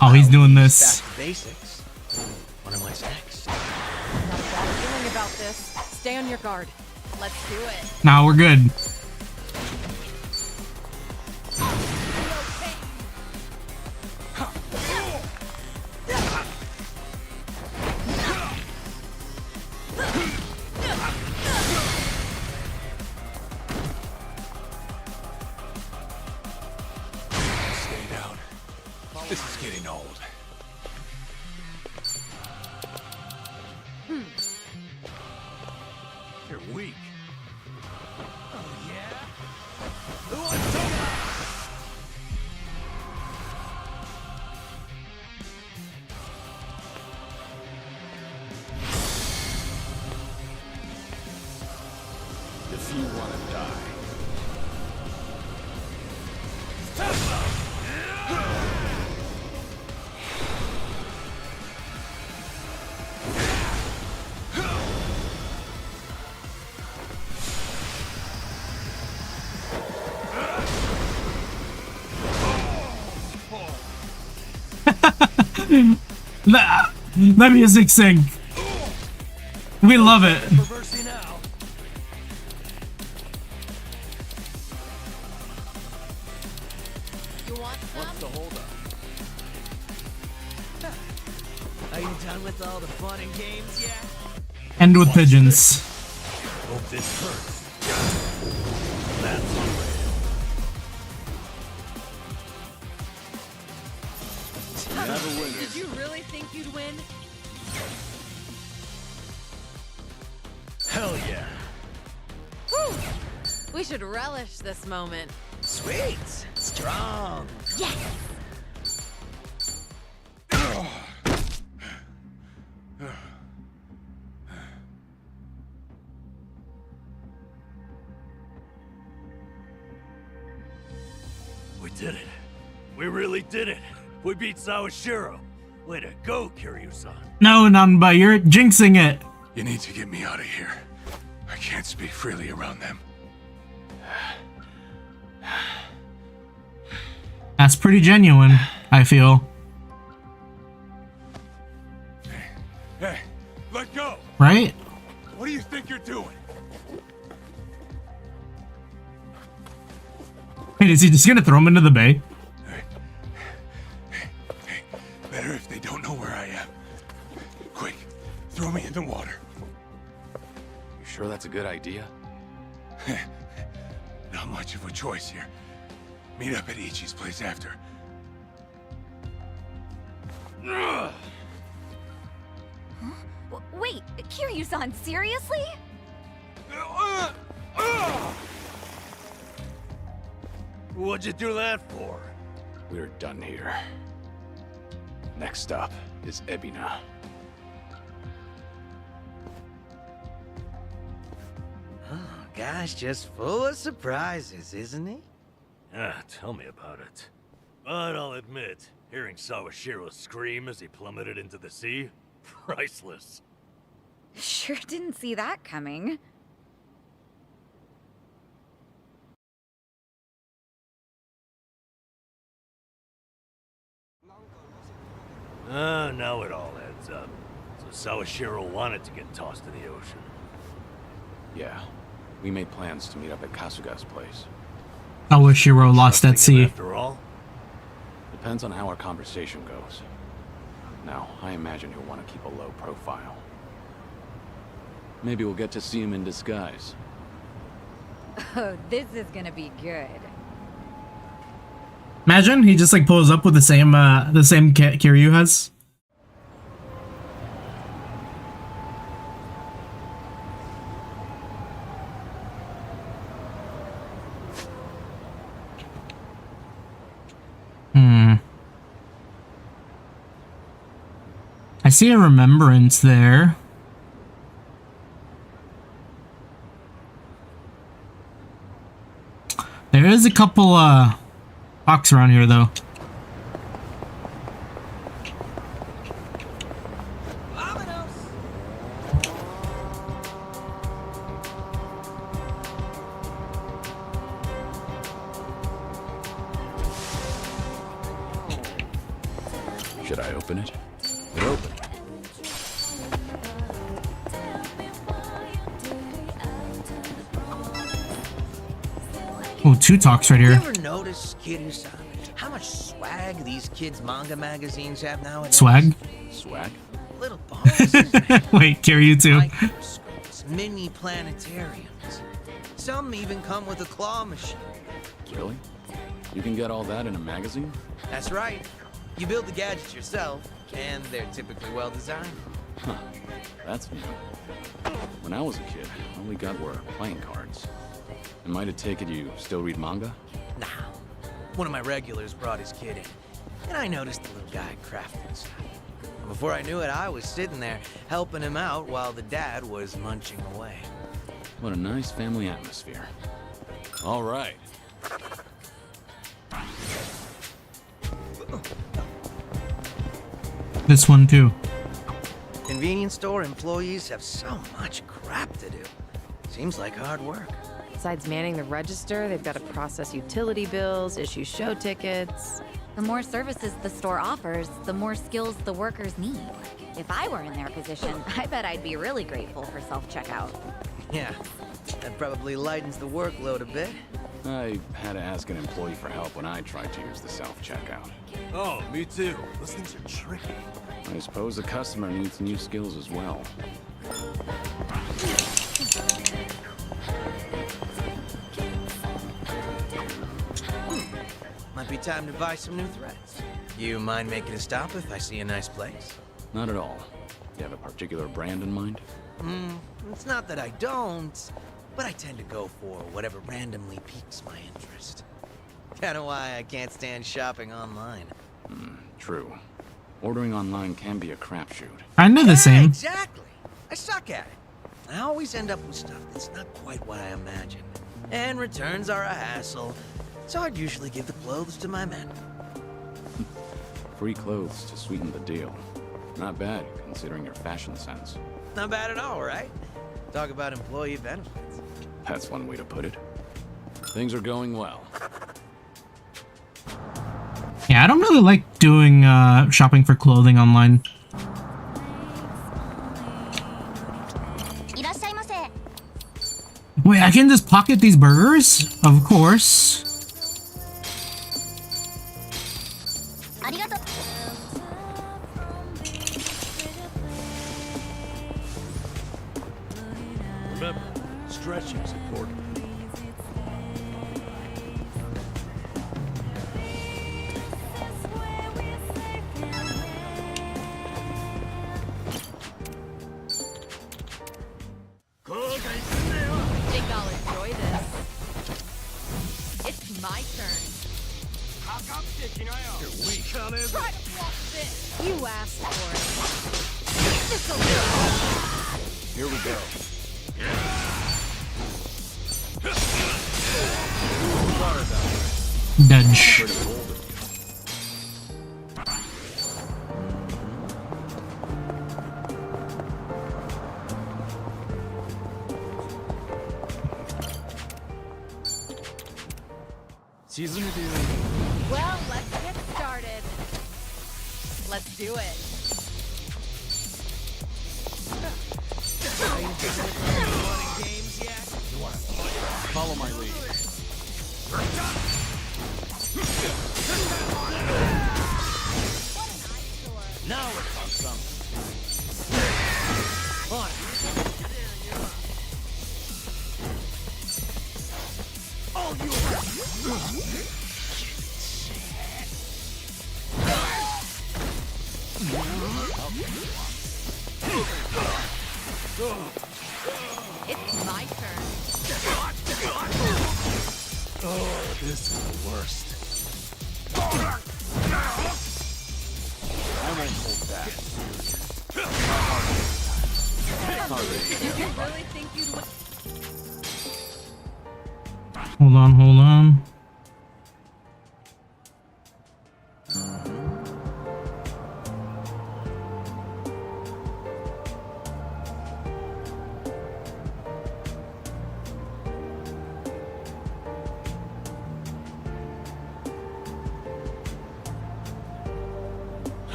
Oh, he's doing this. Back to basics. Wonder what's next. Not a bad feeling about this. Stay on your guard. Let's do it. Nah, we're good. Stay down. This is getting old. you're weak. Oh, yeah? Who wants to go? If you want to die. That music sync. We love it. Reversing now. You want some? What's the holdup? Are you done with all the fun and games yet? End with pigeons. Hope this hurts. That's unreal. Did you really think you'd win? Hell yeah. Whew. We should relish this moment. Sweet. Strong. Yes. We did it. We really did it. We beat Sawashiro. Way to go, Kiryu-san. No, Nanba, you're jinxing it. You need to get me out of here. I can't speak freely around them. That's pretty genuine, I feel. Hey, let go! Right? What do you think you're doing? Wait, is he just gonna throw him into the bay? Better if they don't know where I am. Quick, throw me in the water. You sure that's a good idea? Not much of a choice here. Meet up at Ichi's place after. Wait, Kiryu-san, seriously? What'd you do that for? We're done here. Next stop is Ebina. Oh, gosh, just full of surprises, isn't he? Ah, tell me about it. But I'll admit, hearing Sawashiro scream as he plummeted into the sea, priceless. Sure didn't see that coming. Now it all adds up. So Sawashiro wanted to get tossed in the ocean. Yeah. We made plans to meet up at Kasuga's place. Sawashiro lost at sea. After all? Depends on how our conversation goes. Now, I imagine he'll want to keep a low profile. Maybe we'll get to see him in disguise. Oh, this is gonna be good. Imagine he just like pulls up with the same Kiryu has. I see a remembrance there. There is a couple rocks around here though. Should I open it? It opened. Oh, two talks right here. You ever notice, Kiryu-san, how much swag these kids' manga magazines have nowadays? Swag? Swag? Little bonuses, man. Wait, Kiryu too. Microscopes, mini planetariums. Some even come with a claw machine. Really? You can get all that in a magazine? That's right. You build the gadgets yourself, and they're typically well designed. Huh. That's new. When I was a kid, all we got were playing cards. Am I to take it you still read manga? Nah. One of my regulars brought his kid in, and I noticed the little guy crafting stuff. Before I knew it, I was sitting there helping him out while the dad was munching away. What a nice family atmosphere. All right. This one too. Convenience store employees have so much crap to do. Seems like hard work. Besides manning the register, they've got to process utility bills, issue show tickets. The more services the store offers, the more skills the workers need. If I were in their position, I bet I'd be really grateful for self-checkout. Yeah, that probably lightens the workload a bit. I had to ask an employee for help when I tried to use the self-checkout. Oh, me too. Those things are tricky. I suppose the customer needs new skills as well. Might be time to buy some new threads. You mind making a stop if I see a nice place? Not at all. You have a particular brand in mind? It's not that I don't, but I tend to go for whatever randomly piques my interest. Kinda why I can't stand shopping online. True. Ordering online can be a crapshoot. Kinda the same. Exactly. I suck at it. I always end up with stuff that's not quite what I imagined. And returns are a hassle, so I'd usually give the clothes to my men. Free clothes to sweeten the deal. Not bad, considering your fashion sense. Not bad at all, right? Talk about employee benefits. That's one way to put it. Things are going well. Yeah, I don't really like doing shopping for clothing online. Wait, I can just pocket these burgers? Of course. Remember, stretching is important. Think I'll enjoy this. It's my turn. You're weak. Try to walk this. You asked for it. Here we go. Dodge. Well, let's get started. Let's do it. Follow my lead. Now we're on something. On. All It's my turn. Oh, this is the worst. I won't hold back. Did you really think you'd win? Hold on, hold on.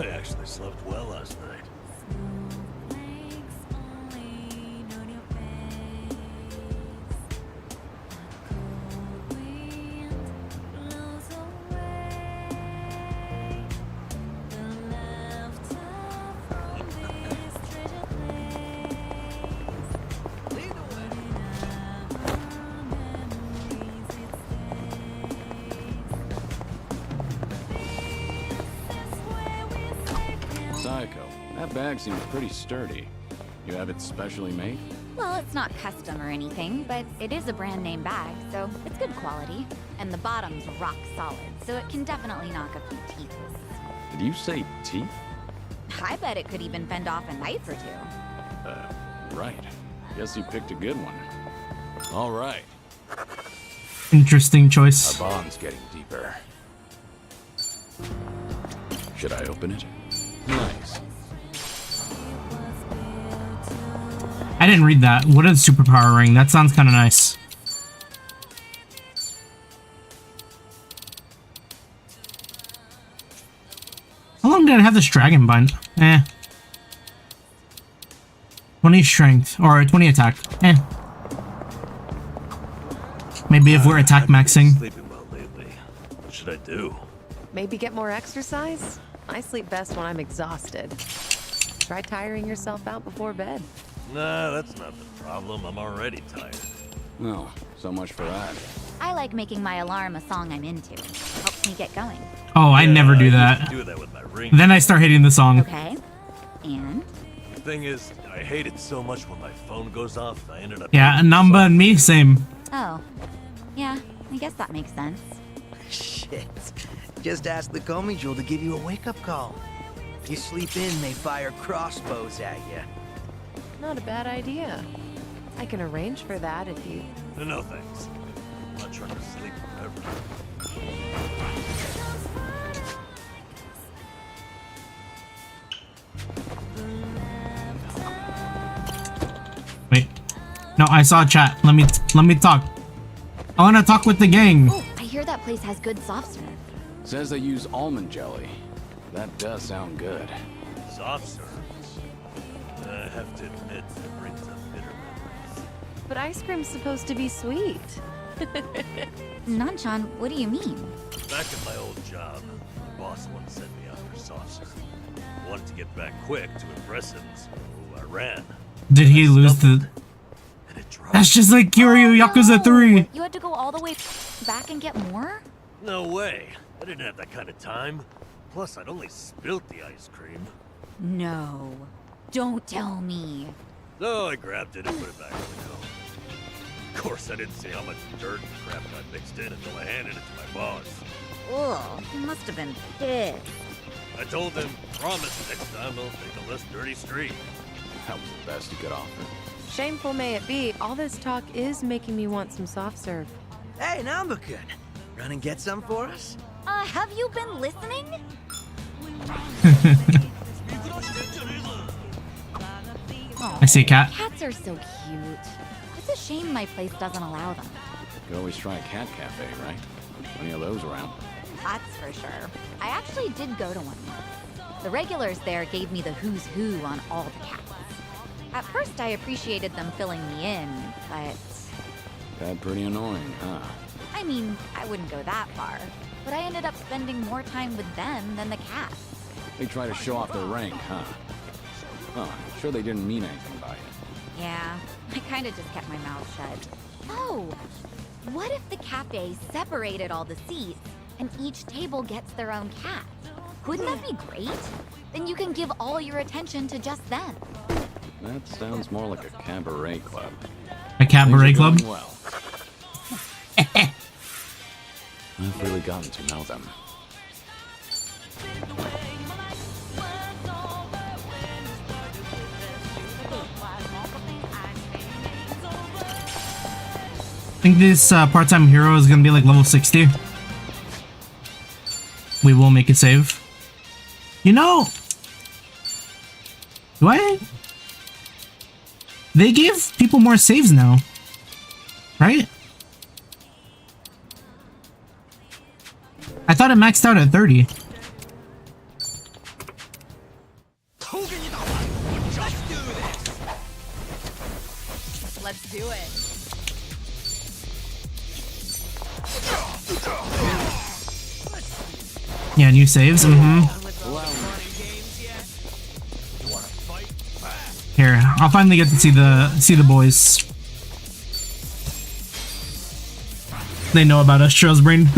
I actually slept well last night. That bag seems pretty sturdy. You have it specially made? Well, it's not custom or anything, but it is a brand name bag, so it's good quality. And the bottom's rock solid, so it can definitely knock a few teeth. Did you say teeth? I bet it could even fend off a knife or two. Right. Guess you picked a good one. All right. Interesting choice. Our bond's getting deeper. Should I open it? Nice. I didn't read that. What is superpower ring? That sounds kind of nice. How long did I have this dragon bind? 20 strength or 20 attack. Maybe if we're attack maxing. Sleeping well lately. What should I do? Maybe get more exercise? I sleep best when I'm exhausted. Try tiring yourself out before bed. Nah, that's not the problem. I'm already tired. Oh, so much for that. I like making my alarm a song I'm into. Helps me get going. Oh, I never do that. I used to do that with my ring. Then I start hating the song. Okay. And? The thing is, I hate it so much when my phone goes off, I ended up... Yeah, Namba and me, same. Oh. Yeah, I guess that makes sense. Shit. Just ask the Komi Jewel to give you a wake-up call. You sleep in, they fire crossbows at you. Not a bad idea. I can arrange for that if you... No thanks. I'm not trying to sleep forever. Wait. No, I saw chat. Let me talk. I want to talk with the gang. Oh, I hear that place has good soft serve. Says they use almond jelly. That does sound good. Soft serves? I have to admit, it brings up bitter memories. But ice cream's supposed to be sweet. Nanchan, what do you mean? Back at my old job, the boss once sent me out for soft serve. Wanted to get back quick to impress him, so I ran. Did he lose the... That's just like Kiryu Yakuza 3. You had to go all the way back and get more? No way. I didn't have that kind of time. Plus, I'd only spilt the ice cream. No. Don't tell me. So I grabbed it and put it back in the cone. Of course, I didn't see how much dirt and crap got mixed in until I handed it to my boss. Ugh, he must have been pissed. I told him, promise next time I'll take a less dirty street. That was the best you could offer. Shameful may it be, all this talk is making me want some soft serve. Hey, Namba-kun. Run and get some for us? Have you been listening? I see a cat. Cats are so cute. It's a shame my place doesn't allow them. You could always try a cat cafe, right? Plenty of those around. That's for sure. I actually did go to one once. The regulars there gave me the who's who on all the cats. At first, I appreciated them filling me in, but... Got pretty annoying, huh? I mean, I wouldn't go that far. But I ended up spending more time with them than the cats. They try to show off their rank, huh? Oh, I'm sure they didn't mean anything by it. Yeah, I kinda just kept my mouth shut. Oh! What if the cafe separated all the seats and each table gets their own cat? Wouldn't that be great? Then you can give all your attention to just them. That sounds more like a cabaret club. A cabaret club? Well. I've really gotten to know them. I think this part-time hero is gonna be like level 60. We will make a save. You know, do I? They give people more saves now, right? I thought it maxed out at 30. Let's do it. Yeah, new saves. Here, I'll finally get to see the boys. They know about us, Trail's brain.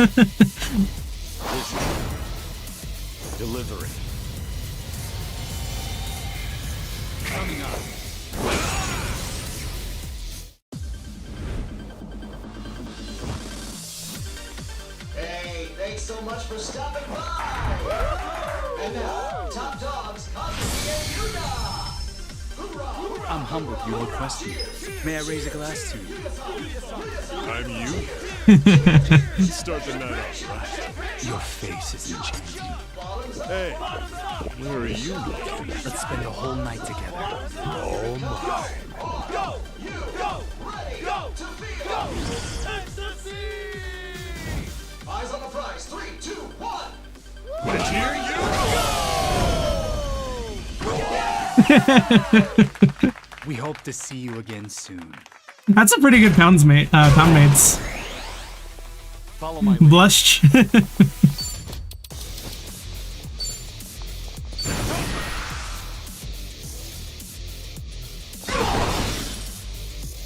Delivery. Coming up. Hey, thanks so much for stopping by. And now, top dogs, Kazuki and Yuda. I'm humbled you requested me. May I raise a glass to you? I'm you? Start the night off right. Your face is enchanting. Hey, where are you going? Let's spend the whole night together. Oh my. Go! You go! Ready! Go! To go! Eyes on the prize. 3, 2, 1. And here you go! We hope to see you again soon. That's a pretty good pound mates. Follow my Blush.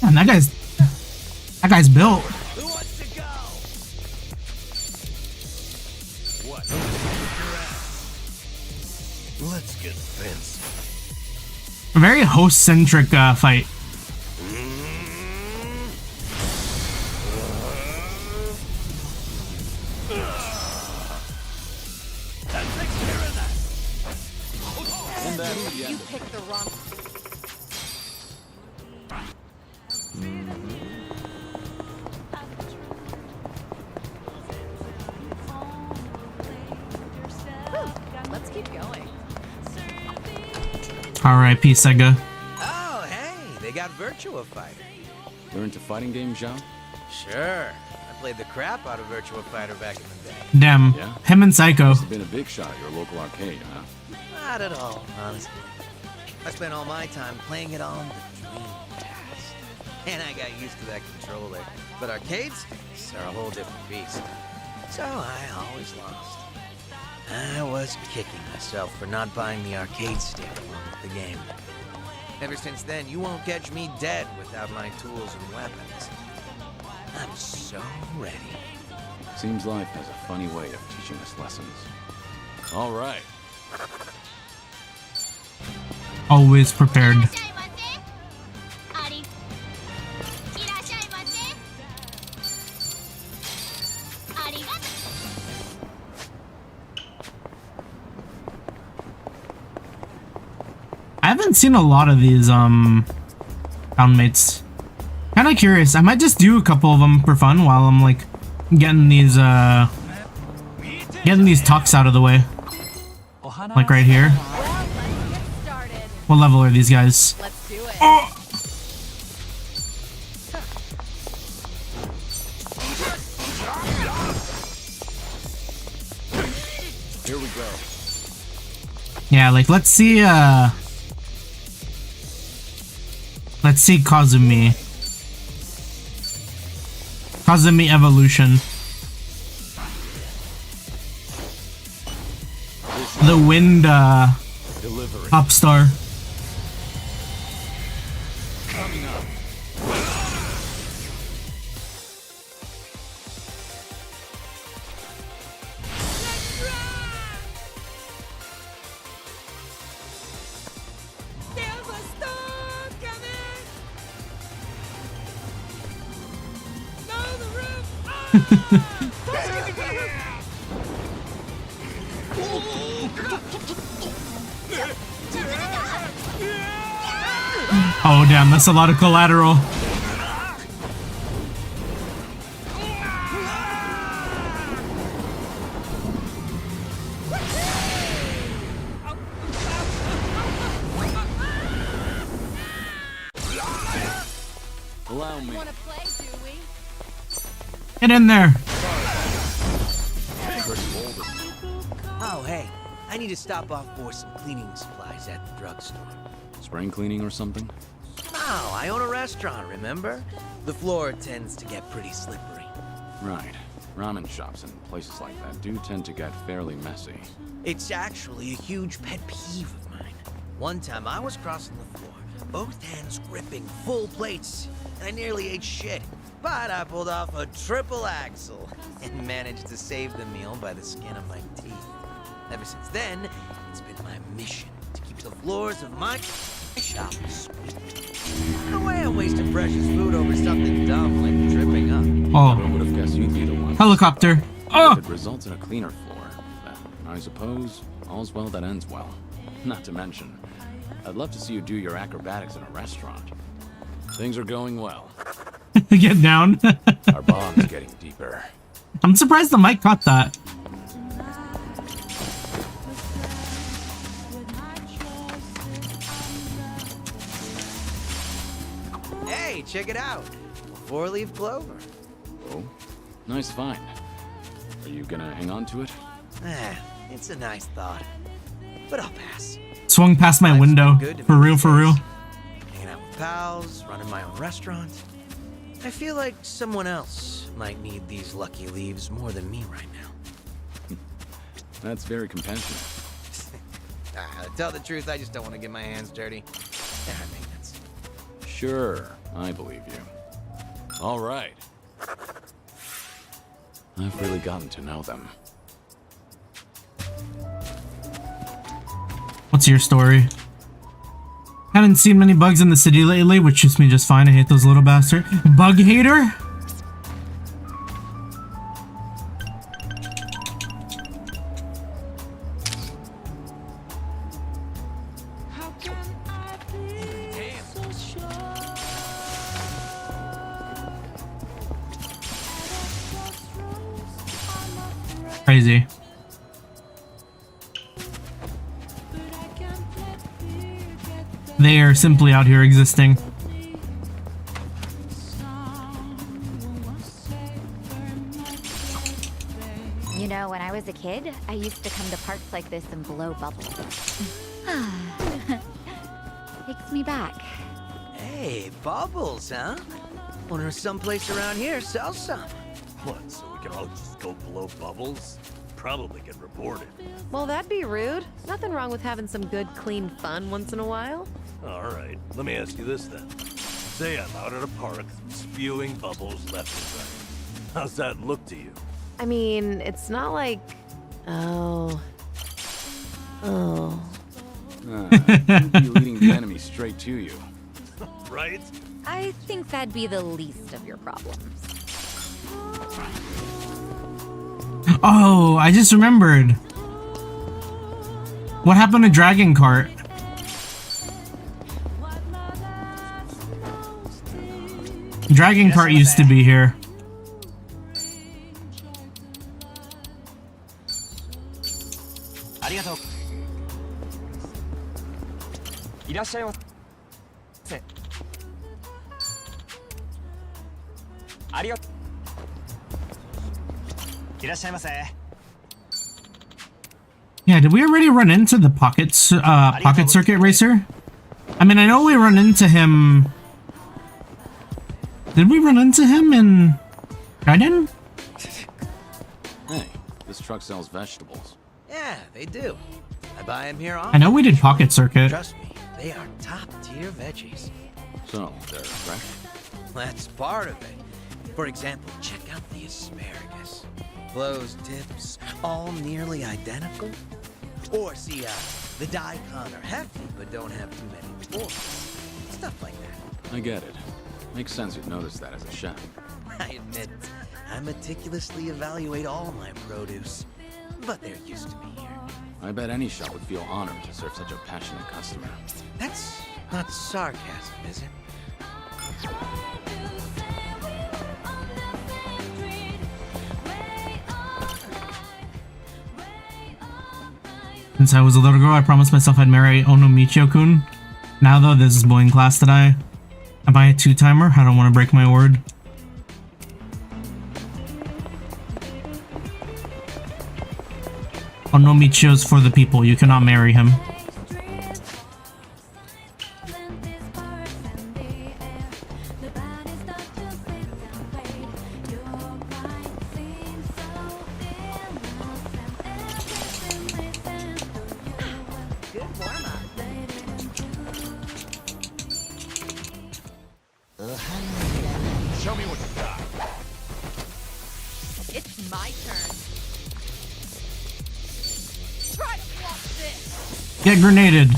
Man, that guy's built. Who wants to go? What? Let's get fancy. A very host-centric fight. You picked the wrong. Let's keep going. R.I.P. Sega. Oh, hey, they got Virtua Fighter. You're into fighting games, Jean? Sure. I played the crap out of Virtua Fighter back in the day. Damn. Yeah? Him and Psycho. Must have been a big shot at your local arcade, huh? Not at all, honestly. I spent all my time playing it on the Dreamcast. And I got used to that controller. But arcades are a whole different beast. So I always lost. I was kicking myself for not buying the arcade stick along with the game. Ever since then, you won't catch me dead without my tools and weapons. I'm so ready. Seems life has a funny way of teaching us lessons. All right. Always prepared. I haven't seen a lot of these mates. Kind of curious. I might just do a couple of them for fun while I'm like getting these talks out of the way. Like right here. What level are these guys? Let's do it. Oh! Here we go. Yeah, like let's see Kazumi. Kazumi evolution. The wind pop star. Coming up. Oh damn, that's a lot of collateral. Allow me. Get in there. Oh, hey. I need to stop off for some cleaning supplies at the drugstore. Spring cleaning or something? No, I own a restaurant, remember? The floor tends to get pretty slippery. Right. Ramen shops and places like that do tend to get fairly messy. It's actually a huge pet peeve of mine. One time I was crossing the floor, both hands gripping full plates, and I nearly ate shit. But I pulled off a triple axel and managed to save the meal by the skin of my teeth. Ever since then, it's been my mission to keep the floors of my shop sweet. No way I'm wasting precious food over something dumb like tripping up. Oh. I would have guessed you'd be the one. Helicopter. Oh. If it results in a cleaner floor, then I suppose all's well that ends well. Not to mention, I'd love to see you do your acrobatics in a restaurant. Things are going well. Get down. Our bond's getting deeper. I'm surprised the mic caught that. Hey, check it out. A four-leaf clover. Oh, nice find. Are you gonna hang on to it? It's a nice thought, but I'll pass. Swung past my window. For real, for real. Hanging out with pals, running my own restaurant. I feel like someone else might need these lucky leaves more than me right now. That's very compassionate. To tell the truth, I just don't want to get my hands dirty. Maintenance. Sure, I believe you. All right. I've really gotten to know them. What's your story? Haven't seen many bugs in the city lately, which suits me just fine. I hate those little bastards. Bug hater? Crazy. They are simply out here existing. You know, when I was a kid, I used to come to parks like this and blow bubbles. Takes me back. Hey, bubbles, huh? Wonder if someplace around here sells some. What, so we can all just go blow bubbles? Probably get reported. Well, that'd be rude. Nothing wrong with having some good, clean fun once in a while. Alright, let me ask you this then. Say I'm out at a park, spewing bubbles left and right. How's that look to you? I mean, it's not like... Oh. You'd be leading the enemy straight to you. Right? I think that'd be the least of your problems. Oh, I just remembered. What happened to Dragon Cart? Dragon Cart used to be here. Yeah, did we already run into the pocket circuit racer? I mean, I know we run into him. Did we run into him in Gaiden? Hey, this truck sells vegetables. Yeah, they do. I buy them here often. I know we did pocket circuit. Trust me, they are top-tier veggies. So, they're fresh? That's part of it. For example, check out the asparagus. Closed tips, all nearly identical. Or see, the daikon are hefty but don't have too many pores. Stuff like that. I get it. Makes sense you'd notice that as a chef. I admit, I meticulously evaluate all my produce. But they're used to me here. I bet any shop would feel honored to serve such a passionate customer. That's not sarcasm, is it? Since I was a little girl, I promised myself I'd marry Onomichio-kun. Now though, this is boy in class today. Am I a two-timer? I don't want to break my word. Onomichio's for the people. You cannot marry him. Show me what you got. It's my turn. Try to block this. Get grenaded.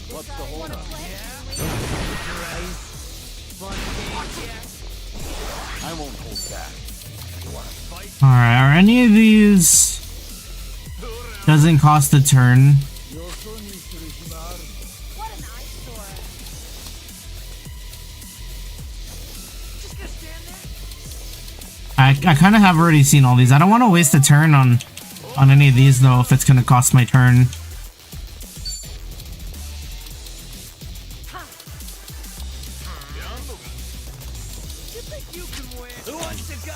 What's the hold up? I won't hold back. You wanna fight? Alright, are any of these... doesn't cost a turn? What an eyesore. Just gonna stand there? I kind of have already seen all these. I don't want to waste a turn on any of these though if it's going to cost my turn. You think you can win? Who wants to go?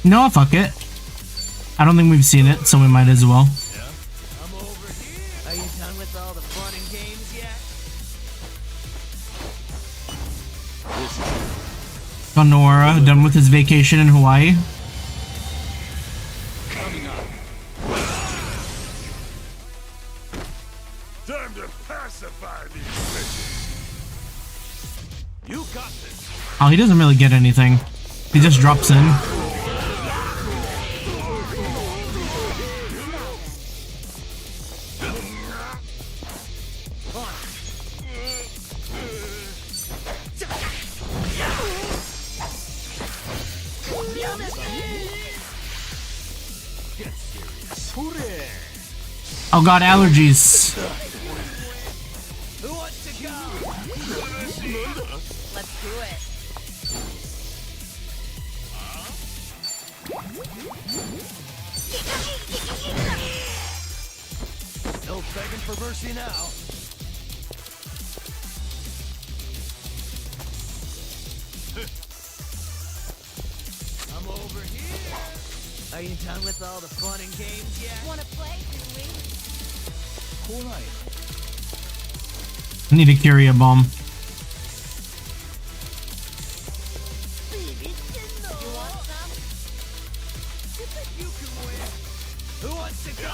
No, fuck it. I don't think we've seen it, so we might as well. I'm over here. Are you done with all the fun and games yet? Gonora, done with his vacation in Hawaii. Coming up. Time to pacify these bitches. You got this. Oh, he doesn't really get anything. He just drops in. Oh god, allergies. Who wants to go? Let's do it. No begging for mercy now. I'm over here. Are you done with all the fun and games yet? Wanna play, do we? Cool night. I need a carry a bomb. You want some? You think you can win? Who wants to go?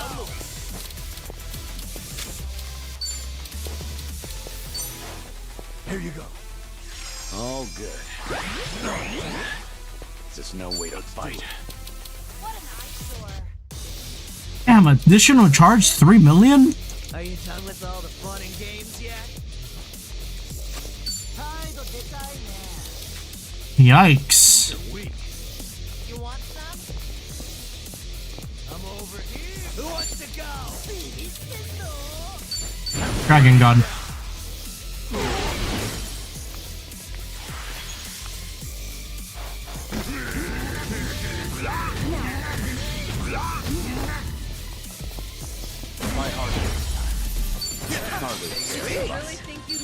Here you go. All good. There's no way to fight. What an eyesore. Damn, additional charge 3 million? Are you done with all the fun and games yet? Yikes. You want some? I'm over here. Who wants to go? Dragon God. My heart this time. Really think you'd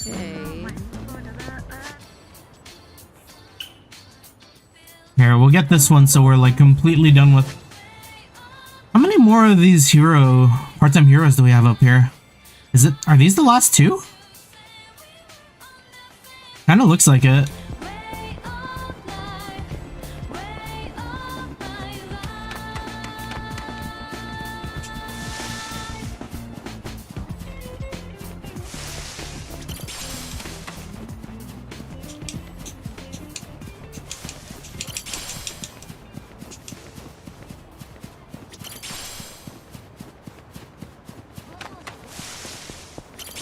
Okay. Here, we'll get this one so we're like completely done with. How many more of these part-time heroes do we have up here? Are these the last two? Kinda looks like it.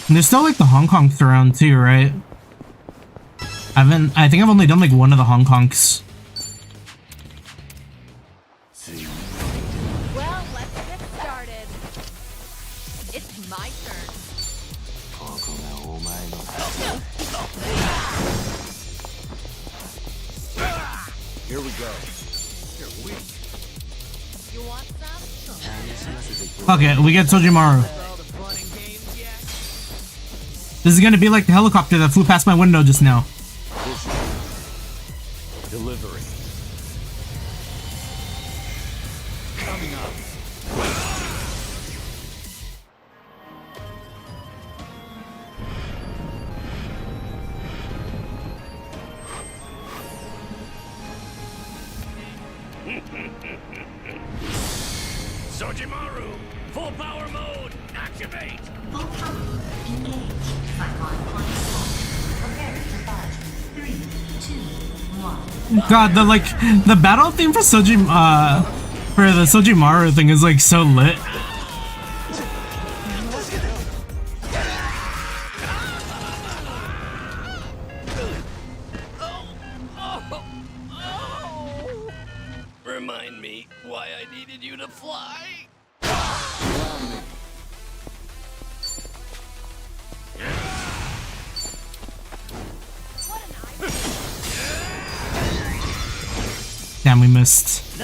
And there's still like the Hong Kongs around too, right? I think I've only done like one of the Hong Kongs. Well, let's get started. It's my turn. Here we go. You're weak. You want some? Okay, we get Sojimaru. This is gonna be like the helicopter that flew past my window just now. Delivery. Coming up. Sojimaru, full power mode, activate. Full power mode engaged. Cyclone point full. Prepare to bud. 3, 2, 1. God, the battle theme for for the Sojimaru thing is like so lit. Remind me why I needed you to fly. Damn, we missed.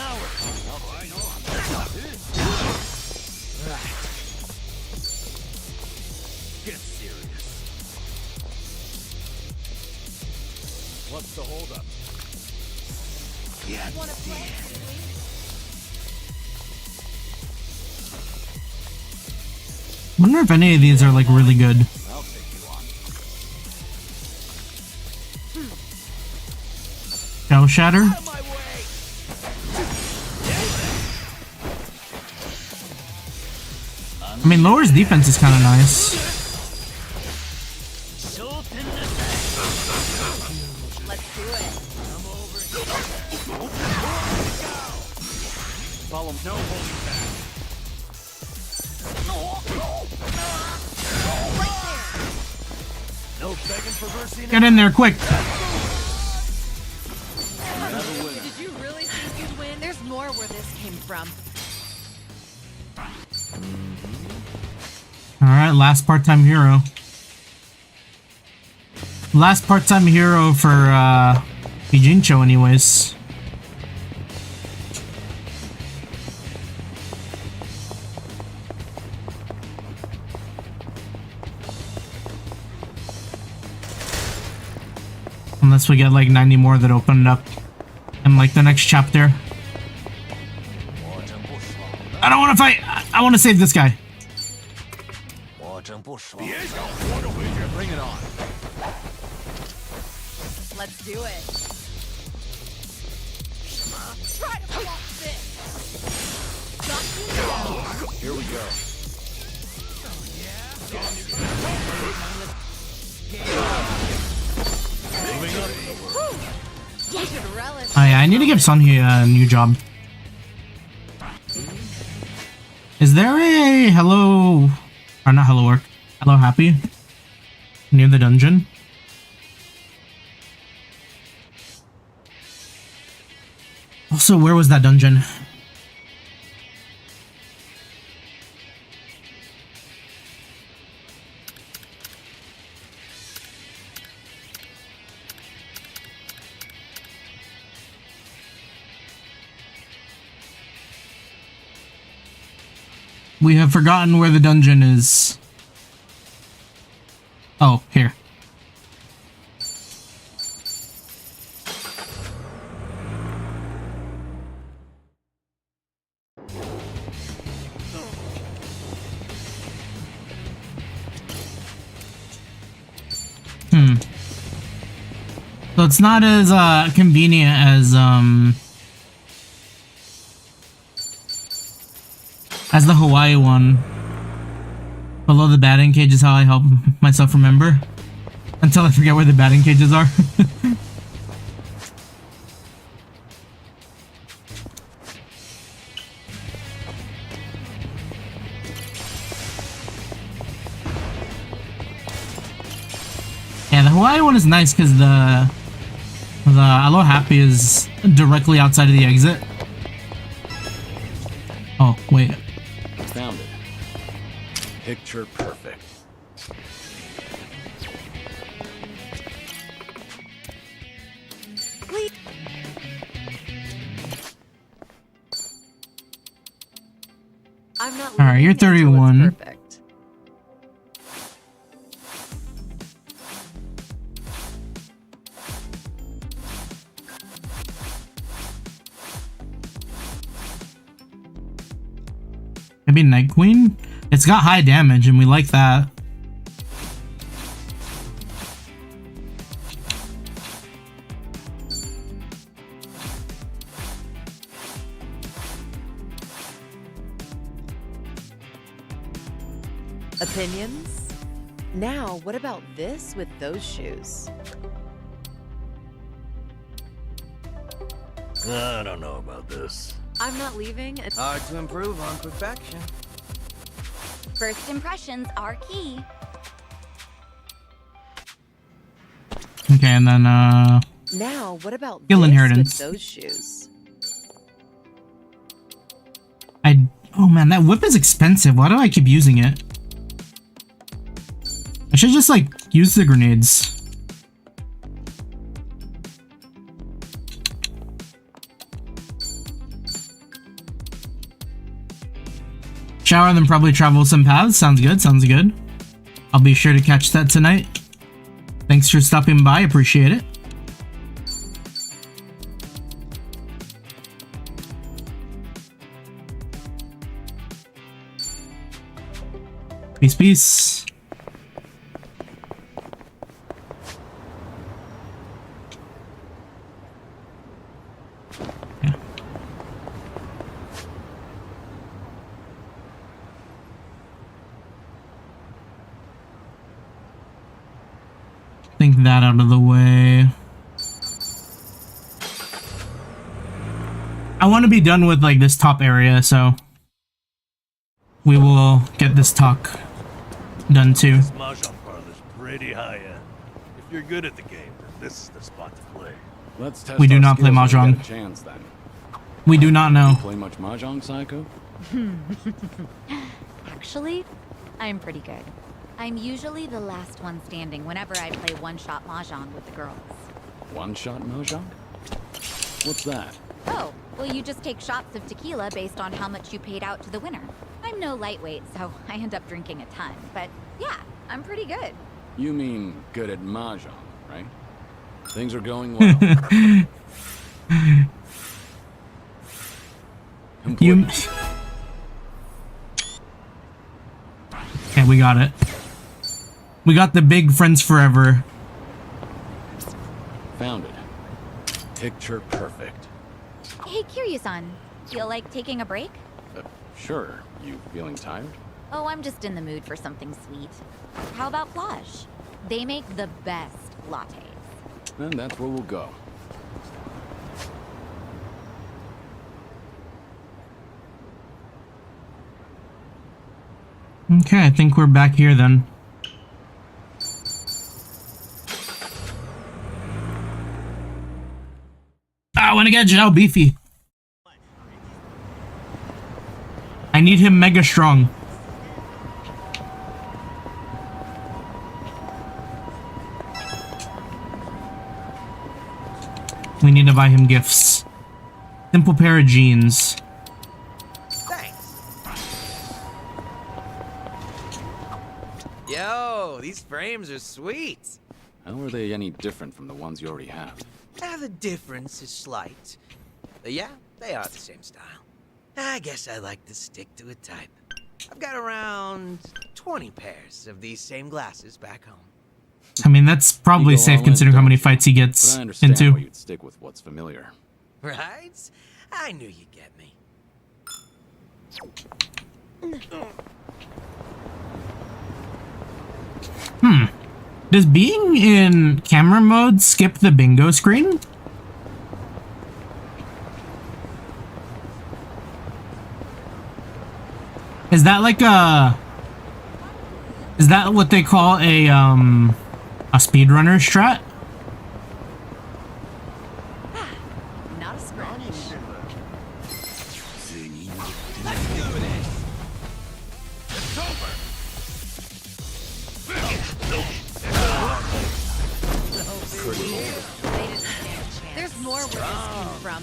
Get serious. What's the holdup? Wonder if any of these are like really good. I'll take you on. Shell Shatter. I mean, Lower's defense is kind of nice. Let's do it. Follow, no holding back. No begging for mercy. Get in there, quick. Did you really think you'd win? There's more where this came from. Alright, last part-time hero. Last part-time hero for Jincho anyways. Unless we get like 90 more that opened up in like the next chapter. I don't want to fight! I want to save this guy. Bring it on. Let's do it. Try to block this. Here we go. Moving up. You should relish. Oh yeah, I need to give Sunhee a new job. Is there a hello... or not hello work. Hello happy? Near the dungeon? Also, where was that dungeon? We have forgotten where the dungeon is. Oh, here. So it's not as convenient as the Hawaii one. Below the batting cage is how I help myself remember. Until I forget where the batting cages are. Yeah, the Hawaii one is nice because the Aloha Happy is directly outside of the exit. Oh, wait. Found it. Picture perfect. I'm not. All right, you're 31. Perfect. Maybe Night Queen? It's got high damage and we like that. Opinions? Now, what about this with those shoes? I don't know about this. I'm not leaving. Hard to improve on perfection. First impressions are key. Okay, and then Now, what about Skill this inheritance. with those shoes? oh man, that whip is expensive. Why do I keep using it? I should just like use the grenades. Shower and then probably travel some paths. Sounds good, sounds good. I'll be sure to catch that tonight. Thanks for stopping by, appreciate it. Peace, peace. Yeah. Think that out of the way. I want to be done with like this top area, so we will get this talk done too. This mahjong parlor's pretty high end. If you're good at the game, then this is the spot to play. Let's test We do our not play skills when we mahjong. get a chance, then. We do not know. You play much mahjong, Psycho? Actually, I'm pretty good. I'm usually the last one standing whenever I play one-shot mahjong with the girls. One-shot mahjong? What's that? Oh, well, you just take shots of tequila based on how much you paid out to the winner. I'm no lightweight, so I end up drinking a ton. But yeah, I'm pretty good. You mean good at mahjong, right? Things are going well. You. Okay, we got it. We got the big friends forever. Found it. Picture perfect. Hey, Kiryu-san, feel like taking a break? Sure. You feeling tired? Oh, I'm just in the mood for something sweet. How about Plage? They make the best lattes. Then that's where we'll go. Okay, I think we're back here then. I want to get Zhao beefy. I need him mega strong. We need to buy him gifts. Simple pair of jeans. Thanks. Yo, these frames are sweet. How are they any different from the ones you already have? The difference is slight. But yeah, they are the same style. I guess I like to stick to a type. I've got around 20 pairs of these same glasses back home. I mean, that's probably safe considering how many fights he gets But I understand into. why you'd stick with what's familiar. Right? I knew you'd get me. Does being in camera mode skip the bingo screen? Is that like a... Is that what they call a speedrunner strat? Not a scratch. Let's do this. It's over. There's more where this came from.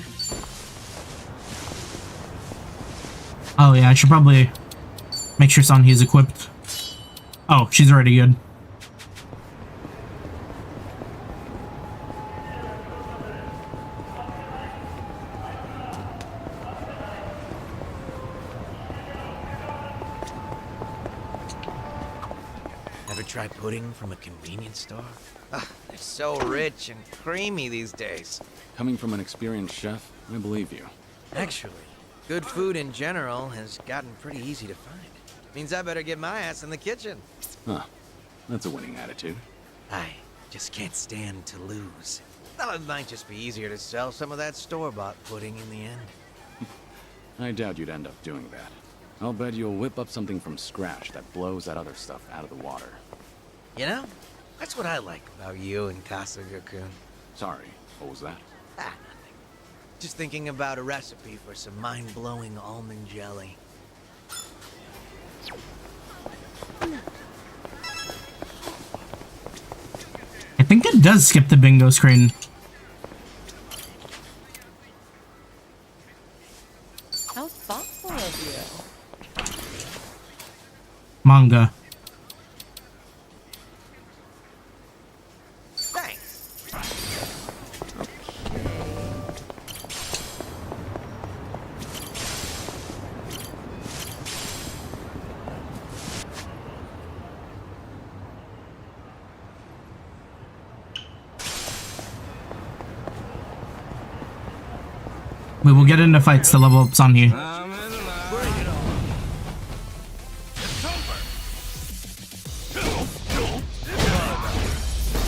Oh yeah, I should probably make sure Sanhee's equipped. Oh, she's already good. Ever try pudding from a convenience store? Ugh, they're so rich and creamy these days. Coming from an experienced chef, I believe you. Actually, good food in general has gotten pretty easy to find. Means I better get my ass in the kitchen. Huh. That's a winning attitude. I just can't stand to lose. Thought it might just be easier to sell some of that store-bought pudding in the end. I doubt you'd end up doing that. I'll bet you'll whip up something from scratch that blows that other stuff out of the water. You know, that's what I like about you and Kasuga-kun. Sorry, what was that? Nothing. Just thinking about a recipe for some mind-blowing almond jelly. I think it does skip the bingo screen. How thoughtful of you. Manga. We will get into fights to level up Sanhee.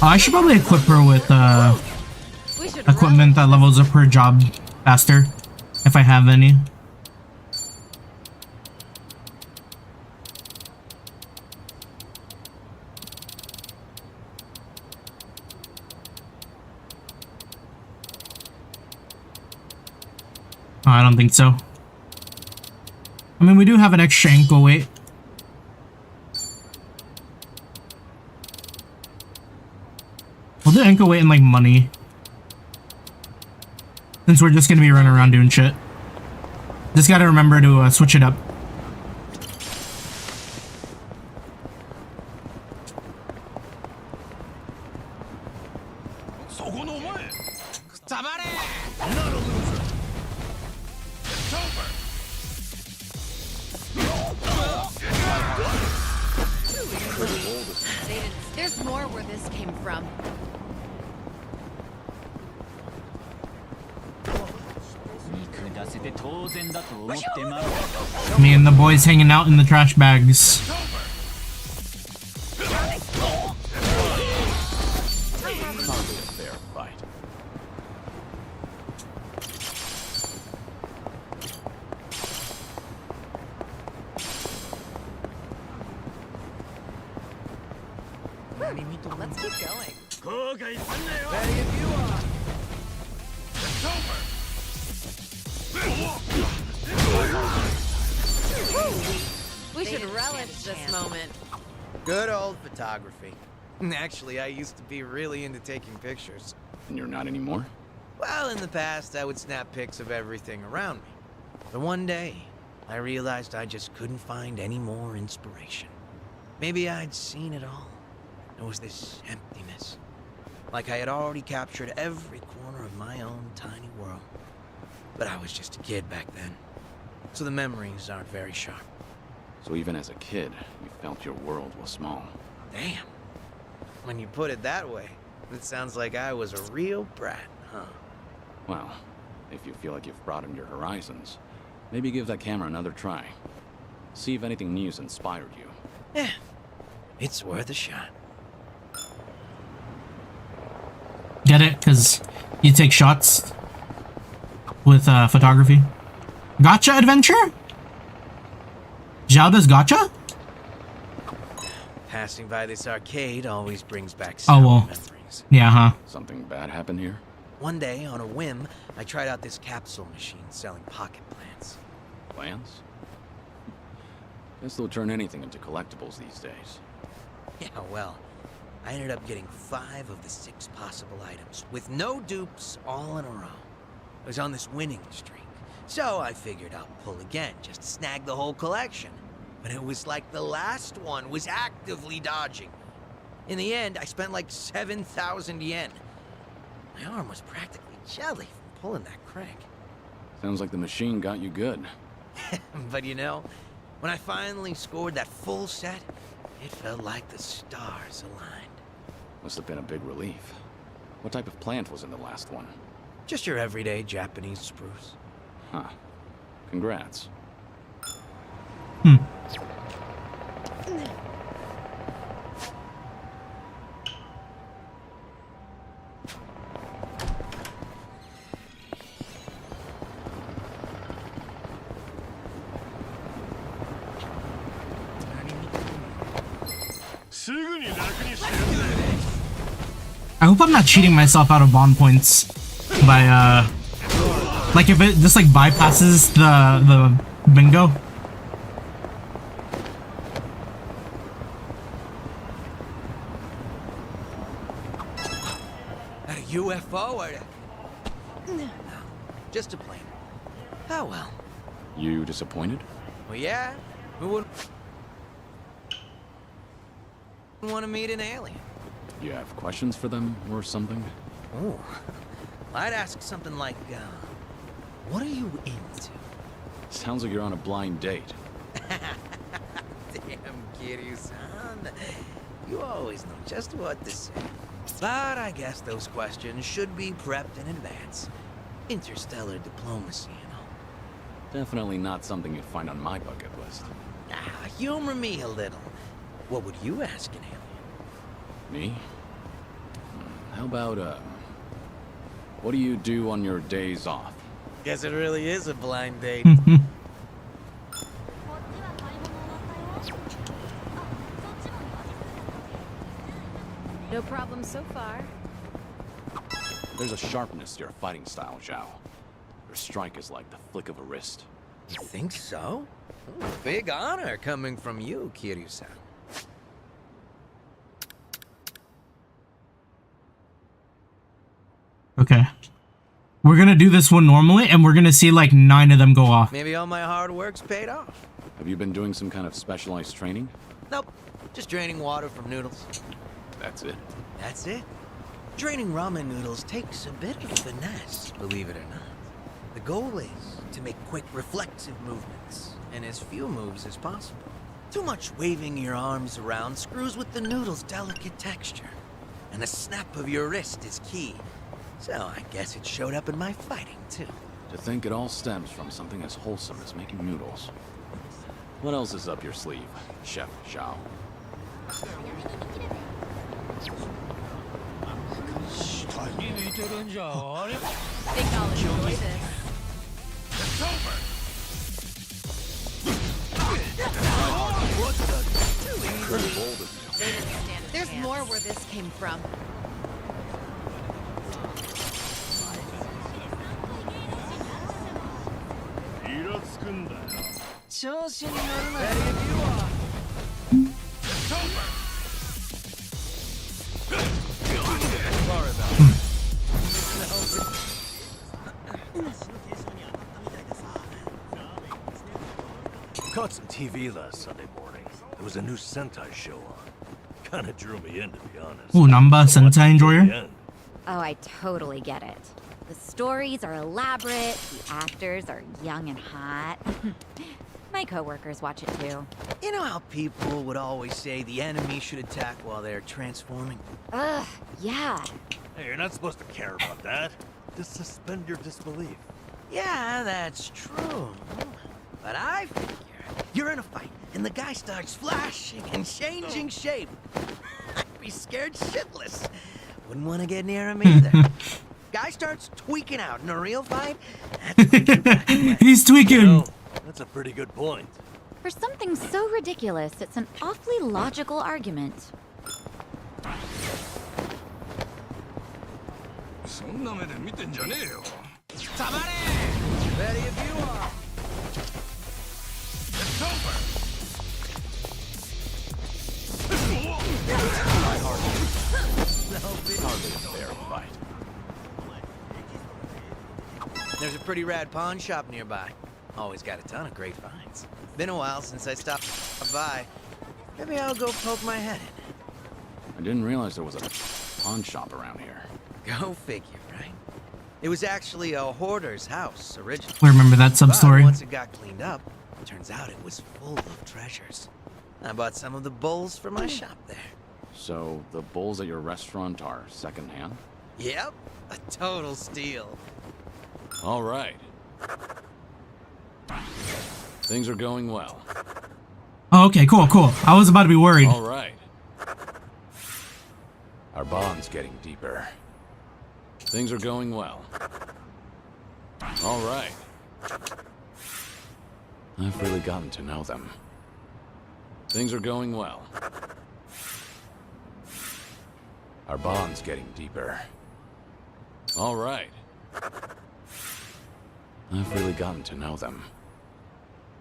I should probably equip her with equipment that levels up her job faster, if I have any. Oh, I don't think so. I mean, we do have an extra ankle weight. We'll do ankle weight and like money. Since we're just gonna be running around doing shit. Just gotta remember to switch it up. There's more where this came from. Me and the boys hanging out in the trash bags. Fair fight. Let's keep going. Ready if you are. We should relish this moment. Good old photography. Actually, I used to be really into taking pictures. And you're not anymore? Well, in the past, I would snap pics of everything around me. But one day, I realized I just couldn't find any more inspiration. Maybe I'd seen it all. There was this emptiness. Like I had already captured every corner of my own tiny world. But I was just a kid back then. So the memories aren't very sharp. So even as a kid, you felt your world was small. Damn. When you put it that way, it sounds like I was a real brat, huh? Well, if you feel like you've broadened your horizons, maybe give that camera another try. See if anything new's inspired you. Yeah, it's worth a shot. Get it? Because you take shots with photography. Gotcha adventure? Zhao does gotcha? Passing by this arcade always brings back Oh, well. memories. Yeah, huh? Something bad happened here? One day, on a whim, I tried out this capsule machine selling pocket plants. Plans? Guess they'll turn anything into collectibles these days. Yeah, well, I ended up getting 5 of the 6 possible items, with no dupes, all in a row. I was on this winning streak, so I figured I'll pull again, just to snag the whole collection. But it was like the last one was actively dodging me. In the end, I spent like 7,000 yen. My arm was practically jelly from pulling that crank. Sounds like the machine got you good. But you know, when I finally scored that full set, it felt like the stars aligned. Must have been a big relief. What type of plant was in the last one? Just your everyday Japanese spruce. Huh. Congrats. I hope I'm not cheating myself out of bond points by like if it just like bypasses the bingo. That a UFO or no, just a plane. Oh well. You disappointed? Well, yeah. Who wouldn't want to meet an alien? You have questions for them or something? Oh, I'd ask something like, what are you into? Sounds like you're on a blind date. Damn, Kiryu-san. You always know just what to say. But I guess those questions should be prepped in advance. Interstellar diplomacy, you know. Definitely not something you'd find on my bucket list. Ah, humor me a little. What would you ask an alien? Me? How about, what do you do on your days off? Guess it really is a blind date. No problem so far. There's a sharpness to your fighting style, Zhao. Your strike is like the flick of a wrist. You think so? Ooh, big honor coming from you, Kiryu-san. Okay. We're gonna do this one normally, and we're gonna see like 9 of them go off. Maybe all my hard work's paid off. Have you been doing some kind of specialized training? Nope, just draining water from noodles. That's it. That's it. Draining ramen noodles takes a bit of finesse, believe it or not. The goal is to make quick, reflexive movements, and as few moves as possible. Too much waving your arms around screws with the noodle's delicate texture, and a snap of your wrist is key. So I guess it showed up in my fighting, too. To think it all stems from something as wholesome as making noodles. What else is up your sleeve, Chef Zhao? Think I'll enjoy this. It's over! There's more where this came from. Caught some TV last Sunday morning. There was a new Sentai show on. Kinda drew me in, to be honest. Ooh, Namba Sentai enjoyer? Oh, I totally get it. The stories are elaborate, the actors are young and hot. My coworkers watch it too. You know how people would always say the enemy should attack while they're transforming? Ugh, yeah. Hey, you're not supposed to care about that. Just suspend your disbelief. Yeah, that's true. But I figure you're in a fight, and the guy starts flashing and changing shape. I'd be scared shitless. Wouldn't want to get near him either. Guy starts tweaking out in a real fight. He's tweaking. You know, that's a pretty good point. For something so ridiculous, it's an awfully logical argument. Ready if you are. It's over. Hardly a fair fight. There's a pretty rad pawn shop nearby. Always got a ton of great finds. Been a while since I stopped by. Maybe I'll go poke my head in. I didn't realize there was a pawn shop around here. Go figure, right? It was actually a hoarder's house originally. I remember that sub-story. But once it got cleaned up, turns out it was full of treasures. I bought some of the bowls for my shop there. So, the bowls at your restaurant are secondhand? Yep, a total steal. All right. Things are going well. Oh, okay, cool. I was about to be worried. All right. Our bond's getting deeper. Things are going well. All right. I've really gotten to know them. Things are going well. Our bond's getting deeper. All right. I've really gotten to know them.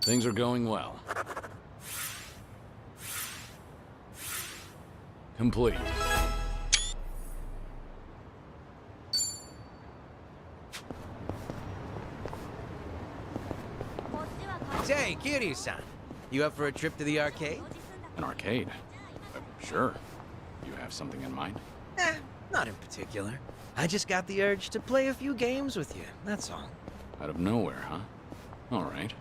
Things are going well. Complete. Say, Kiryu-san, you up for a trip to the arcade? An arcade? Sure. You have something in mind? Not in particular. I just got the urge to play a few games with you, that's all. Out of nowhere, huh? All right.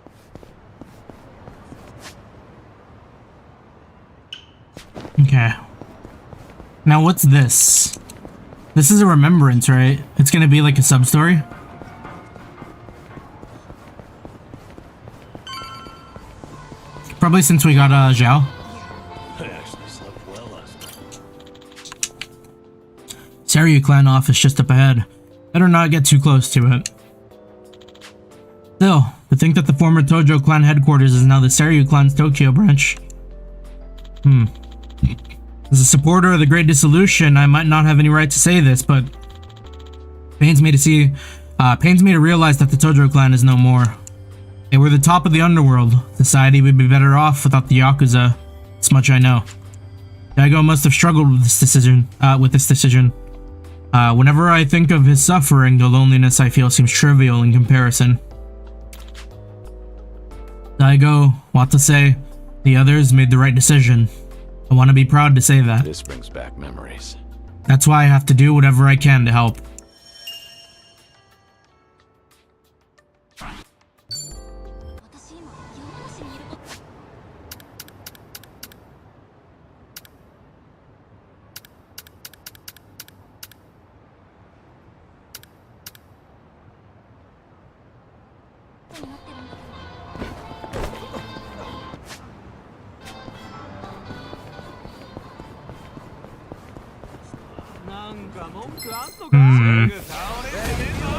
Okay. Now what's this? This is a remembrance, right? It's gonna be like a sub-story? Probably since we got Zhao. I actually slept well last night. Seiryu clan office just up ahead. Better not get too close to it. Still, to think that the former Tojo clan headquarters is now the Seiryu clan's Tokyo branch. As a supporter of the Great Dissolution, I might not have any right to say this, but pains me to realize that the Tojo clan is no more. They were the top of the underworld. Society would be better off without the Yakuza. This much I know. Daigo must have struggled with this decision. Whenever I think of his suffering, the loneliness I feel seems trivial in comparison. Daigo, what to say? The others made the right decision. I want to be proud to say that. This brings back memories. That's why I have to do whatever I can to help.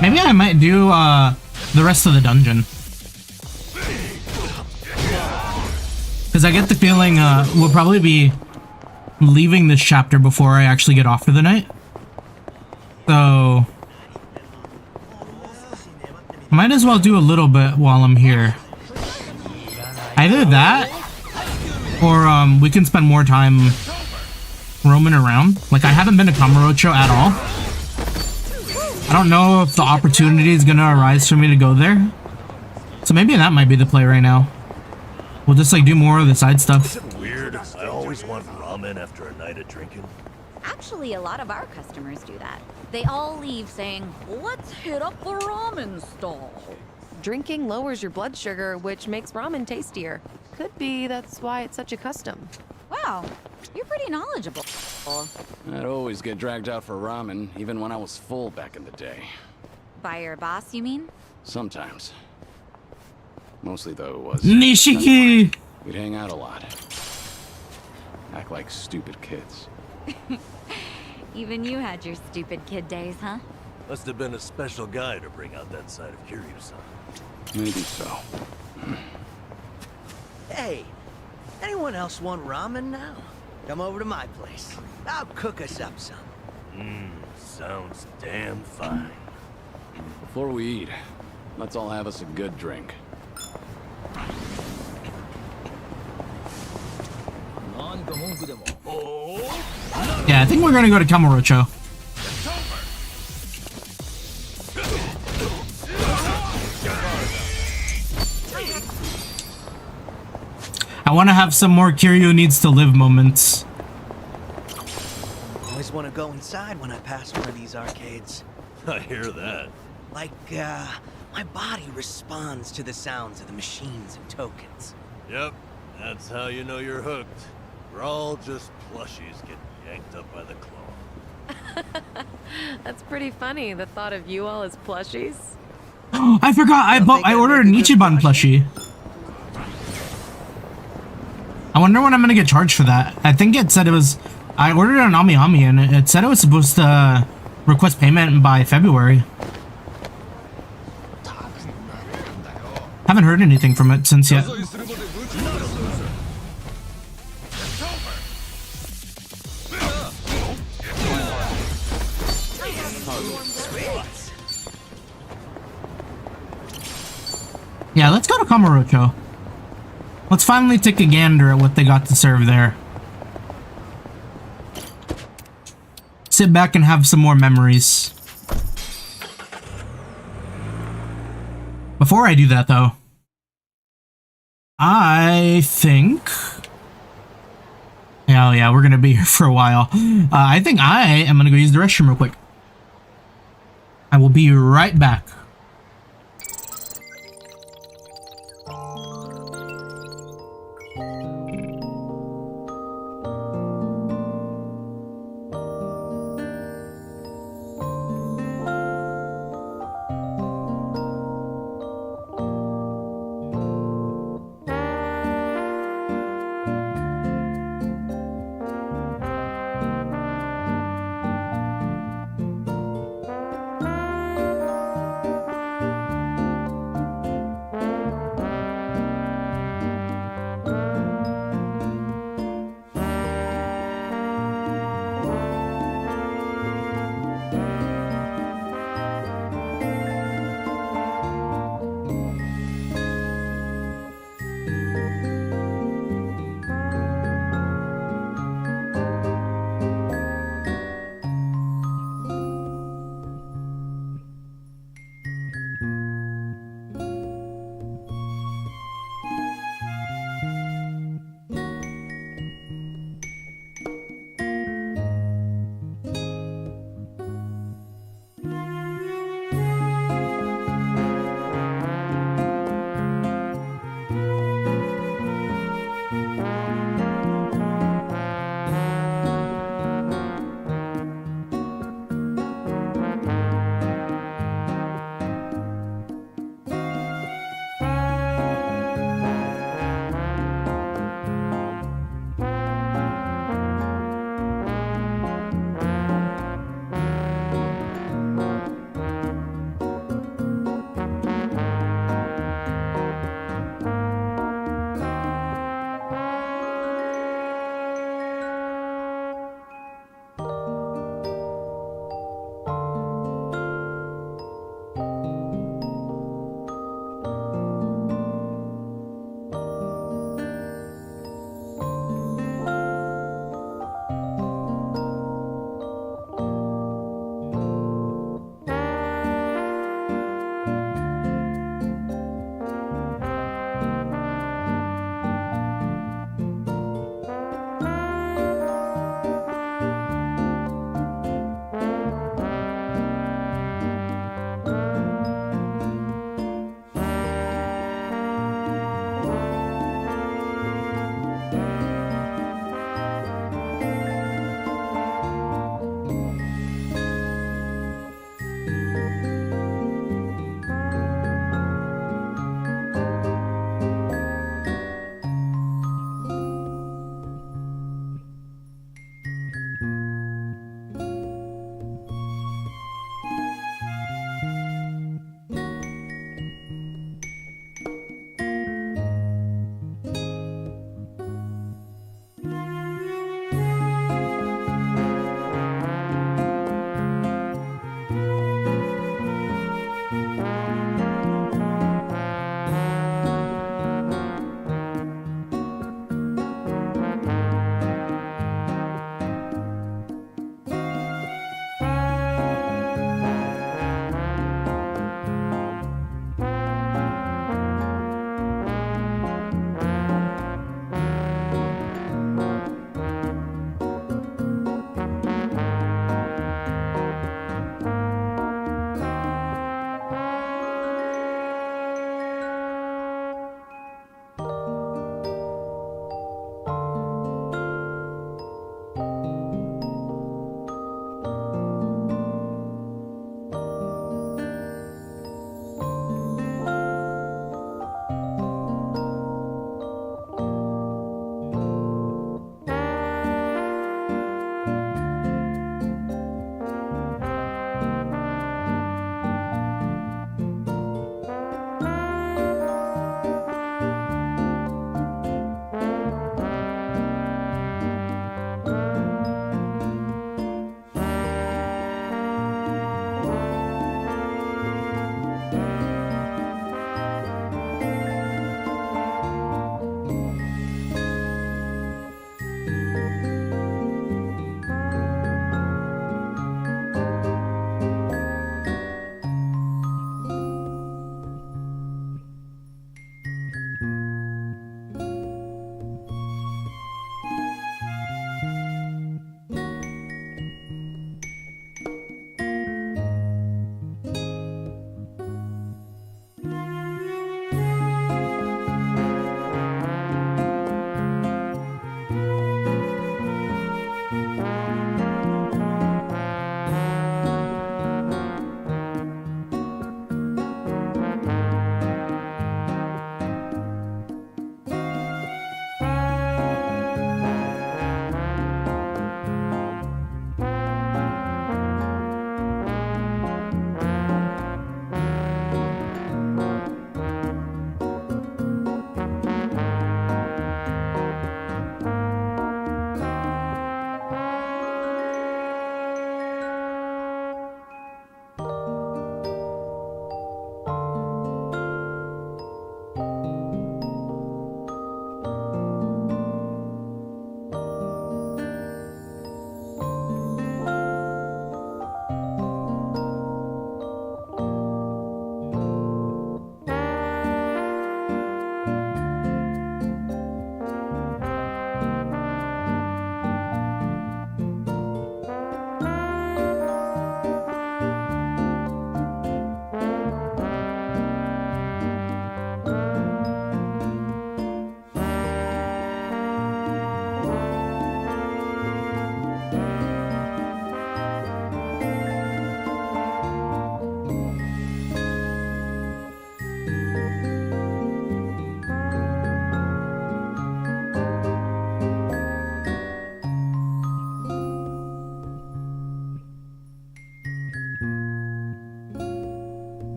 Maybe I might do the rest of the dungeon. Because I get the feeling we'll probably be leaving this chapter before I actually get off for the night. So might as well do a little bit while I'm here. Either that, or we can spend more time roaming around. Like, I haven't been to Kamurocho at all. I don't know if the opportunity is gonna arise for me to go there. So maybe that might be the play right now. We'll just like do more of the side stuff. Is it weird always want ramen after a night of drinking? Actually, a lot of our customers do that. They all leave saying, let's hit up the ramen stall. Drinking lowers your blood sugar, which makes ramen tastier. Could be that's why it's such a custom. Wow, you're pretty knowledgeable. I'd always get dragged out for ramen, even when I was full back in the day. By your boss, you mean? Sometimes. Mostly, though, it was... Nishiki! We'd hang out a lot. Act like stupid kids. Even you had your stupid kid days, huh? Must have been a special guy to bring out that side of Kiryu-san. Maybe so. Hey, anyone else want ramen now? Come over to my place. I'll cook us up some. Sounds damn fine. Before we eat, let's all have us a good drink. Yeah, I think we're gonna go to Kamurocho. I want to have some more Kiryu needs to live moments. Always want to go inside when I pass one of these arcades. I hear that. Like, my body responds to the sounds of the machines and tokens. Yep, that's how you know you're hooked. We're all just plushies getting yanked up by the claw. That's pretty funny, the thought of you all as plushies. I forgot, I ordered an Ichiban plushie. I wonder when I'm gonna get charged for that. I think it said it was... I ordered an Ami Ami and it said it was supposed to request payment by February. Haven't heard anything from it since yet. Yeah, let's go to Kamurocho. Let's finally take a gander at what they got to serve there. Sit back and have some more memories. Before I do that, though, I think... Oh yeah, we're gonna be here for a while. I think I am gonna go use the restroom real quick. I will be right back.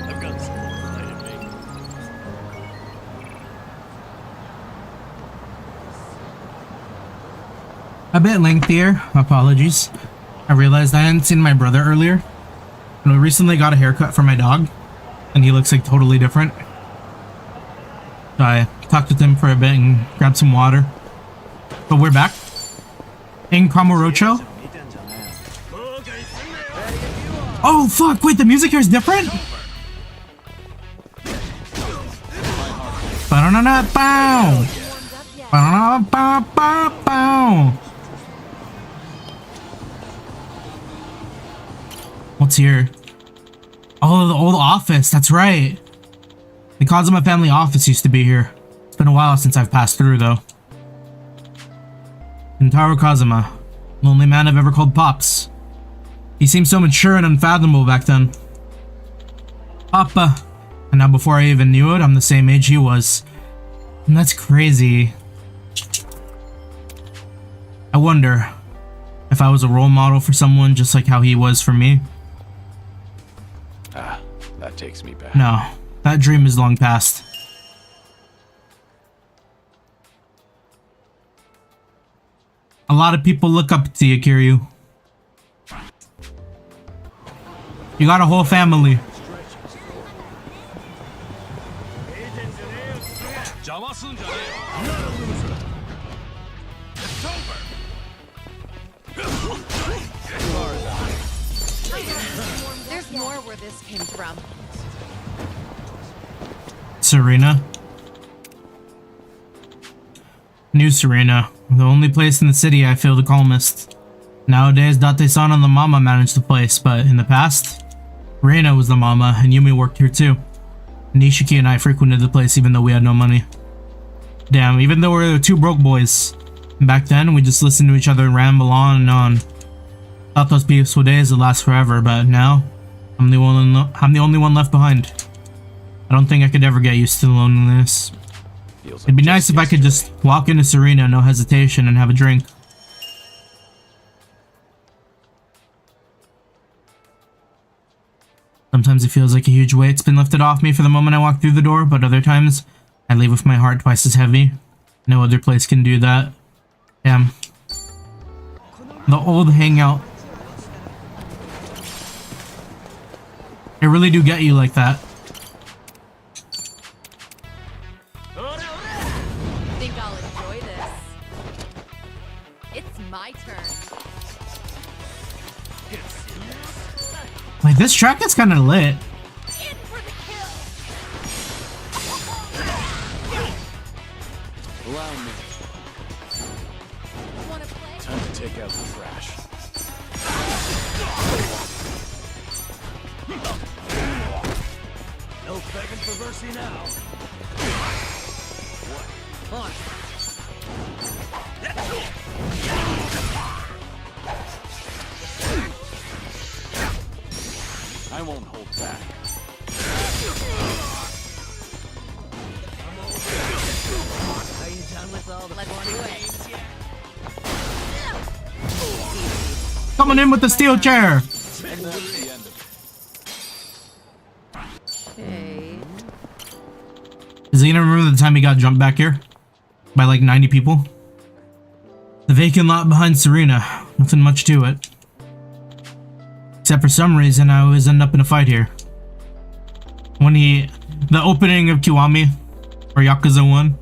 I've got some more fight in me. A bit lengthier, apologies. I realized I hadn't seen my brother earlier. And we recently got a haircut for my dog, and he looks like totally different. So I talked with him for a bit and grabbed some water. But we're back in Kamurocho. Oh fuck, wait, the music here is different? Ba-da-da-da-bow. Ba-da-da-ba-ba-bow. What's here? Oh, the old office, that's right. The Kazuma family office used to be here. It's been a while since I've passed through, though. Kentaro Kazuma, the only man I've ever called Pops. He seemed so mature and unfathomable back then. Papa. And now before I even knew it, I'm the same age he was. And that's crazy. I wonder if I was a role model for someone just like how he was for me. Ah, that takes me back. No, that dream is long past. A lot of people look up to you, Kiryu. You got a whole family. There's more where this came from. Serena. New Serena. The only place in the city I feel the calmest. Nowadays, Date-san and the mama manage the place, but in the past, Reina was the mama, and Yumi worked here too. Nishiki and I frequented the place even though we had no money. Damn, even though we were two broke boys. Back then, we just listened to each other ramble on and on. Thought those peaceful days would last forever, but now, I'm the only one left behind. I don't think I could ever get used to the loneliness. It'd be nice if I could just walk into Serena, no hesitation, and have a drink. Sometimes it feels like a huge weight's been lifted off me for the moment I walk through the door, but other times, I leave with my heart twice as heavy. No other place can do that. Damn. The old hangout. They really do get you like that. Think I'll enjoy this. It's my turn. Like, this track is kind of lit. Allow me. Time to take out the trash. No begging for mercy now. What? I won't hold back. Are you done with all the Let's do it. Coming in with the steel chair. Okay. Is he gonna remember the time he got jumped back here? By like 90 people? The vacant lot behind Serena. Nothing much to it. Except for some reason I always end up in a fight here. The opening of Kiwami, or Yakuza 1.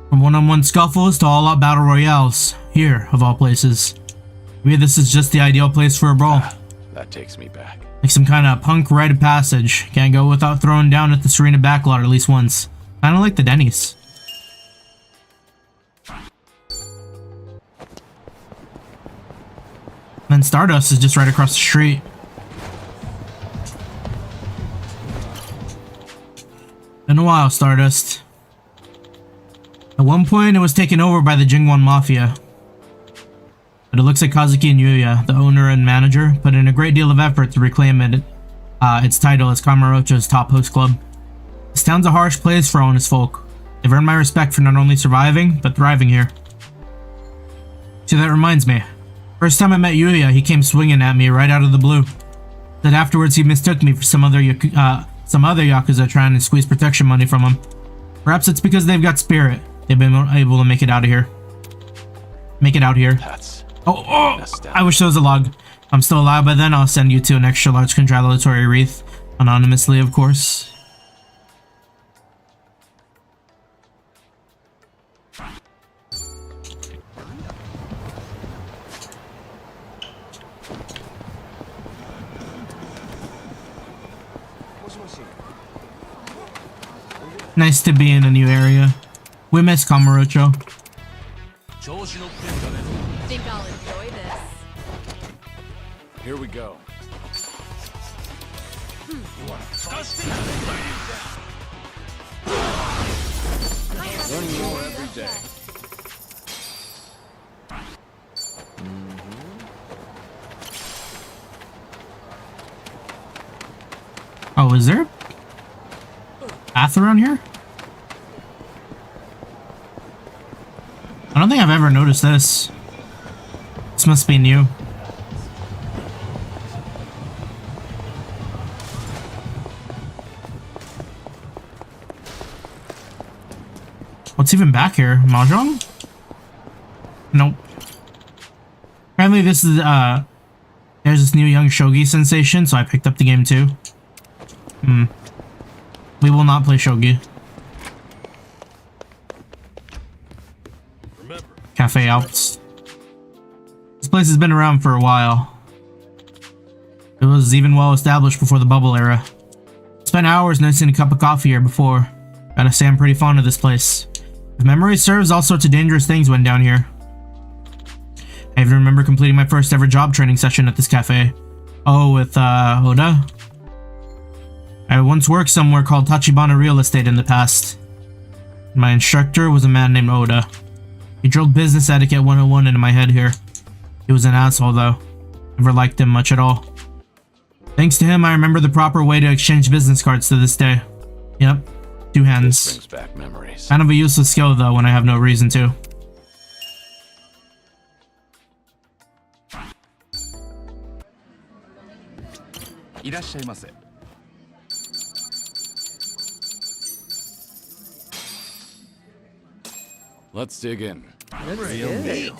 From one-on-one scuffles to all-out battle royales. Here, of all places. Maybe this is just the ideal place for a brawl. That takes me back. Like some kind of punk rite of passage. Can't go without throwing down at the Serena backlot at least once. Kinda like the Denny's. Then Stardust is just right across the street. Been a while, Stardust. At one point, it was taken over by the Jingwon Mafia. But it looks like Kazuki and Yuya, the owner and manager, put in a great deal of effort to reclaim its title as Kamurocho's top host club. This town's a harsh place for honest folk. They've earned my respect for not only surviving, but thriving here. See, that reminds me. First time I met Yuya, he came swinging at me right out of the blue. That afterwards he mistook me for some other Yakuza trying to squeeze protection money from him. Perhaps it's because they've got spirit. They've been able to make it out of here. Make it out here. Oh, I wish there was a log. I'm still alive by then. I'll send you to an extra large congratulatory wreath. Anonymously, of course. Nice to be in a new area. We miss Kamurocho. Think I'll enjoy this. Here we go. Learning more every day. Oh, is there a path around here? I don't think I've ever noticed this. This must be new. What's even back here? Mahjong? Nope. Apparently this is, there's this new young shogi sensation, so I picked up the game too. We will not play shogi. Cafe Alps. This place has been around for a while. It was even well established before the bubble era. Spent hours nursing a cup of coffee here before. Gotta say I'm pretty fond of this place. If memory serves, all sorts of dangerous things went down here. I even remember completing my first ever job training session at this cafe. Oh, with Oda? I once worked somewhere called Tachibana Real Estate in the past. My instructor was a man named Oda. He drilled business etiquette 101 into my head here. He was an asshole though. Never liked him much at all. Thanks to him, I remember the proper way to exchange business cards to this day. Yep, 2 hands. This brings back memories. Kind of a useless skill though when I have no reason to. Let's dig in. Real meal.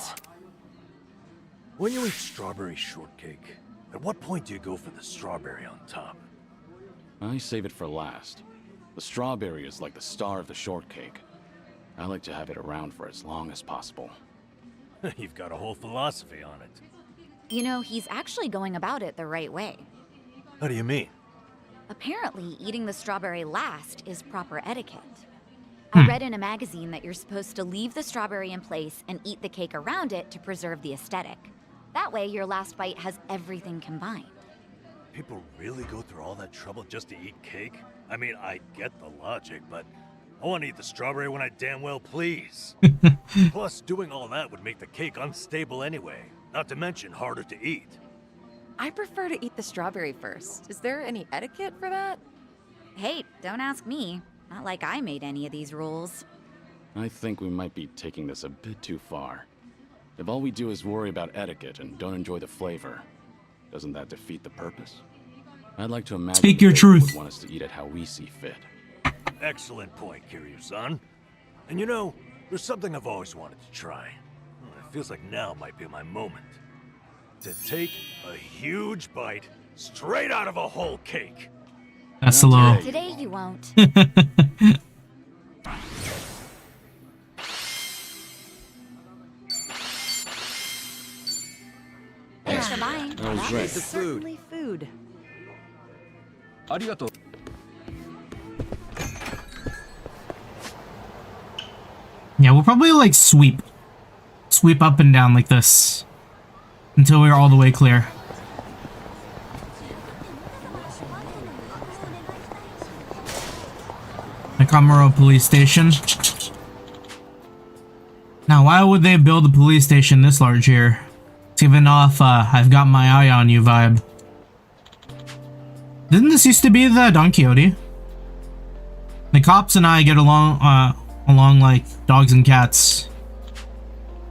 When you eat strawberry shortcake, at what point do you go for the strawberry on top? I save it for last. The strawberry is like the star of the shortcake. I like to have it around for as long as possible. You've got a whole philosophy on it. You know, he's actually going about it the right way. How do you mean? Apparently, eating the strawberry last is proper etiquette. I read in a magazine that you're supposed to leave the strawberry in place and eat the cake around it to preserve the aesthetic. That way, your last bite has everything combined. People really go through all that trouble just to eat cake? I mean, I get the logic, but I want to eat the strawberry when I damn well please. Plus, doing all that would make the cake unstable anyway, not to mention harder to eat. I prefer to eat the strawberry first. Is there any etiquette for that? Hey, don't ask me. Not like I made any of these rules. I think we might be taking this a bit too far. If all we do is worry about etiquette and don't enjoy the flavor, doesn't that defeat the purpose? I'd like to imagine Speak your truth. would want us to eat it how we see fit. Excellent point, Kiryu-san. And you know, there's something I've always wanted to try. It feels like now might be my moment. To take a huge bite straight out of a whole cake. That's low. Today you won't. Thanks for buying. That was great. Certainly food. Yeah, we'll probably like sweep up and down like this until we're all the way clear. Nakamura Police Station. Now, why would they build a police station this large here? It's giving off, I've got my eye on you vibe. Didn't this used to be the Don Quixote? The cops and I get along like dogs and cats.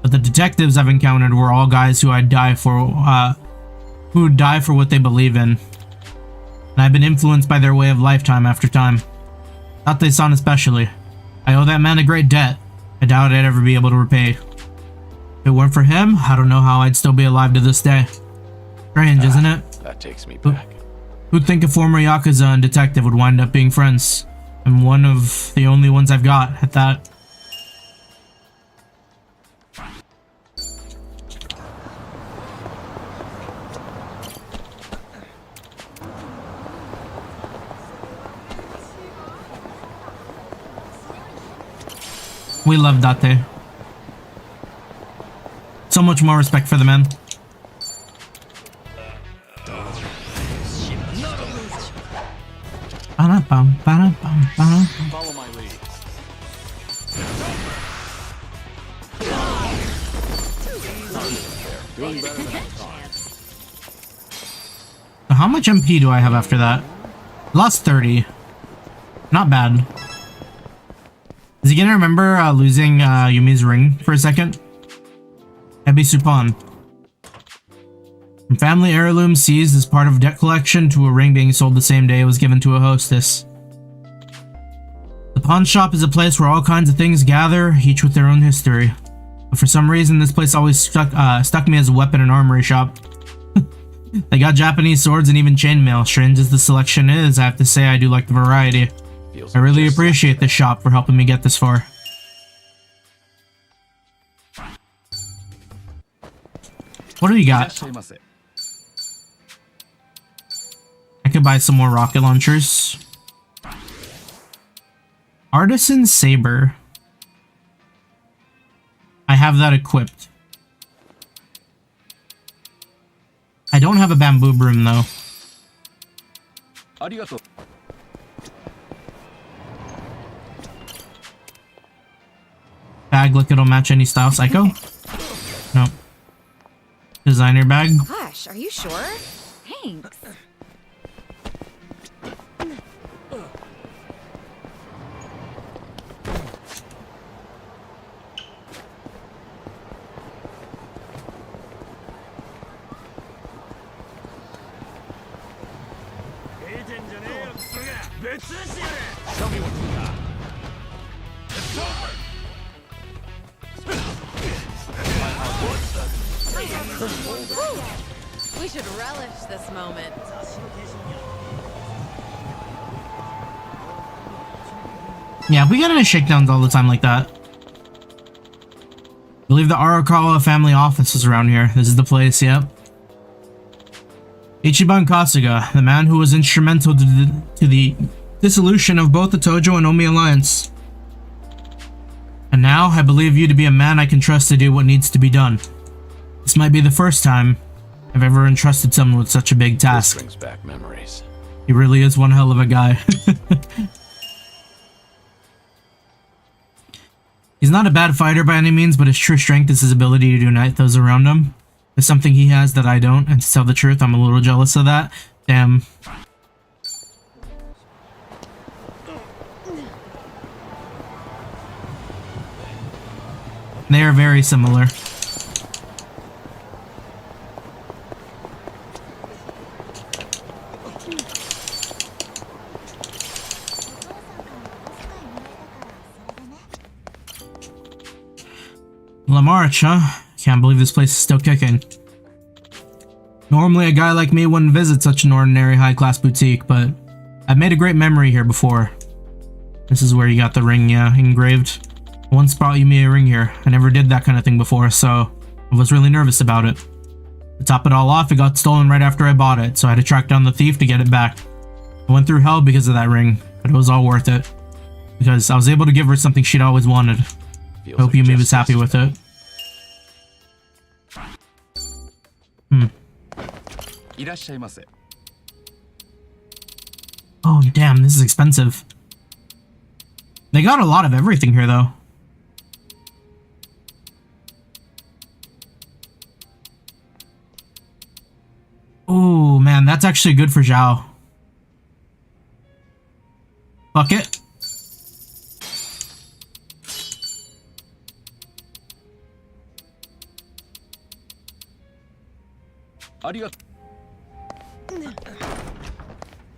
But the detectives I've encountered were all guys who I'd die for, who would die for what they believe in. and I've been influenced by their way of life time after time. Yatte-san especially. I owe that man a great debt. I doubt I'd ever be able to repay. If it weren't for him, I don't know how I'd still be alive to this day. Strange, isn't it? That takes me back. Who'd think a former Yakuza and detective would wind up being friends? I'm one of the only ones I've got at that. We love Yatte. So much more respect for the man. Follow my lead. Doing better than I thought. So how much MP do I have after that? Lost 30. Not bad. Is he gonna remember losing Yumi's ring for a second? Ebi Supan. From family heirloom seized as part of debt collection to a ring being sold the same day it was given to a hostess. The pawn shop is a place where all kinds of things gather, each with their own history. But for some reason, this place always stuck me as a weapon and armory shop. They got Japanese swords and even chainmail. Strange as the selection is, I have to say I do like the variety. I really appreciate this shop for helping me get this far. What do you got? I could buy some more rocket launchers. Artisan Saber. I have that equipped. I don't have a bamboo broom though. Bag, look, it'll match any style. Psycho? No. Designer bag? Gosh, are you sure? Thanks. Tell me what you got. It's over. We should relish this moment. Yeah, we get into shakedowns all the time like that. I believe the Arakawa family office is around here. This is the place, yep. Ichiban Kasuga, the man who was instrumental to the dissolution of both the Tojo and Omi alliance. And now, I believe you to be a man I can trust to do what needs to be done. This might be the first time I've ever entrusted someone with such a big task. This brings back memories. He really is one hell of a guy. He's not a bad fighter by any means, but his true strength is his ability to unite those around him. There's something he has that I don't, and to tell the truth, I'm a little jealous of that. Damn. They are very similar. La Marche, huh? Can't believe this place is still kicking. Normally a guy like me wouldn't visit such an ordinary high-class boutique, but I've made a great memory here before. This is where you got the ring, yeah, engraved. I once brought you me a ring here. I never did that kind of thing before, so I was really nervous about it. To top it all off, it got stolen right after I bought it, so I had to track down the thief to get it back. I went through hell because of that ring, but it was all worth it. Because I was able to give her something she'd always wanted. I hope Yumi was happy with it. Oh, damn, this is expensive. They got a lot of everything here, though. Oh, man, that's actually good for Zhao. Fuck it.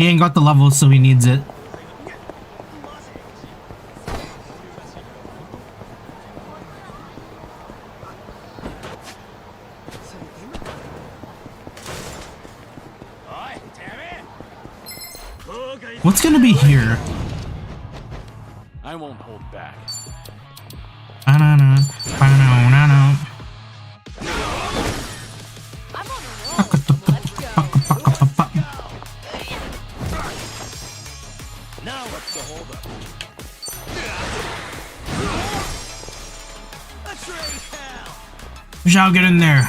He ain't got the levels, so he needs it. What's gonna be here? I won't hold back. Now what's the holdup? Wish I'll get in there.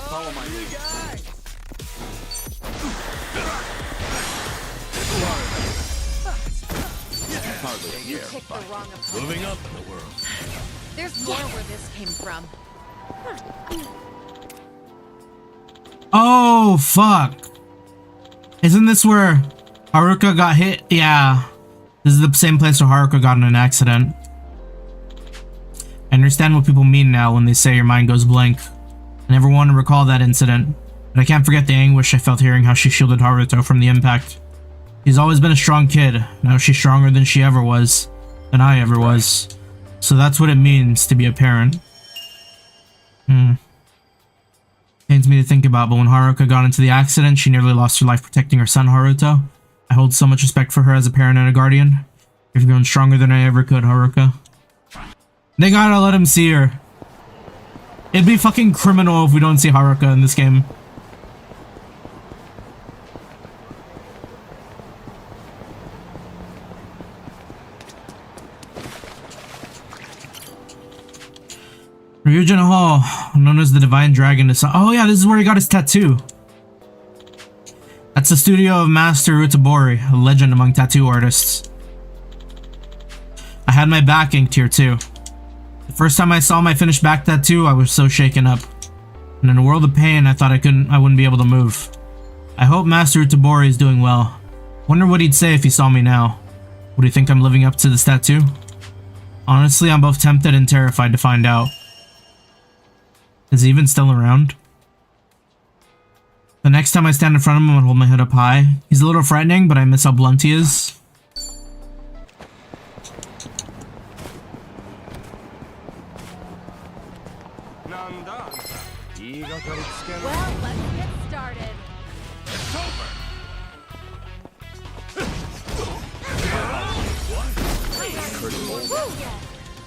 Follow my lead. You picked the wrong opponent. Moving up in the world. There's more where this came from. Oh, fuck. Isn't this where Haruka got hit? Yeah. This is the same place where Haruka got in an accident. I understand what people mean now when they say your mind goes blank. I never want to recall that incident, but I can't forget the anguish I felt hearing how she shielded Haruto from the impact. She's always been a strong kid. Now she's stronger than she ever was. Than I ever was. So that's what it means to be a parent. Pains me to think about, but when Haruka got into the accident, she nearly lost her life protecting her son Haruto. I hold so much respect for her as a parent and a guardian. You've grown stronger than I ever could, Haruka. They gotta let him see her. It'd be fucking criminal if we don't see Haruka in this game. Ryujin Hall, known as the Divine Dragon, is— oh yeah, this is where he got his tattoo. That's the studio of Master Utabori, a legend among tattoo artists. I had my back inked here too. The first time I saw my finished back tattoo, I was so shaken up. And in a world of pain, I thought I wouldn't be able to move. I hope Master Utabori is doing well. Wonder what he'd say if he saw me now. Would he think I'm living up to this tattoo? Honestly, I'm both tempted and terrified to find out. Is he even still around? The next time I stand in front of him, I'll hold my head up high. He's a little frightening, but I miss how blunt he is. Well, let's get started. It's over.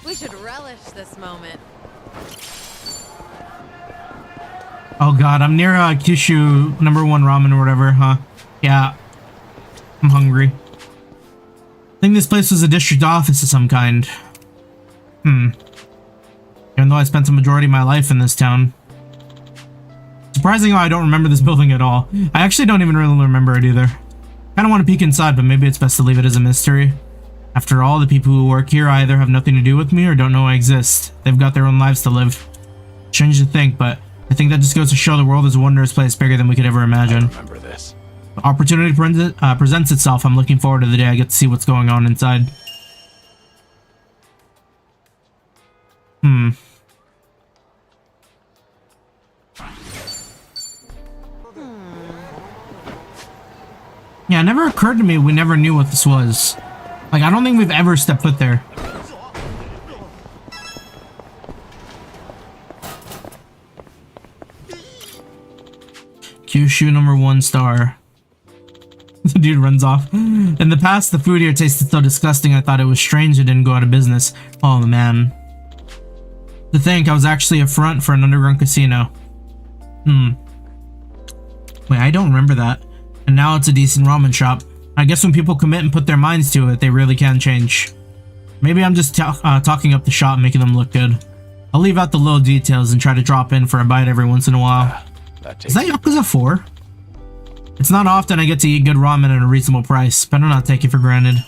We should relish this moment. Oh god, I'm near Kyushu #1 ramen or whatever, huh? Yeah. I'm hungry. I think this place was a district office of some kind. Even though I spent the majority of my life in this town. Surprising how I don't remember this building at all. I actually don't even really remember it either. Kinda want to peek inside, but maybe it's best to leave it as a mystery. After all, the people who work here either have nothing to do with me or don't know I exist. They've got their own lives to live. Strange to think, but I think that just goes to show the world is a wondrous place bigger than we could ever imagine. I remember this. The opportunity presents itself. I'm looking forward to the day I get to see what's going on inside. Yeah, it never occurred to me we never knew what this was. Like, I don't think we've ever stepped foot there. Kyushu #1 star. The dude runs off. In the past, the food here tasted so disgusting I thought it was strange it didn't go out of business. Oh man. To think I was actually a front for an underground casino. Wait, I don't remember that. And now it's a decent ramen shop. I guess when people commit and put their minds to it, they really can change. Maybe I'm just talking up the shop, making them look good. I'll leave out the little details and try to drop in for a bite every once in a while. Is that Yakuza 4? It's not often I get to eat good ramen at a reasonable price. Better not take it for granted.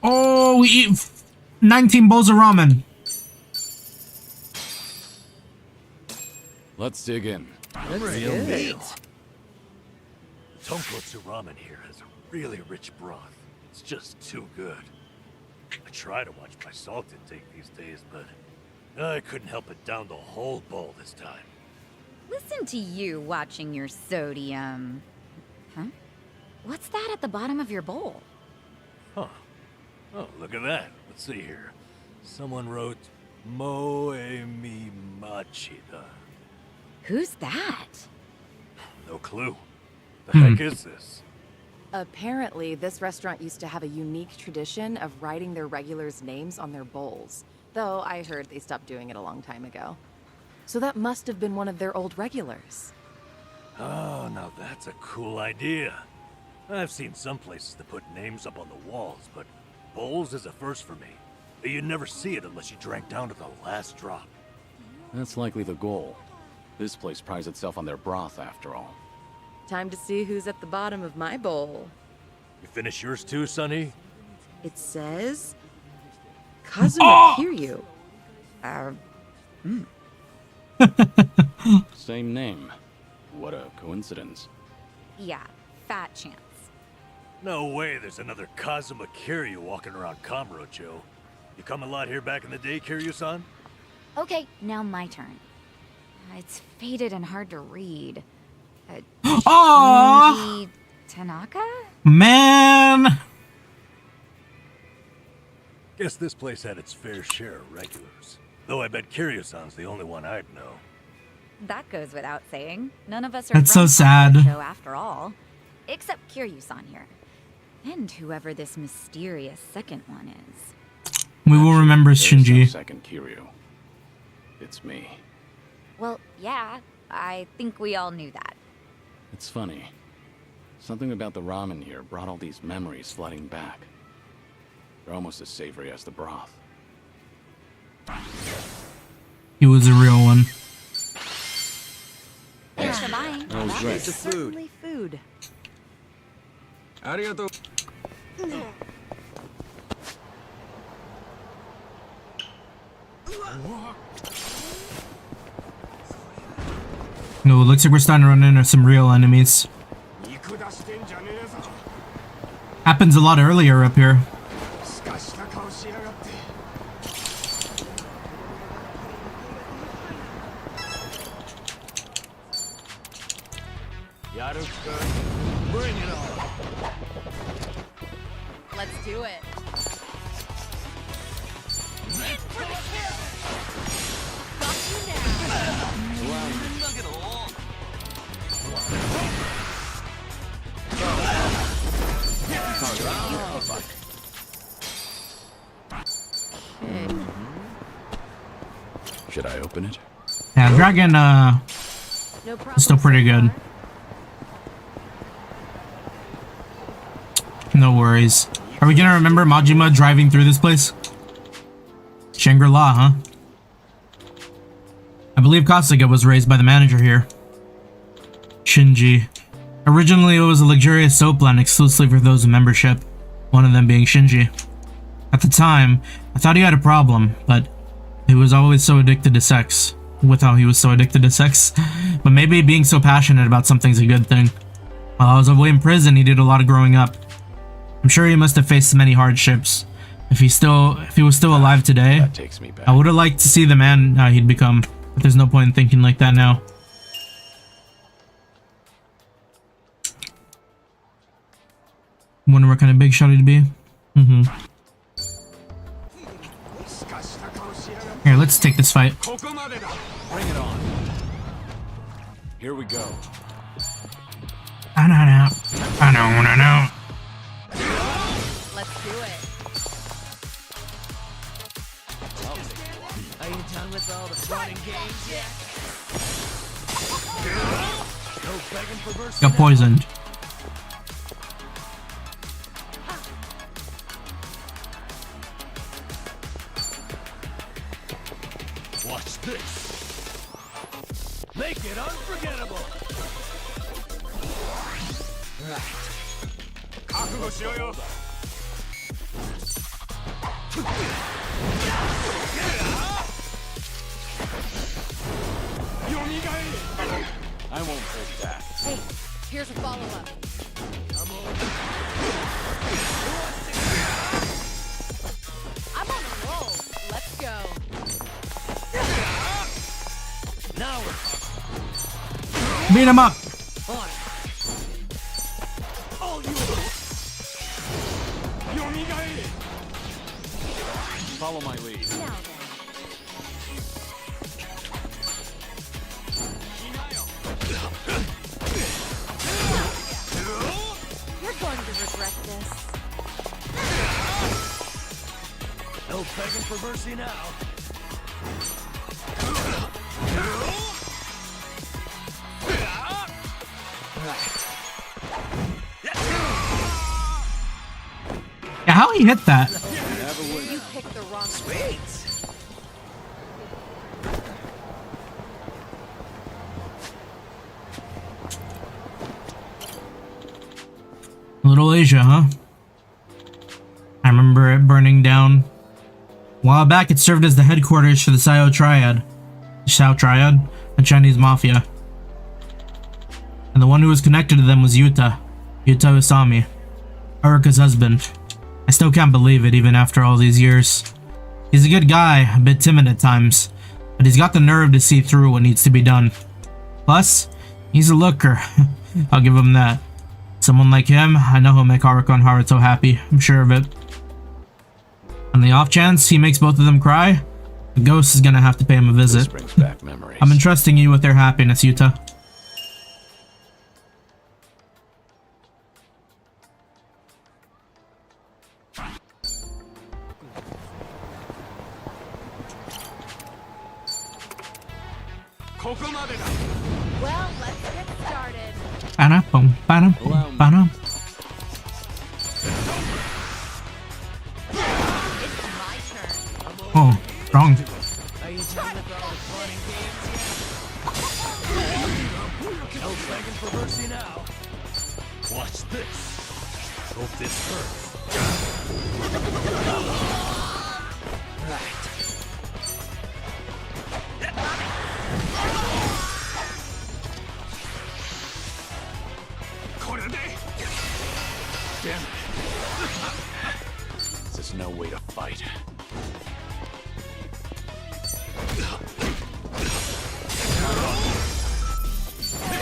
Oh, we eat 19 bowls of ramen. Let's dig in. Real meat. Tonkotsu ramen here has a really rich broth. It's just too good. I try to watch my salt intake these days, but I couldn't help it down the whole bowl this time. Listen to you watching your sodium. Huh? What's that at the bottom of your bowl? Huh. Oh, look at that. Let's see here. Someone wrote Moe mi machida. Who's that? No clue. The heck is this? Apparently, this restaurant used to have a unique tradition of writing their regulars' names on their bowls, though I heard they stopped doing it a long time ago. So that must have been one of their old regulars. Oh, now that's a cool idea. I've seen some places that put names up on the walls, but bowls is a first for me. You'd never see it unless you drank down to the last drop. That's likely the goal. This place prides itself on their broth, after all. Time to see who's at the bottom of my bowl. You finish yours too, Sonny? It says... Kazuma Kiryu. Same name. What a coincidence. Yeah, fat chance. No way there's another Kazuma Kiryu walking around Kamurocho. You come a lot here back in the day, Kiryu-san? Okay, now my turn. It's faded and hard to read. Aww! Tanaka? Man! Guess this place had its fair share of regulars. Though I bet Kiryu-san's the only one I'd know. That goes without saying. None of us are That's from so sad. Kamurocho after all. Except Kiryu-san here. And whoever this mysterious second one is. We will remember There's Shinji. no second Kiryu. It's me. Well, yeah, I think we all knew that. It's funny. Something about the ramen here brought all these memories flooding back. They're almost as savory as the broth. He was a real one. Thanks for buying. That was great. Certainly food. Arigato. No, it looks like we're starting to run into some real enemies. Happens a lot earlier up here. Bring it on. Let's do it. Should I open it? Yeah, Dragon, is still pretty good. No worries. Are we gonna remember Majima driving through this place? Shangri-La, huh? I believe Kasuga was raised by the manager here. Shinji. Originally, it was a luxurious soap blend exclusively for those with membership, one of them being Shinji. At the time, I thought he had a problem, but he was always so addicted to sex. With how he was so addicted to sex. But maybe being so passionate about something's a good thing. While I was away in prison, he did a lot of growing up. I'm sure he must have faced many hardships. If he was still alive today, That takes me back. I would have liked to see the man he'd become. But there's no point in thinking like that now. Wonder what kind of big shot he'd be. Here, let's take this fight. Bring it on. Here we go. I don't know. Let's do it. Are you done with all the fun and games yet? No begging for mercy. Got poisoned. Watch this. Make it unforgettable. Right. I won't hold back. Hey, here's a follow-up. I'm on a roll. Let's go. Now we're Beat him up. all you. Follow my lead. Now you're going to regret this. No begging for mercy now. Yeah, how he hit that? You picked the wrong space. Little Asia, huh? I remember it burning down. A while back, it served as the headquarters for the Sao Triad, a Chinese mafia. And the one who was connected to them was Yuta Usami, Haruka's husband. I still can't believe it, even after all these years. He's a good guy, a bit timid at times, but he's got the nerve to see through what needs to be done. Plus, he's a looker. I'll give him that. Someone like him, I know he'll make Haruka and Haruto happy, I'm sure of it. On the off chance he makes both of them cry, the ghost is gonna have to pay him a visit. This brings back memories. I'm entrusting you with their happiness, Yuta. Well, let's get started. Ba-da-bum, ba-dum, ba-dum. It's my turn. Oh, wrong. No begging for mercy now. Watch this. Hope this hurts. Right. Damn it. This is no way to fight.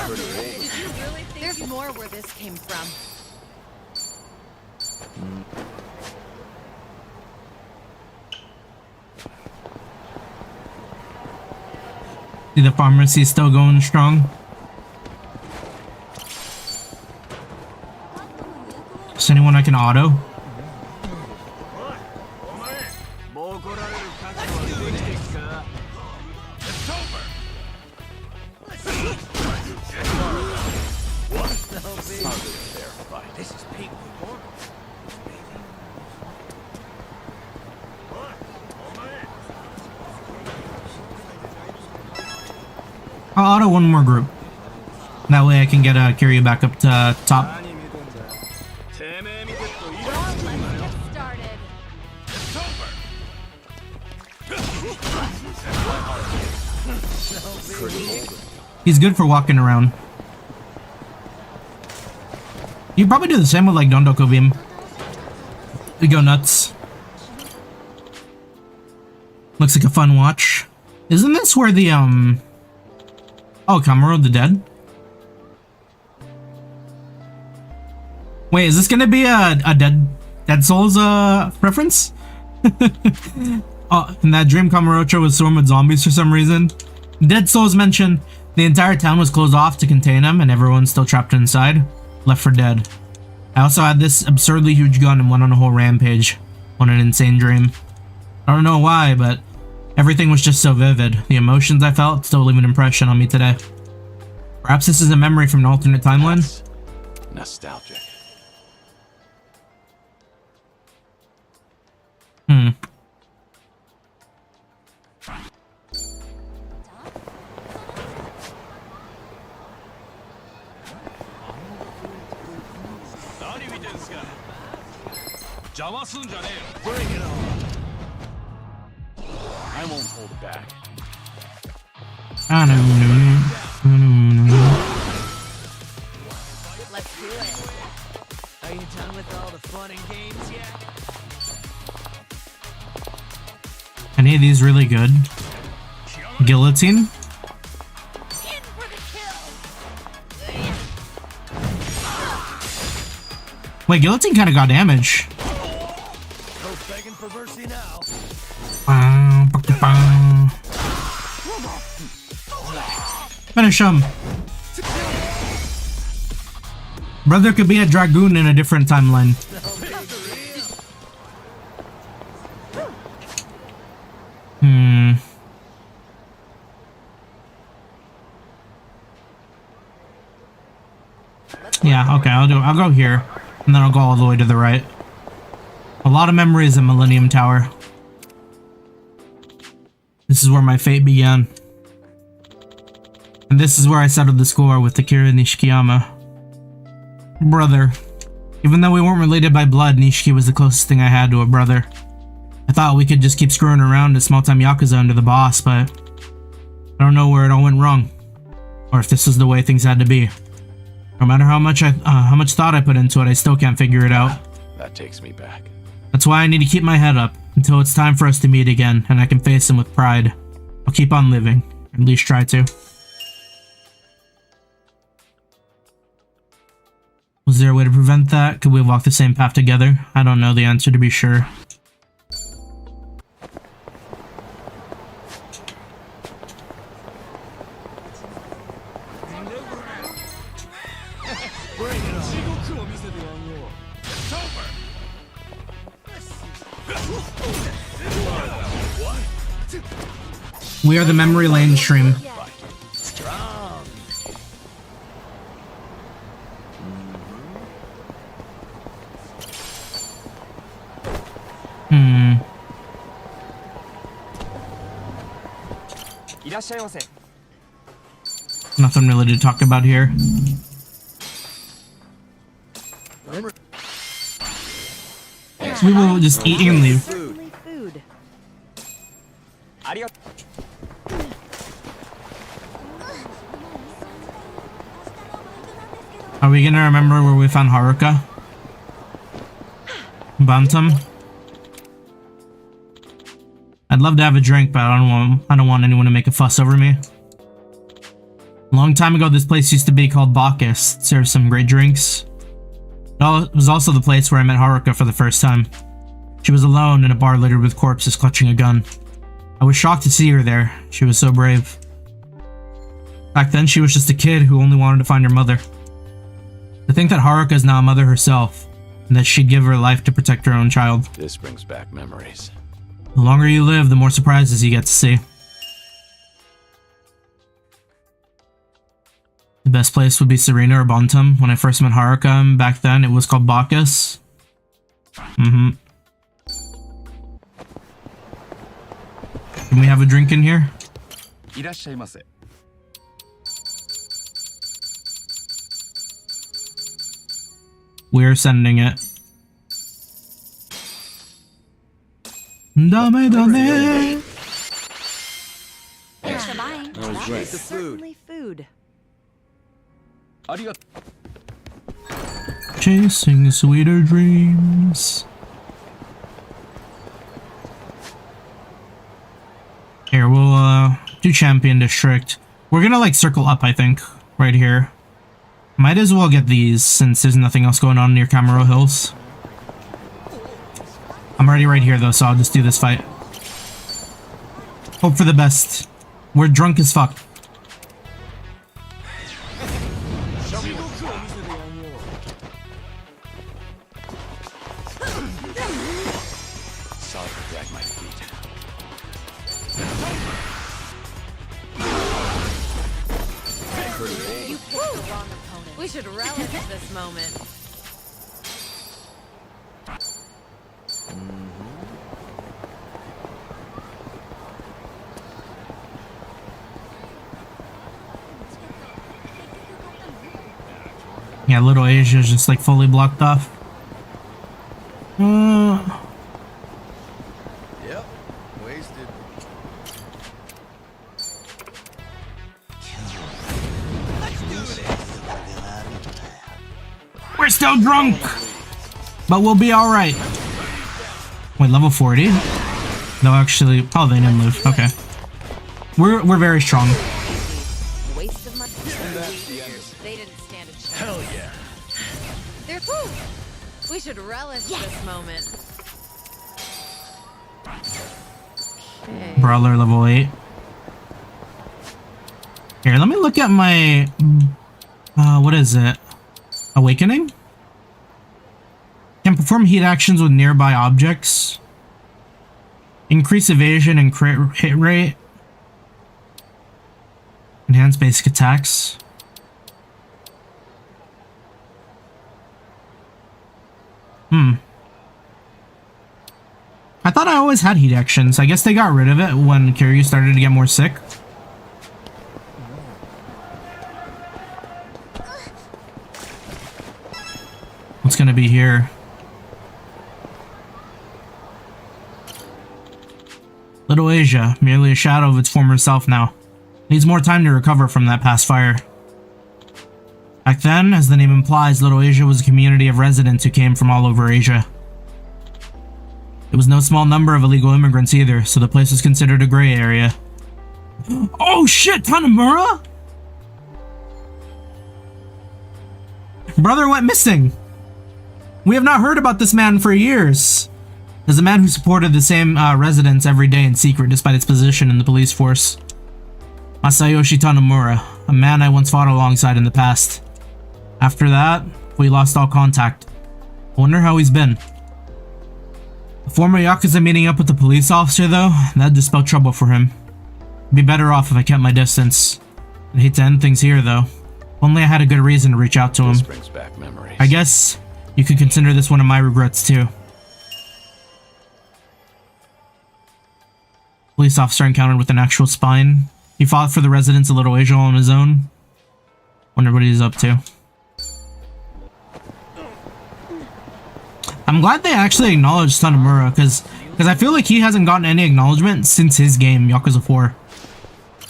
Did you really think there's more where this came from? See, the pharmacy is still going strong. Is anyone I can auto? This is peak performance. I'll auto one more group. That way I can get Kiryu back up to top. He's good for walking around. You probably do the same with like Dondoko Beam. We go nuts. Looks like a fun watch. Isn't this where the oh, Kamuro the Dead? Wait, is this gonna be a Dead Souls reference? Oh, in that dream Kamurocho was swarmed with zombies for some reason. Dead Souls mentioned the entire town was closed off to contain him and everyone's still trapped inside, left for dead. I also had this absurdly huge gun and went on a whole rampage. What an insane dream. I don't know why, but everything was just so vivid. The emotions I felt still leave an impression on me today. Perhaps this is a memory from an alternate timeline? Nostalgic. Bring it on. I won't hold back. I don't know. any of these really good? Guillotine? Wait, guillotine kind of got damage. Finish him. Brother could be a dragoon in a different timeline. Yeah, okay, I'll go here, and then I'll go all the way to the right. A lot of memories of Millennium Tower. This is where my fate began. And this is where I settled the score with Takira Nishikiyama. Brother. Even though we weren't related by blood, Nishiki was the closest thing I had to a brother. I thought we could just keep screwing around as small-time Yakuza under the boss, but I don't know where it all went wrong. Or if this is the way things had to be. No matter how much thought I put into it, I still can't figure it out. That takes me back. That's why I need to keep my head up until it's time for us to meet again and I can face him with pride. I'll keep on living, at least try to. Was there a way to prevent that? Could we walk the same path together? I don't know the answer to be sure. We are the Memory Lane stream. Nothing really to talk about here. So we will just eat and leave. Are we gonna remember where we found Haruka? Bantam? I'd love to have a drink, but I don't want anyone to make a fuss over me. A long time ago, this place used to be called Bacchus. It served some great drinks. It was also the place where I met Haruka for the first time. She was alone in a bar littered with corpses clutching a gun. I was shocked to see her there. She was so brave. Back then, she was just a kid who only wanted to find her mother. To think that Haruka is now a mother herself, and that she'd give her life to protect her own child. This brings back memories. The longer you live, the more surprises you get to see. The best place would be Serena or Bantam. When I first met Haruka, back then it was called Bacchus. Can we have a drink in here? We're sending it. Dame dame. Thanks for buying. That was certainly food. Chasing sweeter dreams. Here, we'll do Champion District. We're gonna like circle up, I think, right here. Might as well get these since there's nothing else going on near Camaro Hills. I'm already right here though, so I'll just do this fight. Hope for the best. We're drunk as fuck. Sorry to drag my feet. We should relish this moment. Yeah, Little Asia's just like fully blocked off. Yep, wasted. We're still drunk, but we'll be all right. Wait, level 40? No, actually, oh, they didn't move. Okay. We're very strong. Waste of my They didn't stand a chance. Hell yeah. They're cool. We should relish this moment. Okay. Brawler level 8. Here, let me look at my what is it? Awakening? Can perform heat actions with nearby objects. Increase evasion and crit hit rate. Enhance basic attacks. I thought I always had heat actions. I guess they got rid of it when Kiryu started to get more sick. What's gonna be here? Little Asia, merely a shadow of its former self now. Needs more time to recover from that past fire. Back then, as the name implies, Little Asia was a community of residents who came from all over Asia. It was no small number of illegal immigrants either, so the place was considered a gray area. Oh shit, Tanemura? Brother went missing. We have not heard about this man for years. As a man who supported the same residents every day in secret despite its position in the police force. Masayoshi Tanemura, a man I once fought alongside in the past. After that, we lost all contact. I wonder how he's been. The former Yakuza meeting up with the police officer though, that just spelled trouble for him. I'd be better off if I kept my distance. I'd hate to end things here though. Only I had a good reason to reach out to him. This brings back memories. I guess you could consider this one of my regrets too. Police officer encountered with an actual spine. He fought for the residents of Little Asia on his own. Wonder what he's up to. I'm glad they actually acknowledged Tanemura, because I feel like he hasn't gotten any acknowledgement since his game, Yakuza 4.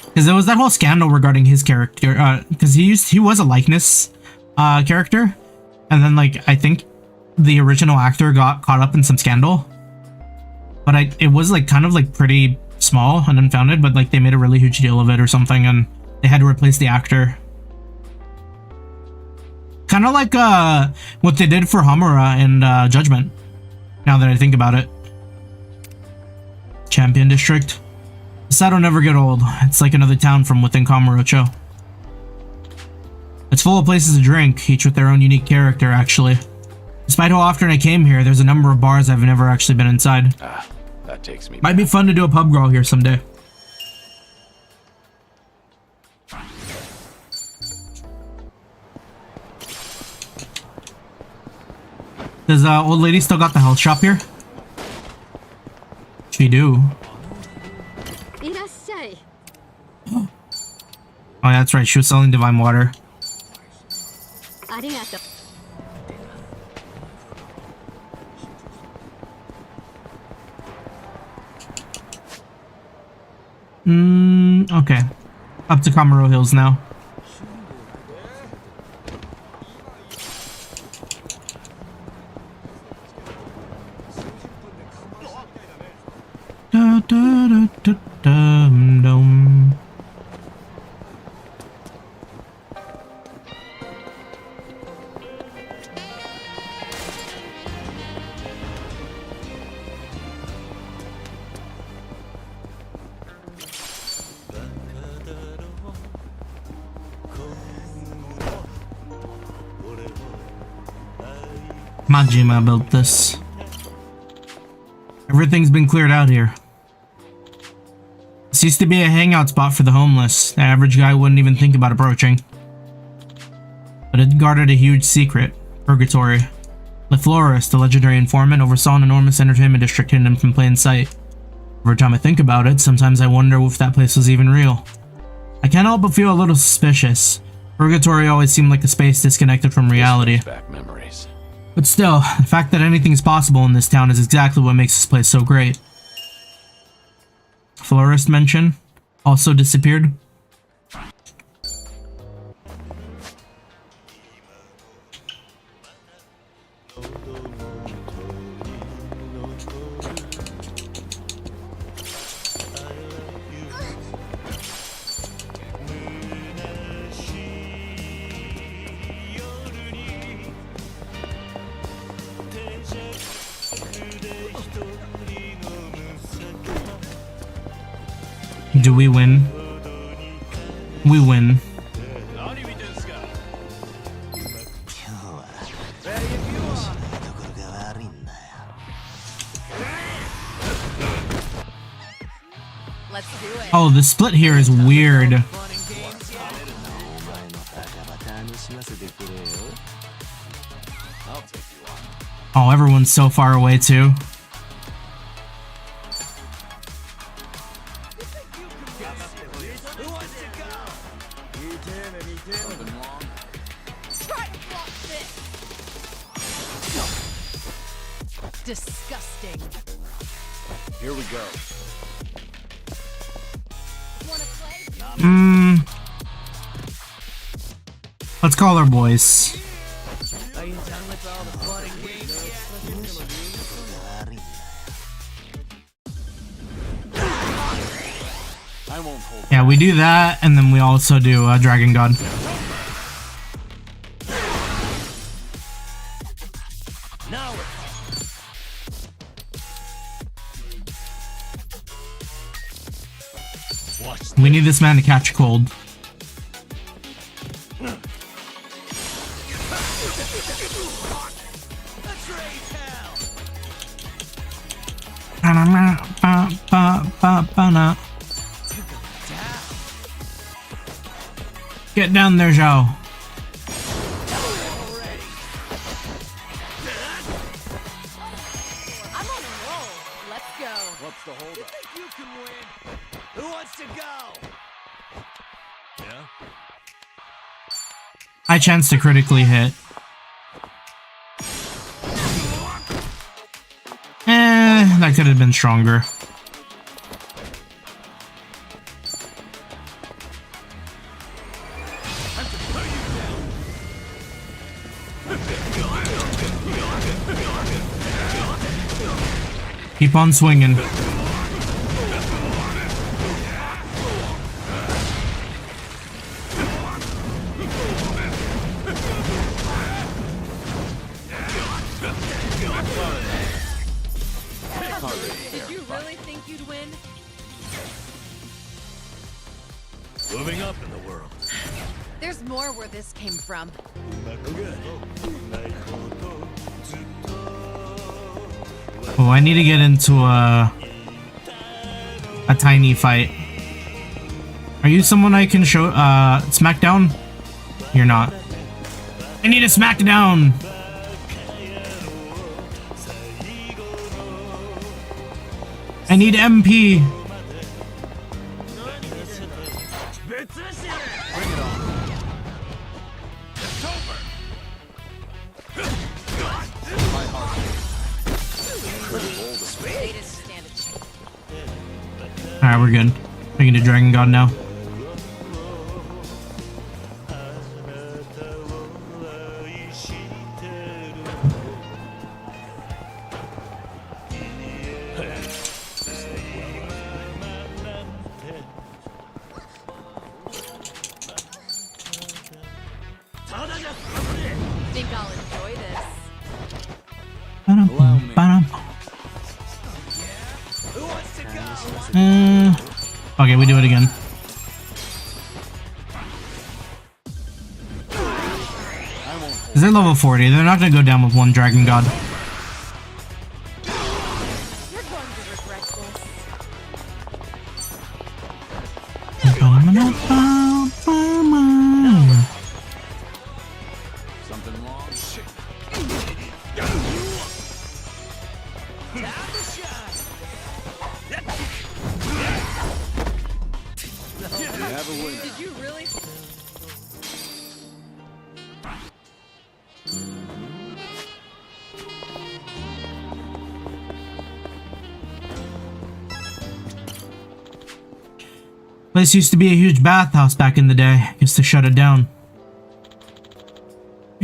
Because there was that whole scandal regarding his character, because he was a likeness character, and then like I think the original actor got caught up in some scandal, but it was like kind of like pretty small and unfounded, but like they made a really huge deal of it or something, and they had to replace the actor. Kind of like what they did for Hamura in Judgment, now that I think about it. Champion District. That'll never get old. It's like another town from within Kamurocho. It's full of places to drink, each with their own unique character, actually. Despite how often I came here, there's a number of bars I've never actually been inside. That takes me Might be fun to do a pub crawl here someday. Does old lady still got the health shop here? She do. Oh, yeah, that's right. She was selling divine water. Okay. Up to Kamuro Hills now. Da, da, da, da, dum, dum. Majima built this. Everything's been cleared out here. This used to be a hangout spot for the homeless. The average guy wouldn't even think about approaching. But it guarded a huge secret. Purgatory. The florist, the legendary informant, oversaw an enormous entertainment district hidden from plain sight. Every time I think about it, sometimes I wonder if that place was even real. I can't help but feel a little suspicious. Purgatory always seemed like a space disconnected from reality. Back memories. But still, the fact that anything is possible in this town is exactly what makes this place so great. Florist mention also disappeared. Do we win? We win. Let's do it. Oh, the split here is weird. Oh, everyone's so far away too. Disgusting. Here we go. Let's call our boys. Are you done with all the fun and games yet? I won't hold. Yeah, we do that, and then we also do Dragon God. Now We need this man to catch a cold. Get down there, Zhao. I'm on a roll. Let's go. What's the hold up? you can win. Who wants to go? Yeah? I chanced to critically hit. That could have been stronger. Keep on swinging. Did you really think you'd win? Moving up in the world. There's more where this came from. Oh, I need to get into a tiny fight. Are you someone I can show SmackDown? You're not. I need a SmackDown. I need MP. Alright, we're good. We can do Dragon God now. Think I'll enjoy this. Okay, we do it again. Is they're level 40? They're not gonna go down with one Dragon God. You're going to regret Something wrong? Shit. Did you really? Place used to be a huge bathhouse back in the day. Used to shut it down.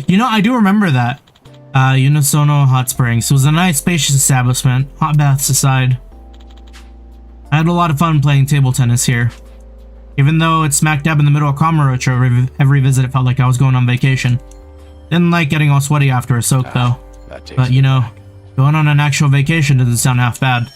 You know, I do remember that. Unisono Hot Springs. It was a nice, spacious establishment. Hot baths aside. I had a lot of fun playing table tennis here. Even though it's smack dab in the middle of Kamurocho, every visit it felt like I was going on vacation. Didn't like getting all sweaty after a soak though. But you know, going on an actual vacation doesn't sound half bad.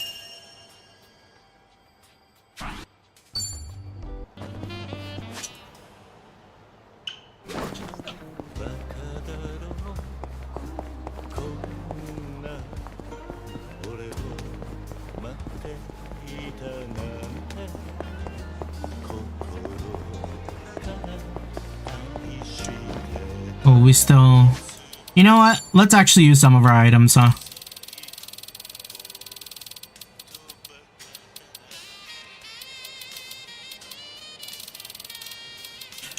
Oh, we still... You know what? Let's actually use some of our items, huh?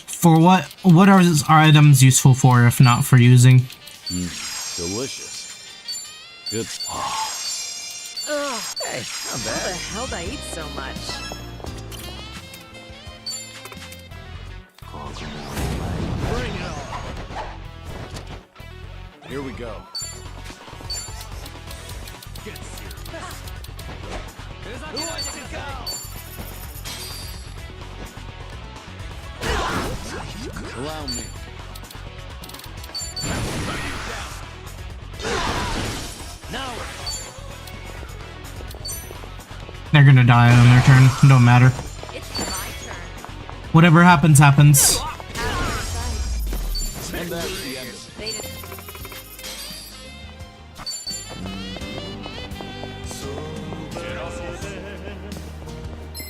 For what are our items useful for if not for using? Delicious. Good. Ugh. Hey, not bad. How the hell did I eat so much? Bring it on. Here we go. Get serious. Who wants to go? Allow me. Now. They're gonna die on their turn. Don't matter. It's my turn. Whatever happens, happens. And that's the end. They just...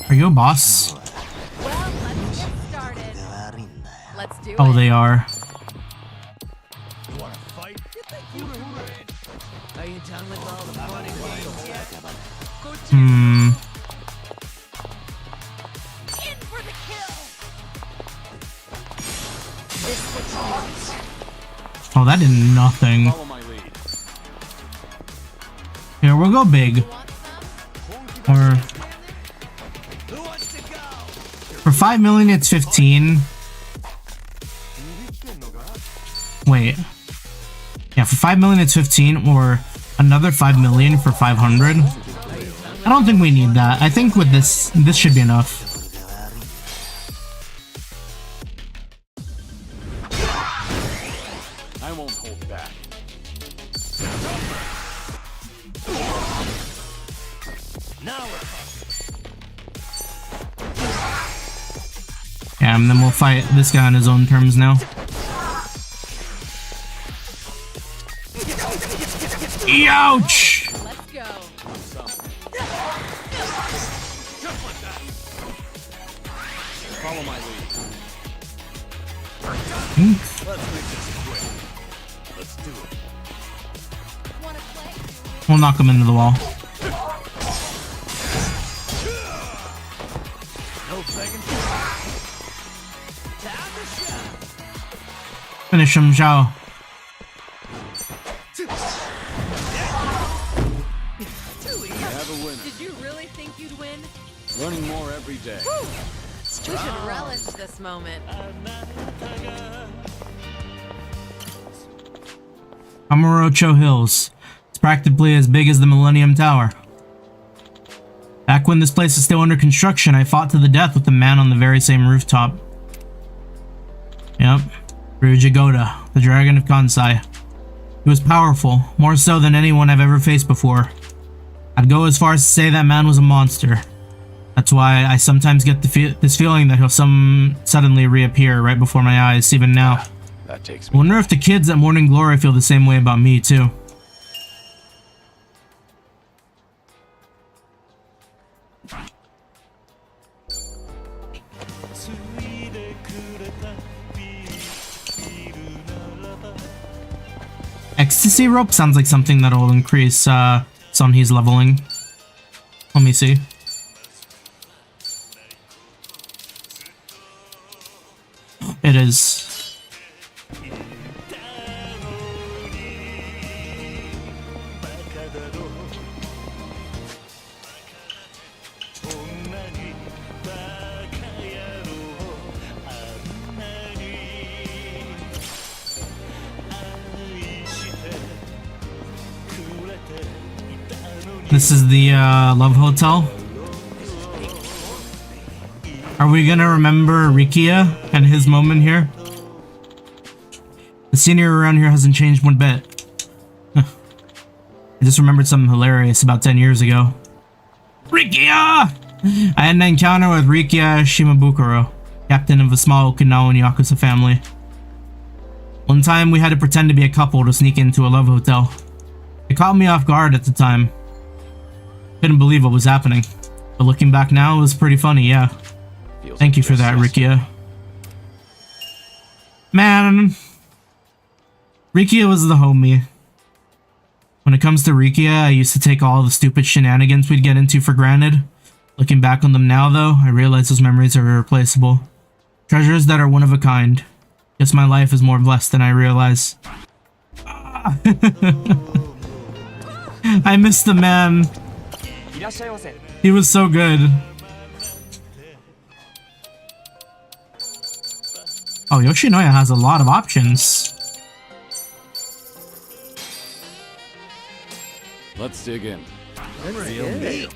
Are you a boss? Well, let's get started. Let's do it. Oh, they are. You wanna fight? You think you can win? Are you done with all the fun and games yet? Hmm. In for the kill. Oh, that did nothing. Follow my lead. Here, we'll go big. Or... For 5 million, it's 15. Wait. Yeah, for 5 million, it's 15, or another 5 million for 500. I don't think we need that. I think with this should be enough. I won't hold back. Now we're Yeah, and then we'll fight this guy on his own terms now. Ouch! Let's go. Follow my lead. Let's make this quick. Let's do it. Wanna play? We'll knock him into the wall. No begging. Finish him, Zhao. Have a winner. Did you really think you'd win? Learning more every day. We should relish this moment. Kamurocho Hills. It's practically as big as the Millennium Tower. Back when this place was still under construction, I fought to the death with the man on the very same rooftop. Yep. Ryujigoda, the Dragon of Kansai. He was powerful, more so than anyone I've ever faced before. I'd go as far as to say that man was a monster. That's why I sometimes get this feeling that he'll suddenly reappear right before my eyes, even now. That takes I wonder if the kids at Morning Glory feel the same way about me, too. Ecstasy rope sounds like something that'll increase Sunhee's leveling. Let me see. It is. This is the Love Hotel. Are we gonna remember Rikia and his moment here? The scenery around here hasn't changed one bit. I just remembered something hilarious about 10 years ago. Rikia! I had an encounter with Rikia Shimabukuro, captain of a small Okinawan Yakuza family. One time we had to pretend to be a couple to sneak into a love hotel. It caught me off guard at the time. Couldn't believe what was happening. But looking back now, it was pretty funny, yeah. Thank you for that, Rikia. Man, Rikia was the homie. When it comes to Rikia, I used to take all the stupid shenanigans we'd get into for granted. Looking back on them now, though, I realize those memories are irreplaceable. Treasures that are one of a kind. Guess my life is more blessed than I realize. I miss the man. He was so good. Oh, Yoshinoya has a lot of options. Let's dig in. Real meal.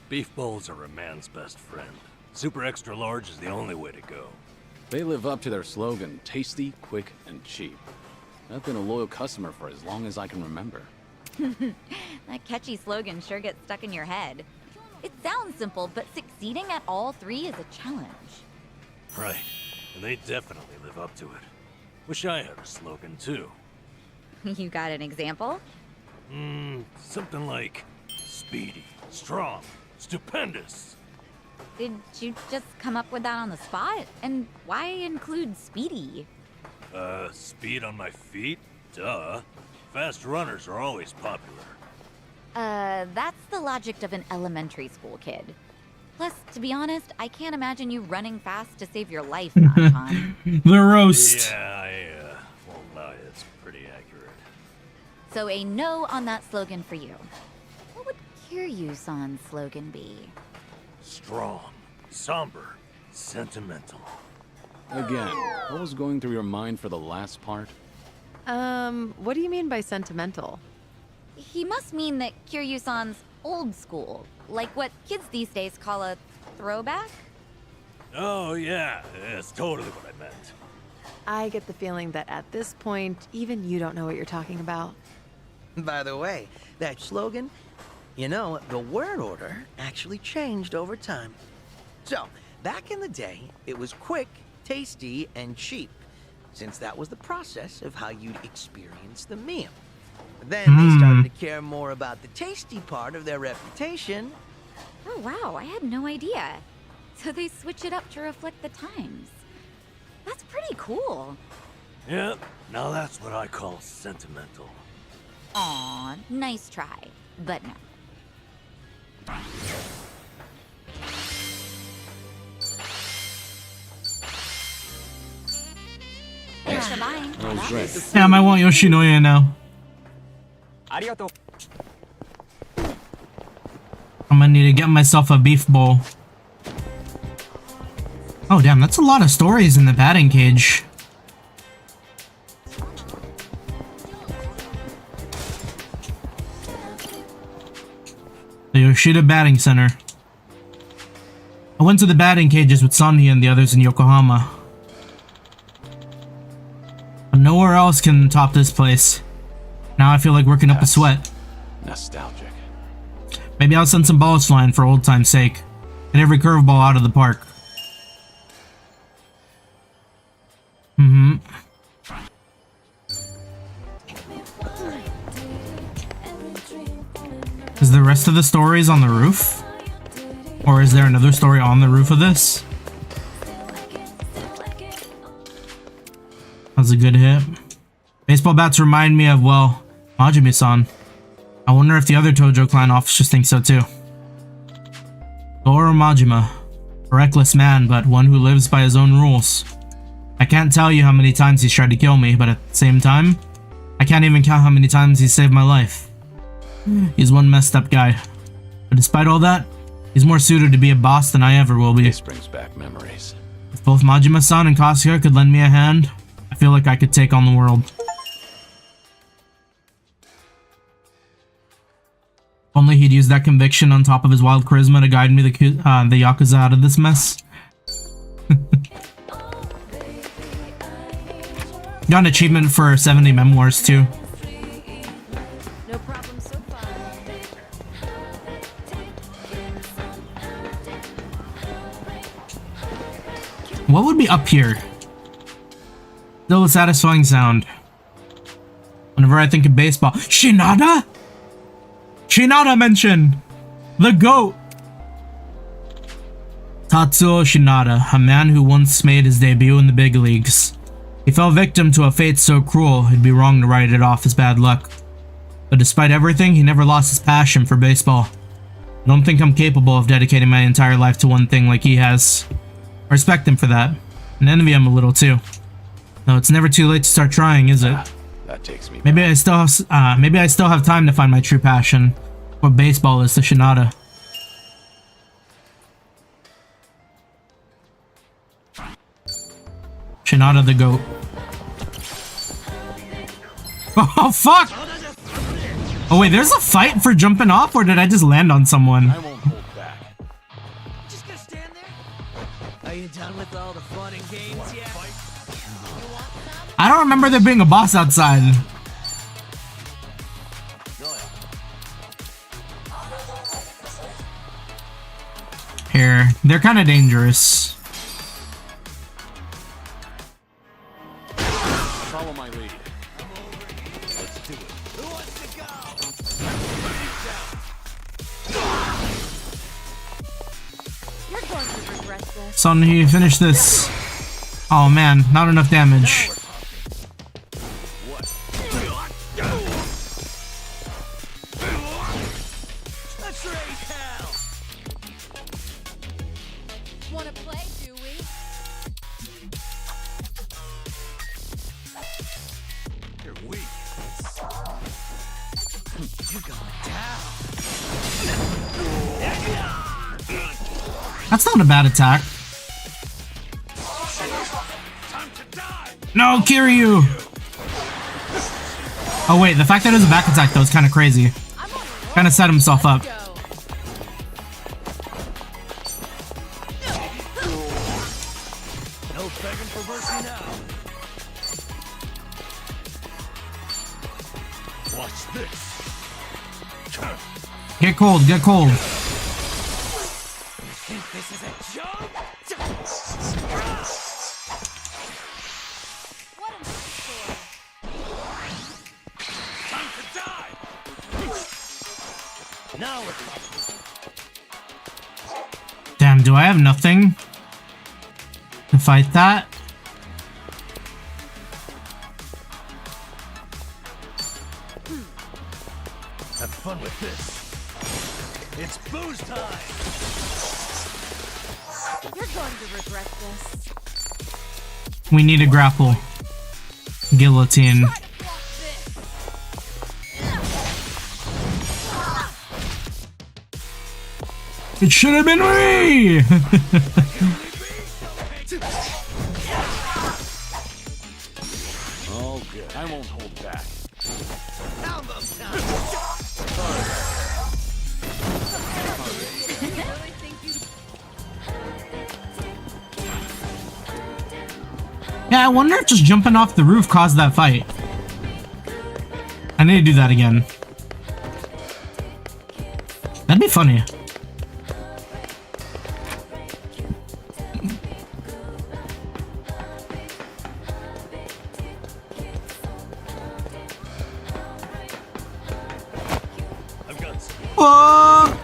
Beef bowls are a man's best friend. Super extra large is the only way to go. They live up to their slogan, tasty, quick, and cheap. I've been a loyal customer for as long as I can remember. That catchy slogan sure gets stuck in your head. It sounds simple, but succeeding at all three is a challenge. Right, and they definitely live up to it. Wish I had a slogan too. You got an example? Something like speedy, strong, stupendous. Did you just come up with that on the spot? And why include speedy? Speed on my feet? Duh. Fast runners are always popular. That's the logic of an elementary school kid. Plus, to be honest, I can't imagine you running fast to save your life, Nanchan. The roast. Yeah, I won't lie, it's pretty accurate. So a no on that slogan for you. What would Kiryu-san's slogan be? Strong, somber, sentimental. Again, what was going through your mind for the last part? What do you mean by sentimental? He must mean that Kiryu-san's old school, like what kids these days call a throwback? Oh yeah, that's totally what I meant. I get the feeling that at this point, even you don't know what you're talking about. By the way, that slogan, you know, the word order actually changed over time. So, back in the day, it was quick, tasty, and cheap, since that was the process of how you'd experience the meal. Then they started to care more about the tasty part of their reputation. Oh wow, I had no idea. So they switch it up to reflect the times. That's pretty cool. Yep, now that's what I call sentimental. Aw, nice try, but no. Thanks for buying. That was great. Damn, I want Yoshinoya now. I'm gonna need to get myself a beef bowl. Oh damn, that's a lot of stories in the batting cage. The Yoshida Batting Center. I went to the batting cages with Sanhi and the others in Yokohama. But nowhere else can top this place. Now I feel like working up a sweat. Nostalgic. Maybe I'll send some balls flying for old time's sake. Hit every curveball out of the park. Is the rest of the stories on the roof? Or is there another story on the roof of this? That's a good hit. Baseball bats remind me of, well, Majime-san. I wonder if the other Tojo clan officers think so too. Goro Majima. A reckless man, but one who lives by his own rules. I can't tell you how many times he's tried to kill me, but at the same time, I can't even count how many times he's saved my life. He's one messed up guy. But despite all that, he's more suited to be a boss than I ever will be. This brings back memories. If both Majima-san and Kasuga could lend me a hand, I feel like I could take on the world. Only he'd use that conviction on top of his wild charisma to guide me the Yakuza out of this mess. Got an achievement for 70 memoirs too. No problem so far. What would be up here? Still a satisfying sound. Whenever I think of baseball. Shinada? Shinada mention! The GOAT! Tatsuo Shinada, a man who once made his debut in the big leagues. He fell victim to a fate so cruel, it'd be wrong to write it off as bad luck. But despite everything, he never lost his passion for baseball. I don't think I'm capable of dedicating my entire life to one thing like he has. I respect him for that, and envy him a little too. Though it's never too late to start trying, is it? That takes me. Maybe I still have time to find my true passion. What baseball is to Shinada. Shinada the GOAT. Oh fuck! Oh wait, there's a fight for jumping off, or did I just land on someone? I won't hold back. Just gonna stand there? Are you done with all the fun and games yet? I don't remember there being a boss outside. Here, they're kind of dangerous. Follow my lead. Let's do it. Who wants to go? You're going to regret this. Son, you finish this. Oh man, not enough damage. Wanna play, do we? You're weak. You're going down. That's not a bad attack. No, Kiryu! Oh wait, the fact that it was a back attack though is kind of crazy. Kind of set himself up. No begging for mercy now. Watch this. Get cold, get cold. You think this is a joke? What am I for? Time to die. Now we're talking. Damn, do I have nothing to fight that? Have fun with this. It's booze time. You're going to regret this. We need a grapple. Guillotine. It should have been me! All good. I won't hold back. Yeah, I wonder if just jumping off the roof caused that fight. I need to do that again. That'd be funny. Oh!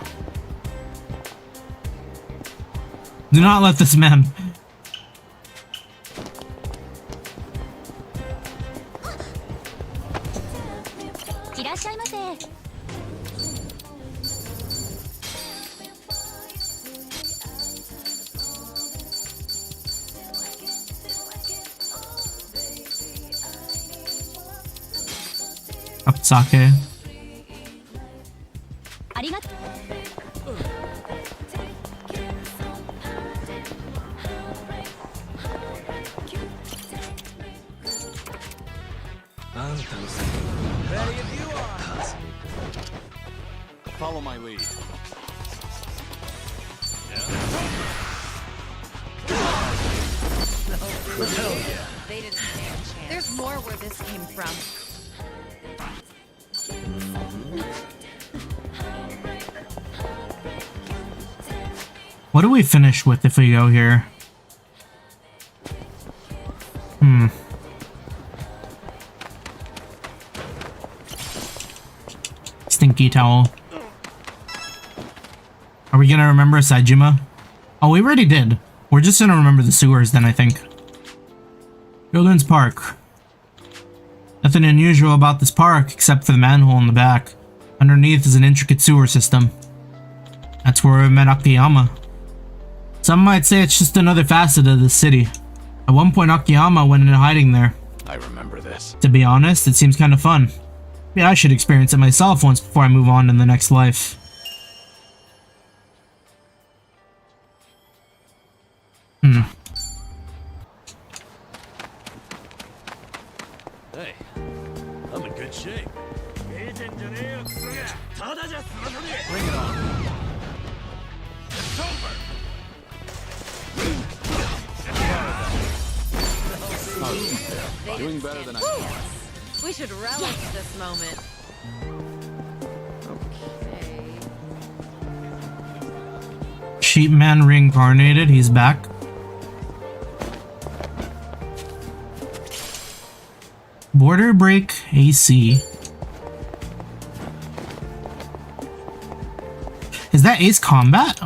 Do not let this man. Sake. Ready if you are. Follow my lead. They didn't stand a chance. There's more where this came from. What do we finish with if we go here? Stinky towel. Are we gonna remember Saejima? Oh, we already did. We're just gonna remember the sewers then, I think. Children's Park. Nothing unusual about this park except for the manhole in the back. Underneath is an intricate sewer system. That's where we met Akiyama. Some might say it's just another facet of the city. At one point Akiyama went into hiding there. I remember this. To be honest, it seems kind of fun. Maybe I should experience it myself once before I move on to the next life. Hey, I'm in good shape. Bring it on. It's over. Doing better than I thought. We should relish this moment. Okay. Sheepman reincarnated, he's back. Border break AC. Is that Ace Combat?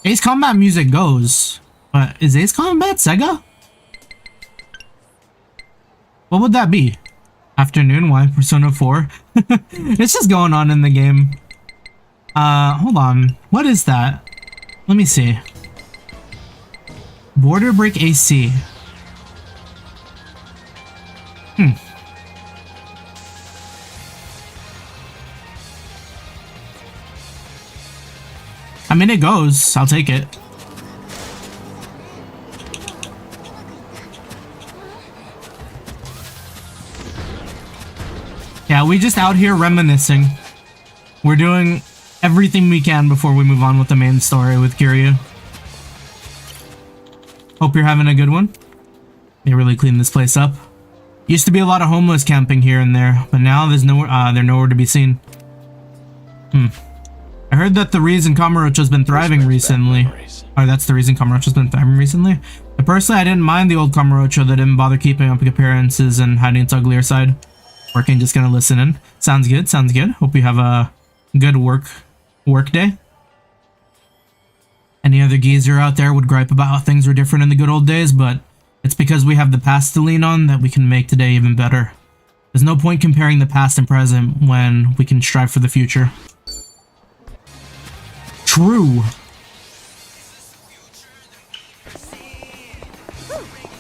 Ace Combat music goes, but is Ace Combat Sega? What would that be? Afternoon, why Persona 4? It's just going on in the game. Hold on. What is that? Let me see. Border break AC. I mean, it goes. I'll take it. Yeah, we just out here reminiscing. We're doing everything we can before we move on with the main story with Kiryu. Hope you're having a good one. They really cleaned this place up. Used to be a lot of homeless camping here and there, but now there's nowhere. They're nowhere to be seen. I heard that the reason Kamurocho's been thriving recently. Or that's the reason Kamurocho's been thriving recently. But personally, I didn't mind the old Kamurocho that didn't bother keeping up appearances and hiding its uglier side. Working, just gonna listen in. Sounds good. Sounds good. Hope you have a good work day. Any other geezer out there would gripe about how things were different in the good old days, but it's because we have the past to lean on that we can make today even better. There's no point comparing the past and present when we can strive for the future. True.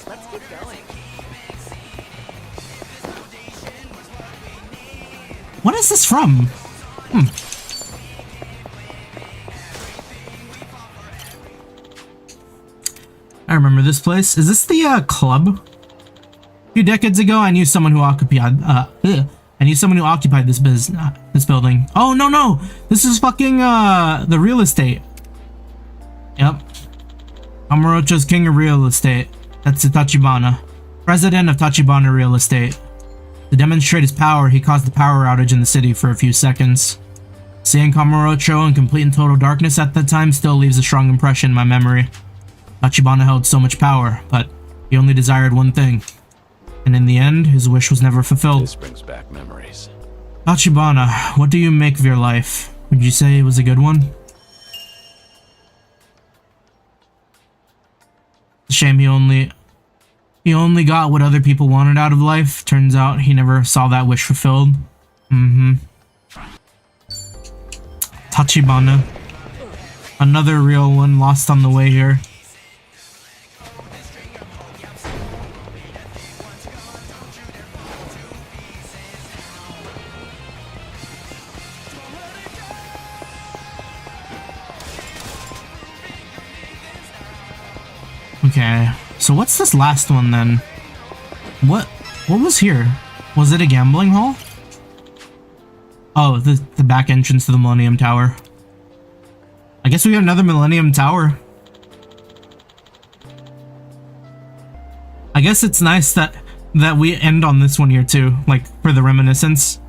Let's keep going. What is this from? I remember this place. Is this the club? A few decades ago, I knew someone who occupied this building. Oh no, this is fucking the real estate. Yep. Kamurocho's king of real estate. That's the Tachibana, president of Tachibana Real Estate. To demonstrate his power, he caused the power outage in the city for a few seconds. Seeing Kamurocho in complete and total darkness at that time still leaves a strong impression in my memory. Tachibana held so much power, but he only desired one thing. And in the end, his wish was never fulfilled. This brings back memories. Tachibana, what do you make of your life? Would you say it was a good one? Shame he only got what other people wanted out of life. Turns out he never saw that wish fulfilled. Tachibana. Another real one lost on the way here. Okay, so what's this last one then? What was here? Was it a gambling hall? Oh, the back entrance to the Millennium Tower. I guess we got another Millennium Tower. I guess it's nice that we end on this one here too, like for the reminiscence.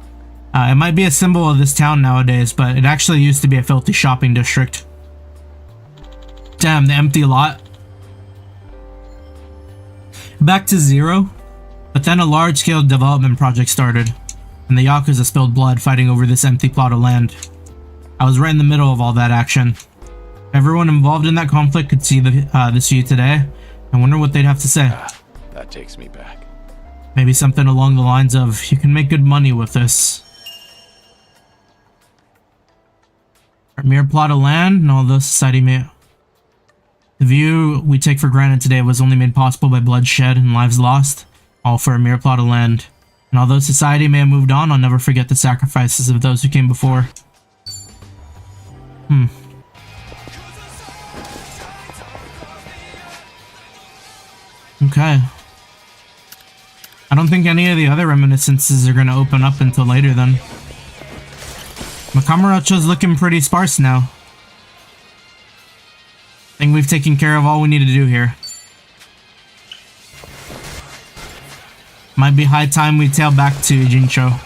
It might be a symbol of this town nowadays, but it actually used to be a filthy shopping district. Damn, the empty lot. Back to zero, but then a large-scale development project started, and the Yakuza spilled blood fighting over this empty plot of land. I was right in the middle of all that action. Everyone involved in that conflict could see this view today, I wonder what they'd have to say. That takes me back. Maybe something along the lines of, you can make good money with this. A mere plot of land and although society may... The view we take for granted today was only made possible by bloodshed and lives lost, all for a mere plot of land. And although society may have moved on, I'll never forget the sacrifices of those who came before. Okay. I don't think any of the other reminiscences are going to open up until later then. Makamurocho's looking pretty sparse now. I think we've taken care of all we need to do here. Might be high time we tail back to Jincho.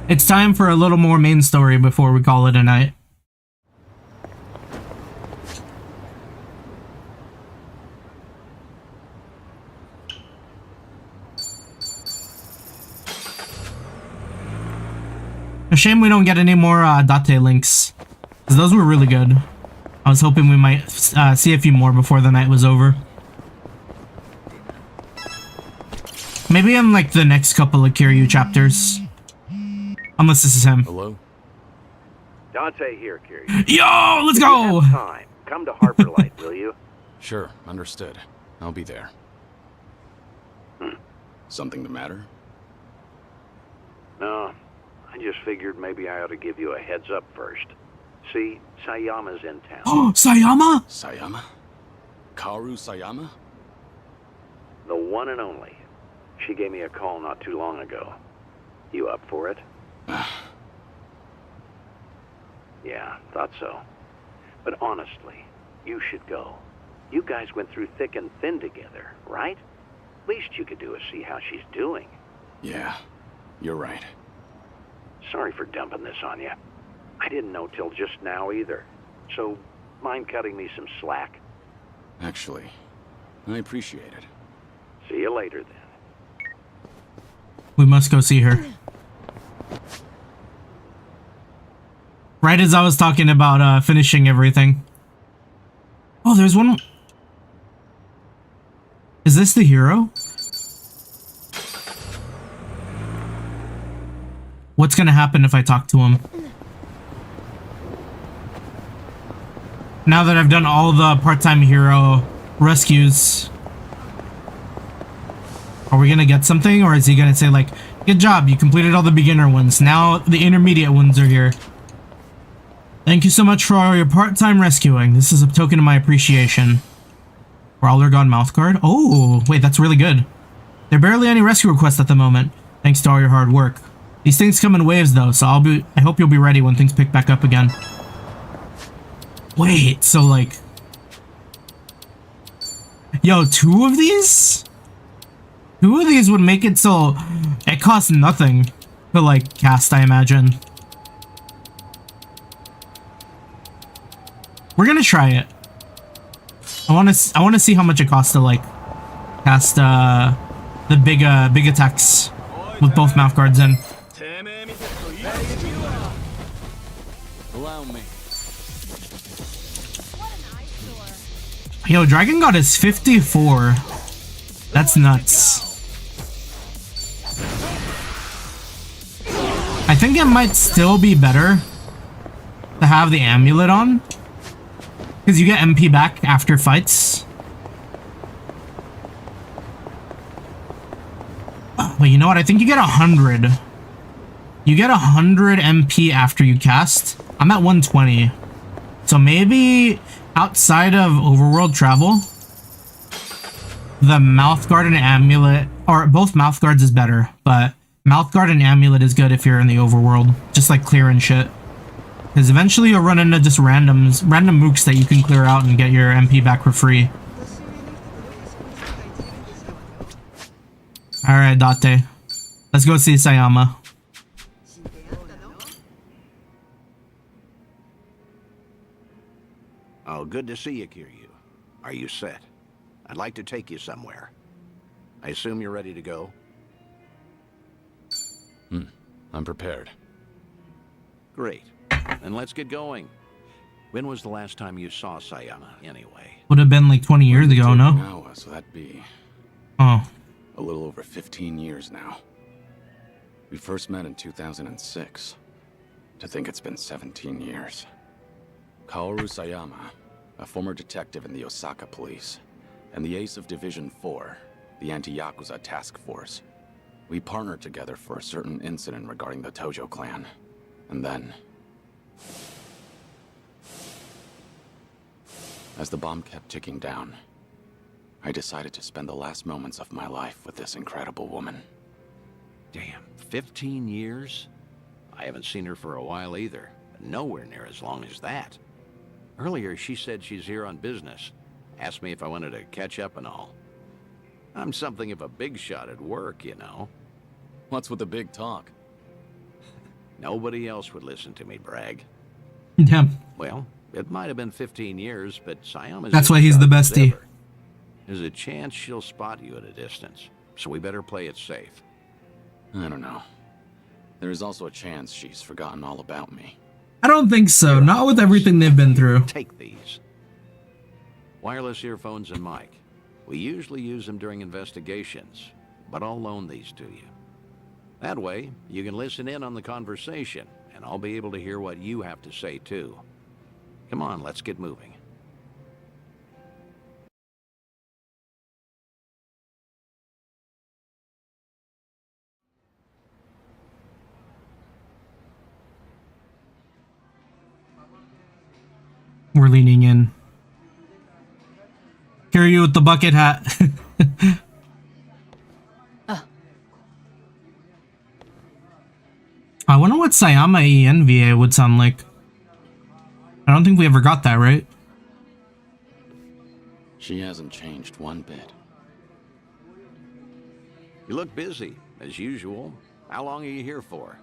It's time for a little more main story before we call it a night. A shame we don't get any more Yatte links, because those were really good. I was hoping we might see a few more before the night was over. Maybe in like the next couple of Kiryu chapters. Unless this is him. Hello? Dante here, Kiryu. Yo, let's go! Time. Come to Harbor Light, will you? Sure, understood. I'll be there. Something the matter? No, I just figured maybe I ought to give you a heads up first. See, Sayama's in town. Oh, Sayama? Sayama? Kaoru Sayama? The one and only. She gave me a call not too long ago. You up for it? Yeah, thought so. But honestly, you should go. You guys went through thick and thin together, right? Least you could do is see how she's doing. Yeah, you're right. Sorry for dumping this on you. I didn't know till just now either. So, mind cutting me some slack? Actually, I appreciate it. See you later then. We must go see her. Right as I was talking about finishing everything. Oh, there's one. Is this the hero? What's gonna happen if I talk to him? Now that I've done all the part-time hero rescues, are we gonna get something, or is he gonna say like, good job, you completed all the beginner ones, now the intermediate ones are here. Thank you so much for all your part-time rescuing. This is a token of my appreciation. Brawler Gone Mouthguard? Oh, wait, that's really good. There are barely any rescue requests at the moment, thanks to all your hard work. These things come in waves though, so I hope you'll be ready when things pick back up again. Wait, so like... Yo, 2 of these? 2 of these would make it so it costs nothing to like cast, I imagine. We're gonna try it. I want to see how much it costs to like cast the big attacks with both mouth guards in. Allow me. Yo, Dragon God is 54. That's nuts. I think it might still be better to have the amulet on, because you get MP back after fights. But you know what? I think you get 100. You get 100 MP after you cast. I'm at 120. So maybe outside of overworld travel, the mouthguard and amulet, or both mouthguards is better, but mouthguard and amulet is good if you're in the overworld, just like clearing shit. Because eventually you'll run into just random mooks that you can clear out and get your MP back for free. Alright, Yatte. Let's go see Sayama. Oh, good to see you, Kiryu. Are you set? I'd like to take you somewhere. I assume you're ready to go? I'm prepared. Great. Then let's get going. When was the last time you saw Sayama, anyway? Would have been like 20 years ago, no? Now, so that'd be... Oh. A little over 15 years now. We first met in 2006. To think it's been 17 years. Kaoru Sayama, a former detective in the Osaka police, and the ace of Division 4, the anti-Yakuza task force. We partnered together for a certain incident regarding the Tojo clan. And then... as the bomb kept ticking down, I decided to spend the last moments of my life with this incredible woman. Damn, 15 years? I haven't seen her for a while either, but nowhere near as long as that. Earlier, she said she's here on business. Asked me if I wanted to catch up and all. I'm something of a big shot at work, you know. What's with the big talk? Nobody else would listen to me brag. Damn. Well, it might have been 15 years, but Sayama's... That's why he's the bestie. There's a chance she'll spot you at a distance, so we better play it safe. I don't know. There is also a chance she's forgotten all about me. I don't think so. Not with everything they've been through. Take these. Wireless earphones and mic. We usually use them during investigations, but I'll loan these to you. That way, you can listen in on the conversation, and I'll be able to hear what you have to say too. Come on, let's get moving. We're leaning in. Kiryu with the bucket hat. I wonder what Sayama ENVA would sound like. I don't think we ever got that, right? She hasn't changed one bit. You look busy, as usual. How long are you here for?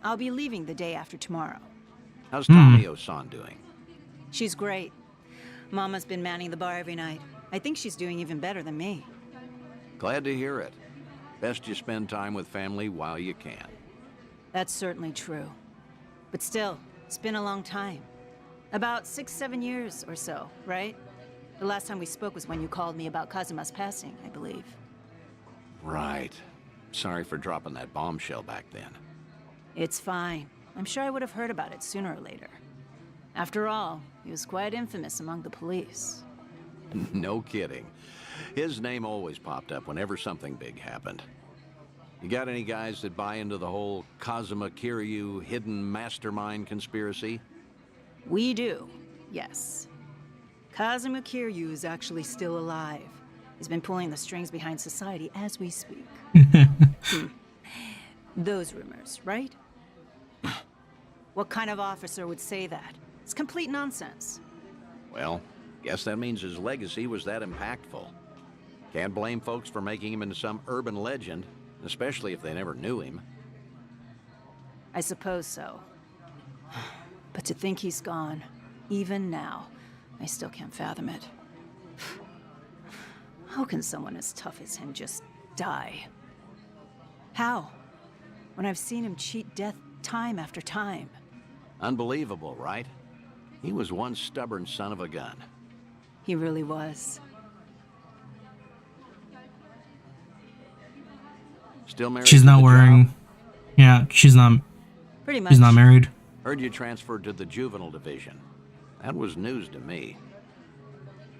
I'll be leaving the day after tomorrow. How's Tomio-san doing? She's great. Mama's been manning the bar every night. I think she's doing even better than me. Glad to hear it. Best you spend time with family while you can. That's certainly true. But still, it's been a long time. About 6-7 years or so, right? The last time we spoke was when you called me about Kazuma's passing, I believe. Right. Sorry for dropping that bombshell back then. It's fine. I'm sure I would have heard about it sooner or later. After all, he was quite infamous among the police. No kidding. His name always popped up whenever something big happened. You got any guys that buy into the whole Kazuma Kiryu hidden mastermind conspiracy? We do, yes. Kazuma Kiryu is actually still alive. He's been pulling the strings behind society as we speak. Those rumors, right? What kind of officer would say that? It's complete nonsense. Well, guess that means his legacy was that impactful. Can't blame folks for making him into some urban legend, especially if they never knew him. I suppose so. But to think he's gone, even now, I still can't fathom it. How can someone as tough as him just die? How? When I've seen him cheat death time after time. Unbelievable, right? He was one stubborn son of a gun. He really was. Still married? She's not wearing... Yeah, she's not... Pretty much. She's not married. Heard you transferred to the juvenile division. That was news to me.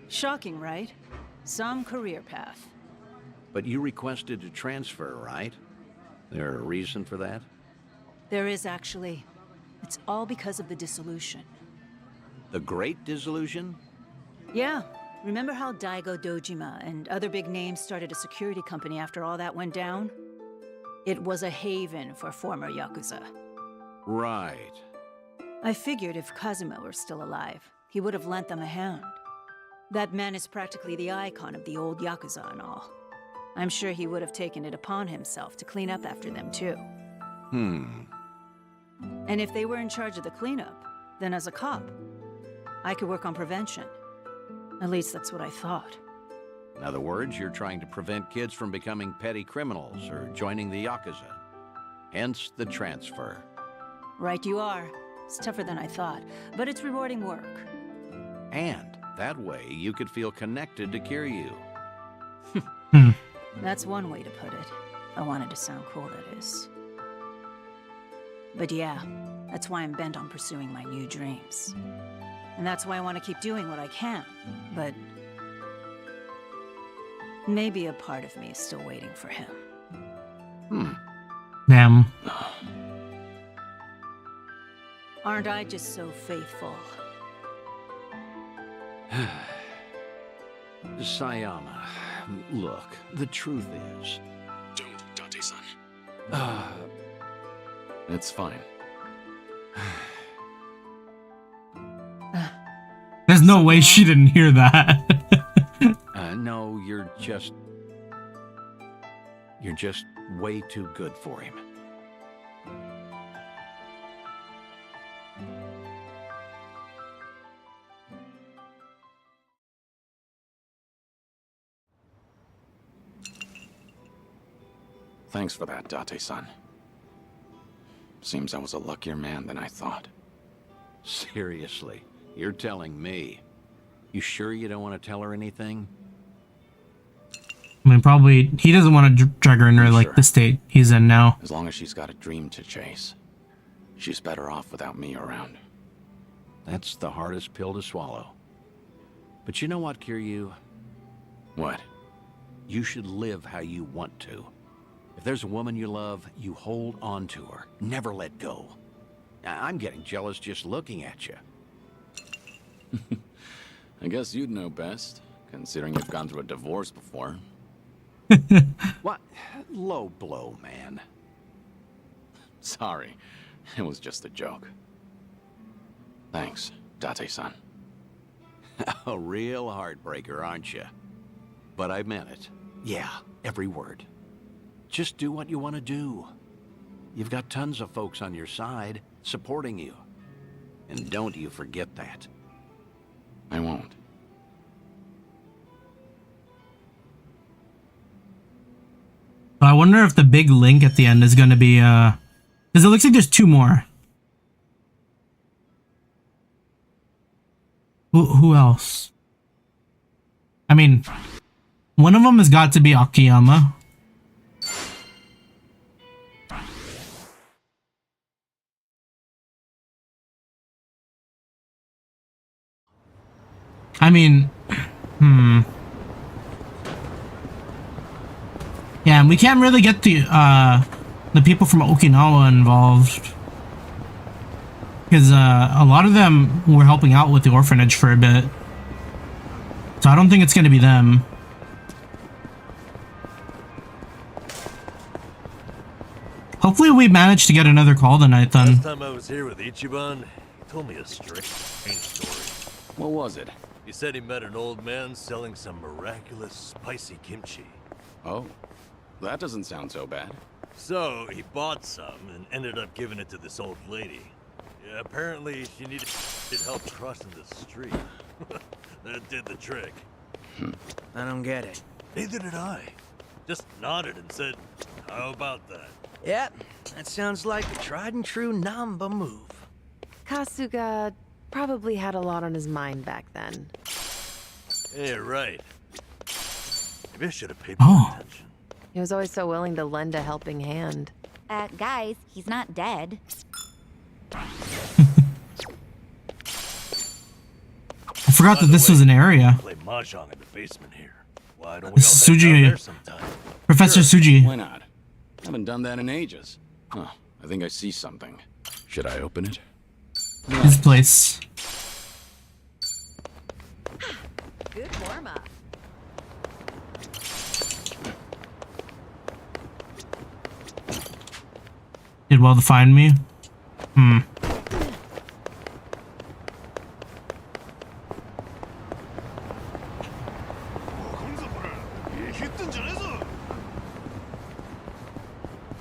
Shocking, right? Some career path. But you requested to transfer, right? There a reason for that? There is, actually. It's all because of the dissolution. The Great Dissolution? Yeah. Remember how Daigo Dojima and other big names started a security company after all that went down? It was a haven for former Yakuza. Right. I figured if Kazuma were still alive, he would have lent them a hand. That man is practically the icon of the old Yakuza and all. I'm sure he would have taken it upon himself to clean up after them too. And if they were in charge of the cleanup, then as a cop, I could work on prevention. At least that's what I thought. In other words, you're trying to prevent kids from becoming petty criminals or joining the Yakuza. Hence the transfer. Right you are. It's tougher than I thought, but it's rewarding work. And that way, you could feel connected to Kiryu. That's one way to put it. I wanted to sound cool, that is. But yeah, that's why I'm bent on pursuing my new dreams. And that's why I want to keep doing what I can. But maybe a part of me is still waiting for him. Damn. Aren't I just so faithful? Sayama, look, the truth is... Don't, Date-san. It's fine. There's no way she didn't hear that. No, you're just way too good for him. Thanks for that, Date-san. Seems I was a luckier man than I thought. Seriously, you're telling me. You sure you don't want to tell her anything? I mean, probably he doesn't want to drag her into like the state he's in now. As long as she's got a dream to chase, she's better off without me around. That's the hardest pill to swallow. But you know what, Kiryu? What? You should live how you want to. If there's a woman you love, you hold on to her. Never let go. I'm getting jealous just looking at you. I guess you'd know best, considering you've gone through a divorce before. What? Low blow, man. Sorry, it was just a joke. Thanks, Date-san. A real heartbreaker, aren't you? But I meant it. Yeah, every word. Just do what you want to do. You've got tons of folks on your side, supporting you. And don't you forget that. I won't. I wonder if the big link at the end is going to be, because it looks like there's two more. Who else? I mean, one of them has got to be Akiyama. I mean, yeah, and we can't really get the people from Okinawa involved. Because a lot of them were helping out with the orphanage for a bit. So I don't think it's going to be them. Hopefully we manage to get another call tonight then. Last time I was here with Ichiban, he told me a strange story. What was it? He said he met an old man selling some miraculous spicy kimchi. Oh, that doesn't sound so bad. So he bought some and ended up giving it to this old lady. Yeah, apparently she needed help crossing the street. That did the trick. I don't get it. Neither did I. Just nodded and said, how about that? Yeah, that sounds like a tried and true Namba move. Kasuga probably had a lot on his mind back then. Yeah, right. Maybe I should have paid more attention. He was always so willing to lend a helping hand. Guys, he's not dead. I forgot that this was an area. Play mahjong in the basement here. Why don't we all head down Suji, there sometime? Professor Suji. Why not? Haven't done that in ages. Huh, I think I see something. Should I open it? This place. Good warm-up. Did well to find me.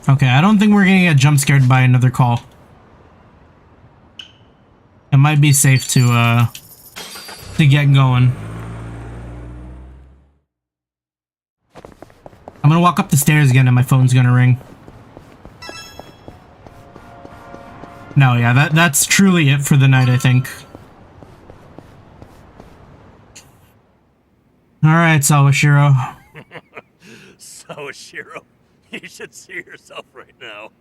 Okay, I don't think we're gonna get jump scared by another call. It might be safe to get going. gonna walk up the stairs again and my phone's gonna ring. No, yeah, that's truly it for the night, I think. Alright, Sawashiro. Sawashiro, you should see yourself right now.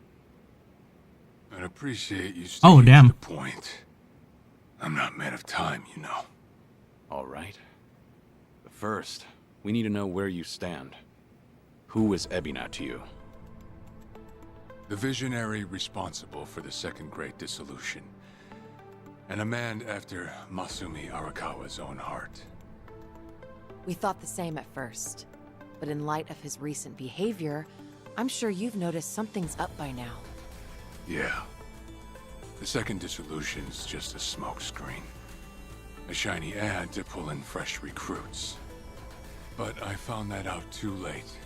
I'd appreciate you staying Oh, damn. to the point. I'm not man of time, you know. All right. But first, we need to know where you stand. Who is Ebina to you? The visionary responsible for the Second Great Dissolution. And a man after Masumi Arakawa's own heart. We thought the same at first, but in light of his recent behavior, I'm sure you've noticed something's up by now. Yeah. The Second Dissolution's just a smokescreen. A shiny ad to pull in fresh recruits. But I found that out too late.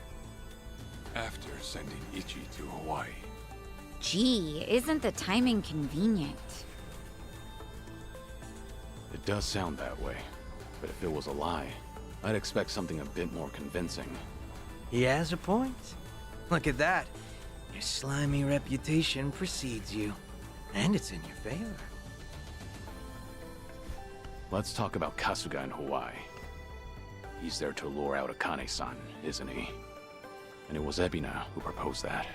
After sending Ichi to Hawaii. Gee, isn't the timing convenient? It does sound that way. But if it was a lie, I'd expect something a bit more convincing. He has a point. Look at that. Your slimy reputation precedes you. And it's in your favor. Let's talk about Kasuga in Hawaii. He's there to lure out Akane-san, isn't he? And it was Ebina who proposed that.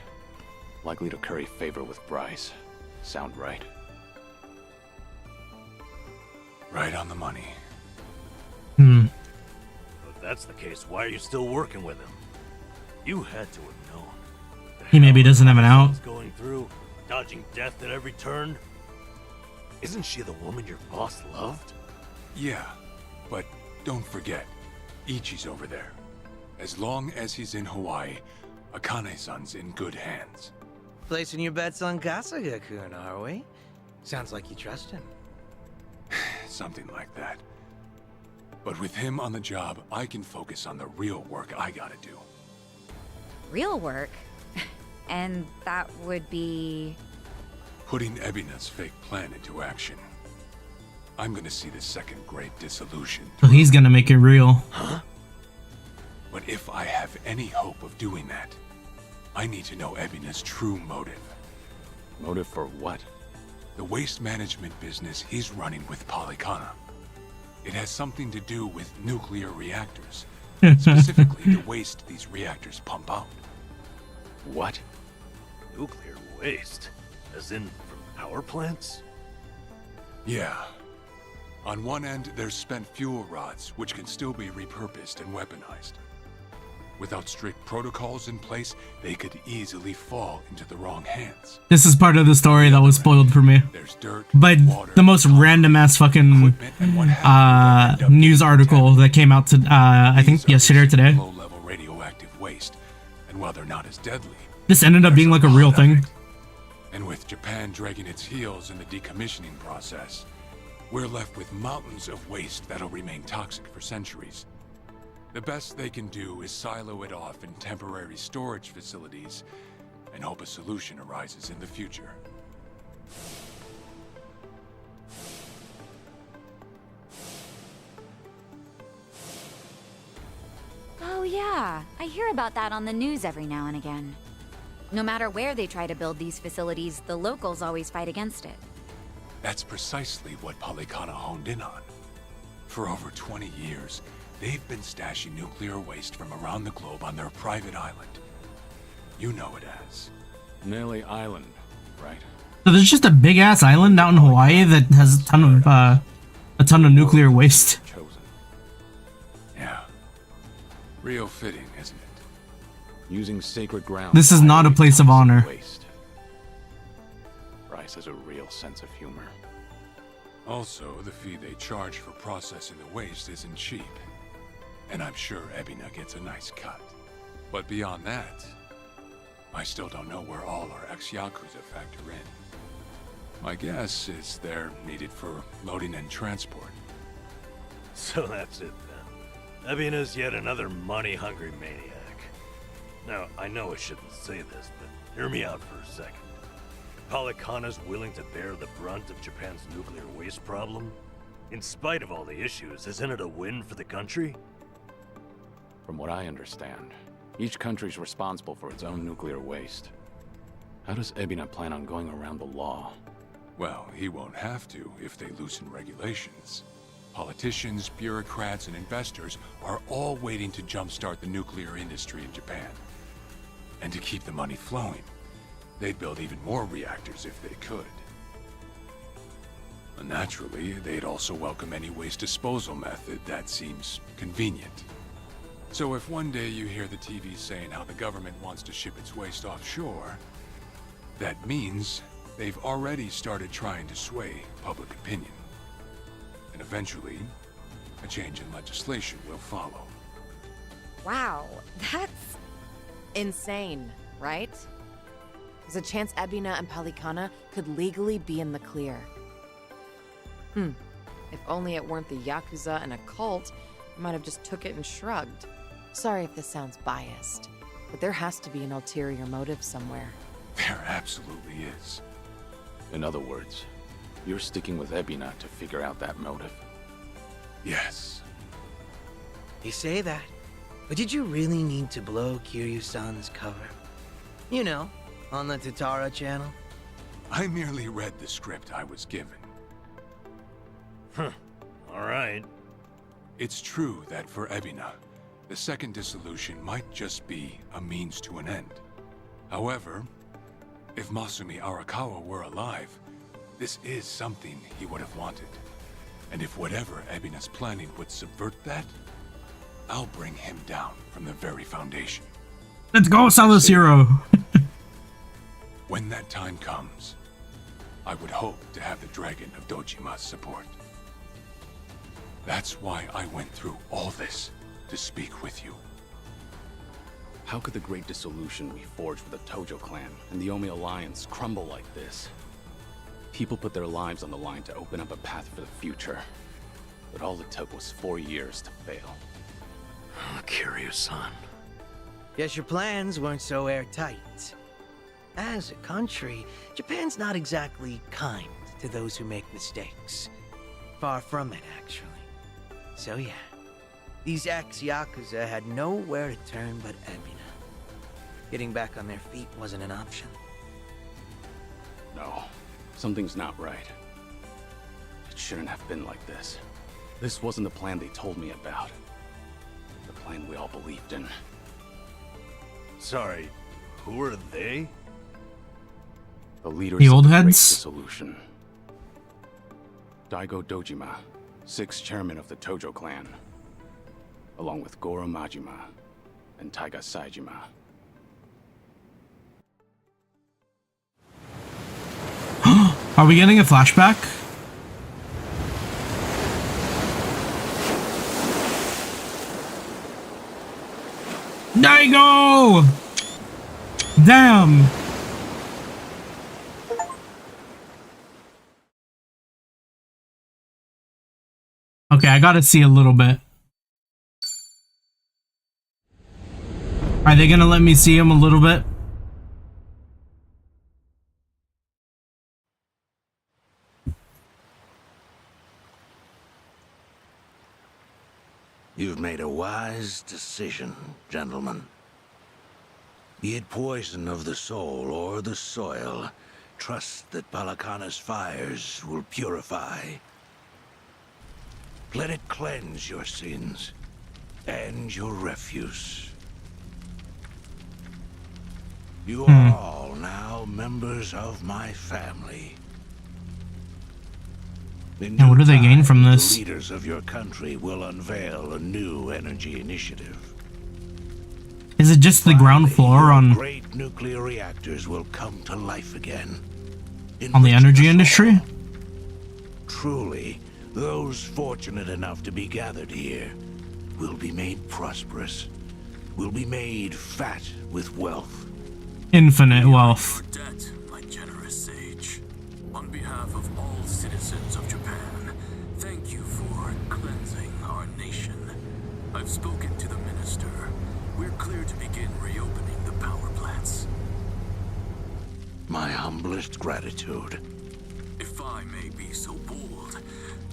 Likely to curry favor with Bryce. Sound right? Right on the money. If that's the case, why are you still working with him? You had to have known. He maybe doesn't have an out. Going through, dodging death at every turn. Isn't she the woman your boss loved? Yeah, but don't forget, Ichi's over there. As long as he's in Hawaii, Akane-san's in good hands. Placing your bets on Kasuga-kun, are we? Sounds like you trust him. Something like that. But with him on the job, I can focus on the real work I gotta do. Real work? And that would be... Putting Ebina's fake plan into action. I'm gonna see the Second Great Dissolution. So he's gonna make it real. Huh? But if I have any hope of doing that, I need to know Ebina's true motive. Motive for what? The waste management business he's running with Polycana. It has something to do with nuclear reactors. Specifically, the waste these reactors pump out. What? Nuclear waste? As in from power plants? Yeah. On one end, there's spent fuel rods, which can still be repurposed and weaponized. Without strict protocols in place, they could easily fall into the wrong hands. This is part of the story that was spoiled for me. There's dirt, but water, the most random ass fucking news article that came out to I think yesterday or today. Low-level radioactive waste, and while they're not as deadly, this ended up being like a real thing. And with Japan dragging its heels in the decommissioning process, we're left with mountains of waste that'll remain toxic for centuries. The best they can do is silo it off in temporary storage facilities and hope a solution arises in the future. Oh yeah, I hear about that on the news every now and again. No matter where they try to build these facilities, the locals always fight against it. That's precisely what Polycana honed in on. For over 20 years, they've been stashing nuclear waste from around the globe on their private island. You know it as Nelly Island, right? So there's just a big ass island out in Hawaii that has a ton of nuclear waste. Yeah. Real fitting, isn't it? Using sacred ground. This is not a place of honor. Waste. Bryce has a real sense of humor. Also, the fee they charge for processing the waste isn't cheap. And I'm sure Ebina gets a nice cut. But beyond that, I still don't know where all our ex-Yakuza factor in. My guess is they're needed for loading and transport. So that's it then. Ebina's yet another money-hungry maniac. Now, I know I shouldn't say this, but hear me out for a second. If Polycana's willing to bear the brunt of Japan's nuclear waste problem, in spite of all the issues, isn't it a win for the country? From what I understand, Each country's responsible for its own nuclear waste. How does Ebina plan on going around the law? Well, he won't have to if they loosen regulations. Politicians, bureaucrats, and investors are all waiting to jumpstart the nuclear industry in Japan. And to keep the money flowing, they'd build even more reactors if they could. And naturally, they'd also welcome any waste disposal method that seems convenient. So if one day you hear the TV saying how the government wants to ship its waste offshore, that means they've already started trying to sway public opinion. And eventually, a change in legislation will follow. Wow, that's insane, right? There's a chance Ebina and Palikana could legally be in the clear. If only it weren't the Yakuza and a cult, I might have just took it and shrugged. Sorry if this sounds biased, but there has to be an ulterior motive somewhere. There absolutely is. In other words, you're sticking with Ebina to figure out that motive? Yes. You say that, but did you really need to blow Kiryu-san's cover? You know, on the Tatara channel? I merely read the script I was given. Alright. It's true that for Ebina, the second dissolution might just be a means to an end. However, if Masumi Arakawa were alive, this is something he would have wanted. And if whatever Ebina's planning would subvert that, I'll bring him down from the very foundation. Let's go, Sailor Zero! When that time comes, I would hope to have the Dragon of Dojima's support. That's why I went through all this, to speak with you. How could the great dissolution we forged with the Tojo clan and the Omi Alliance crumble like this? People put their lives on the line to open up a path for the future. But all it took was 4 years to fail. Kiryu-san. Guess your plans weren't so airtight. As a country, Japan's not exactly kind to those who make mistakes. Far from it, actually. So yeah, these ex-Yakuza had nowhere to turn but Ebina. Getting back on their feet wasn't an option. No, something's not right. It shouldn't have been like this. This wasn't the plan they told me about. The plan we all believed in. Sorry, who are they? The leaders The of old the great heads? dissolution. Daigo Dojima, 6th chairman of the Tojo clan, along with Goro Majima and Taiga Saejima. Are we getting a flashback? Daigo! Damn! Okay, I gotta see a little bit. Are they gonna let me see him a little bit? You've made a wise decision, gentlemen. Be it poison of the soul or the soil, trust that Palakana's fires will purify. Let it cleanse your sins and your refuse. You are all now members of my family. And what do they gain from this? The leaders of your country will unveil a new energy initiative. Is it just the ground floor on Great nuclear reactors will come to life again. on the energy industry? Truly, those fortunate enough to be gathered here will be made prosperous, will be made fat with wealth. Infinite wealth. Debt, my generous sage. On behalf of all citizens of Japan, thank you for cleansing our nation. I've spoken to the minister. We're clear to begin reopening the power plants. My humblest gratitude. If I may be so bold,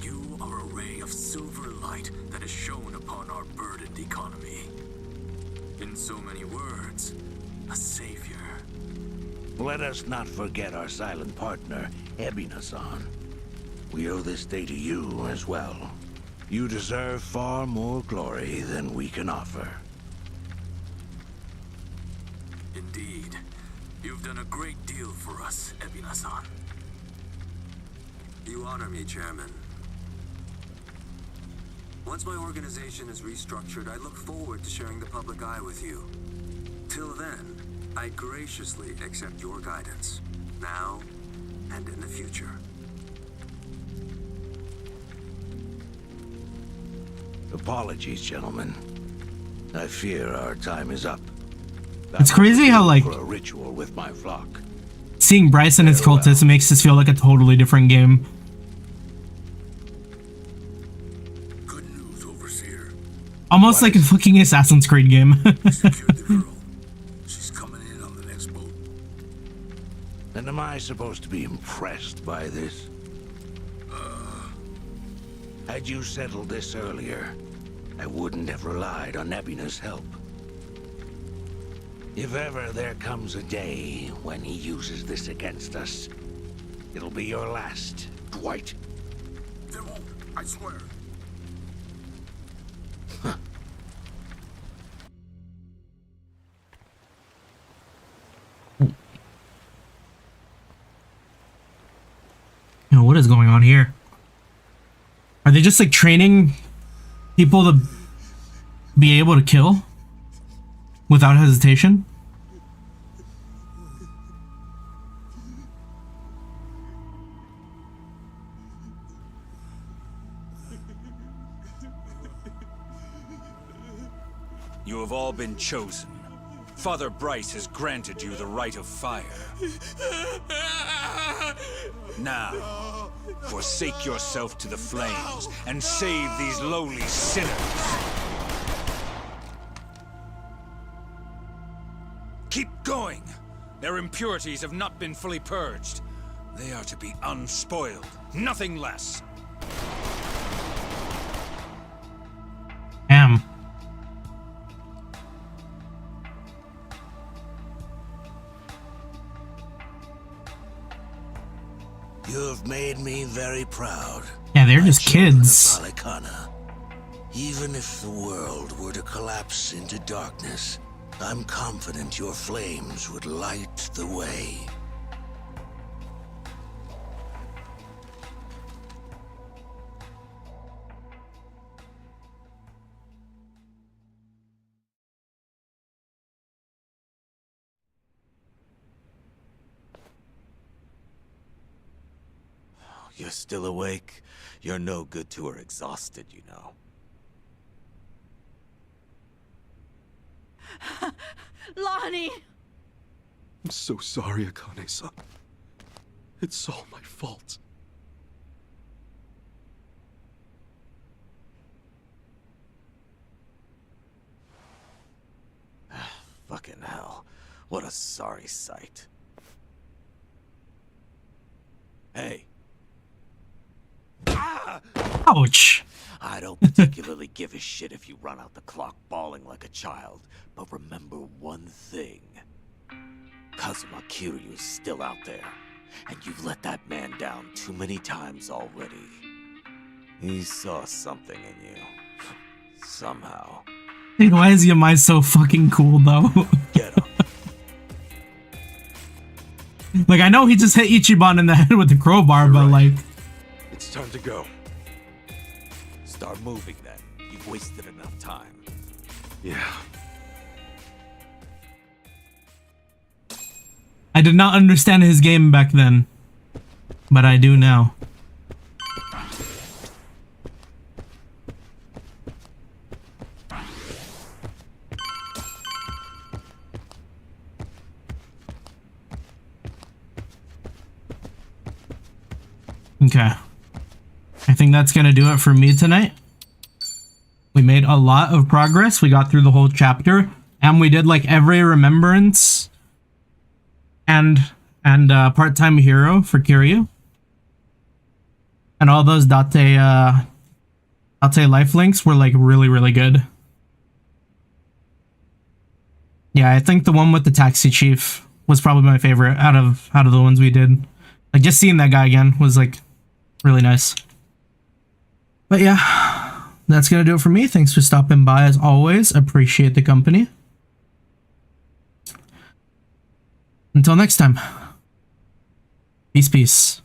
you are a ray of silver light that is shone upon our burdened economy. In so many words, a savior. Let us not forget our silent partner, Ebina-san. We owe this day to you as well. You deserve far more glory than we can offer. Indeed. You've done a great deal for us, Ebina-san. You honor me, Chairman. Once my organization is restructured, I look forward to sharing the public eye with you. Till then, I graciously accept your guidance, now and in the future. Apologies, gentlemen. I fear our time is up. It's crazy how, like, for a ritual with my flock. seeing Bryce and his cultists makes this feel like a totally different game. Good news, Overseer. Almost like a fucking Assassin's Creed game. She's coming in on the next boat. And am I supposed to be impressed by this? Had you settled this earlier, I wouldn't have relied on Ebina's help. If ever there comes a day when he uses this against us, it'll be your last, Dwight. There won't, I swear. You know, what is going on here? Are they just like training people to be able to kill without hesitation? You have all been chosen. Father Bryce has granted you the right of fire. Now, forsake yourself to the flames and save these lowly sinners. Keep going. Their impurities have not been fully purged. They are to be unspoiled, nothing less. Damn. You have made me very proud. Yeah, they're just kids. Palikana. Even if the world were to collapse into darkness, I'm confident your flames would light the way. You're still awake? You're no good to her exhausted, you know. Lonnie! I'm so sorry, Akane-san. It's all my fault. Fucking hell. What a sorry sight. Hey. Ouch. I don't particularly give a shit if you run out the clock bawling like a child, but remember one thing. Kazuma Kiryu's still out there, and you've let that man down too many times already. He saw something in you. Somehow. Dude, why is Yamai so fucking cool though? Get up. Like, I know he just hit Ichiban in the head with the crowbar, but like... It's time to go. Start moving then. You've wasted enough time. Yeah. I did not understand his game back then, but I do now. Okay. I think that's gonna do it for me tonight. We made a lot of progress. We got through the whole chapter, and we did like every remembrance and part-time hero for Kiryu. And all those Date life links were like really, really good. Yeah, I think the one with the taxi chief was probably my favorite out of the ones we did. Like, just seeing that guy again was like really nice. But yeah, that's gonna do it for me. Thanks for stopping by as always. Appreciate the company. Until next time. Peace, peace.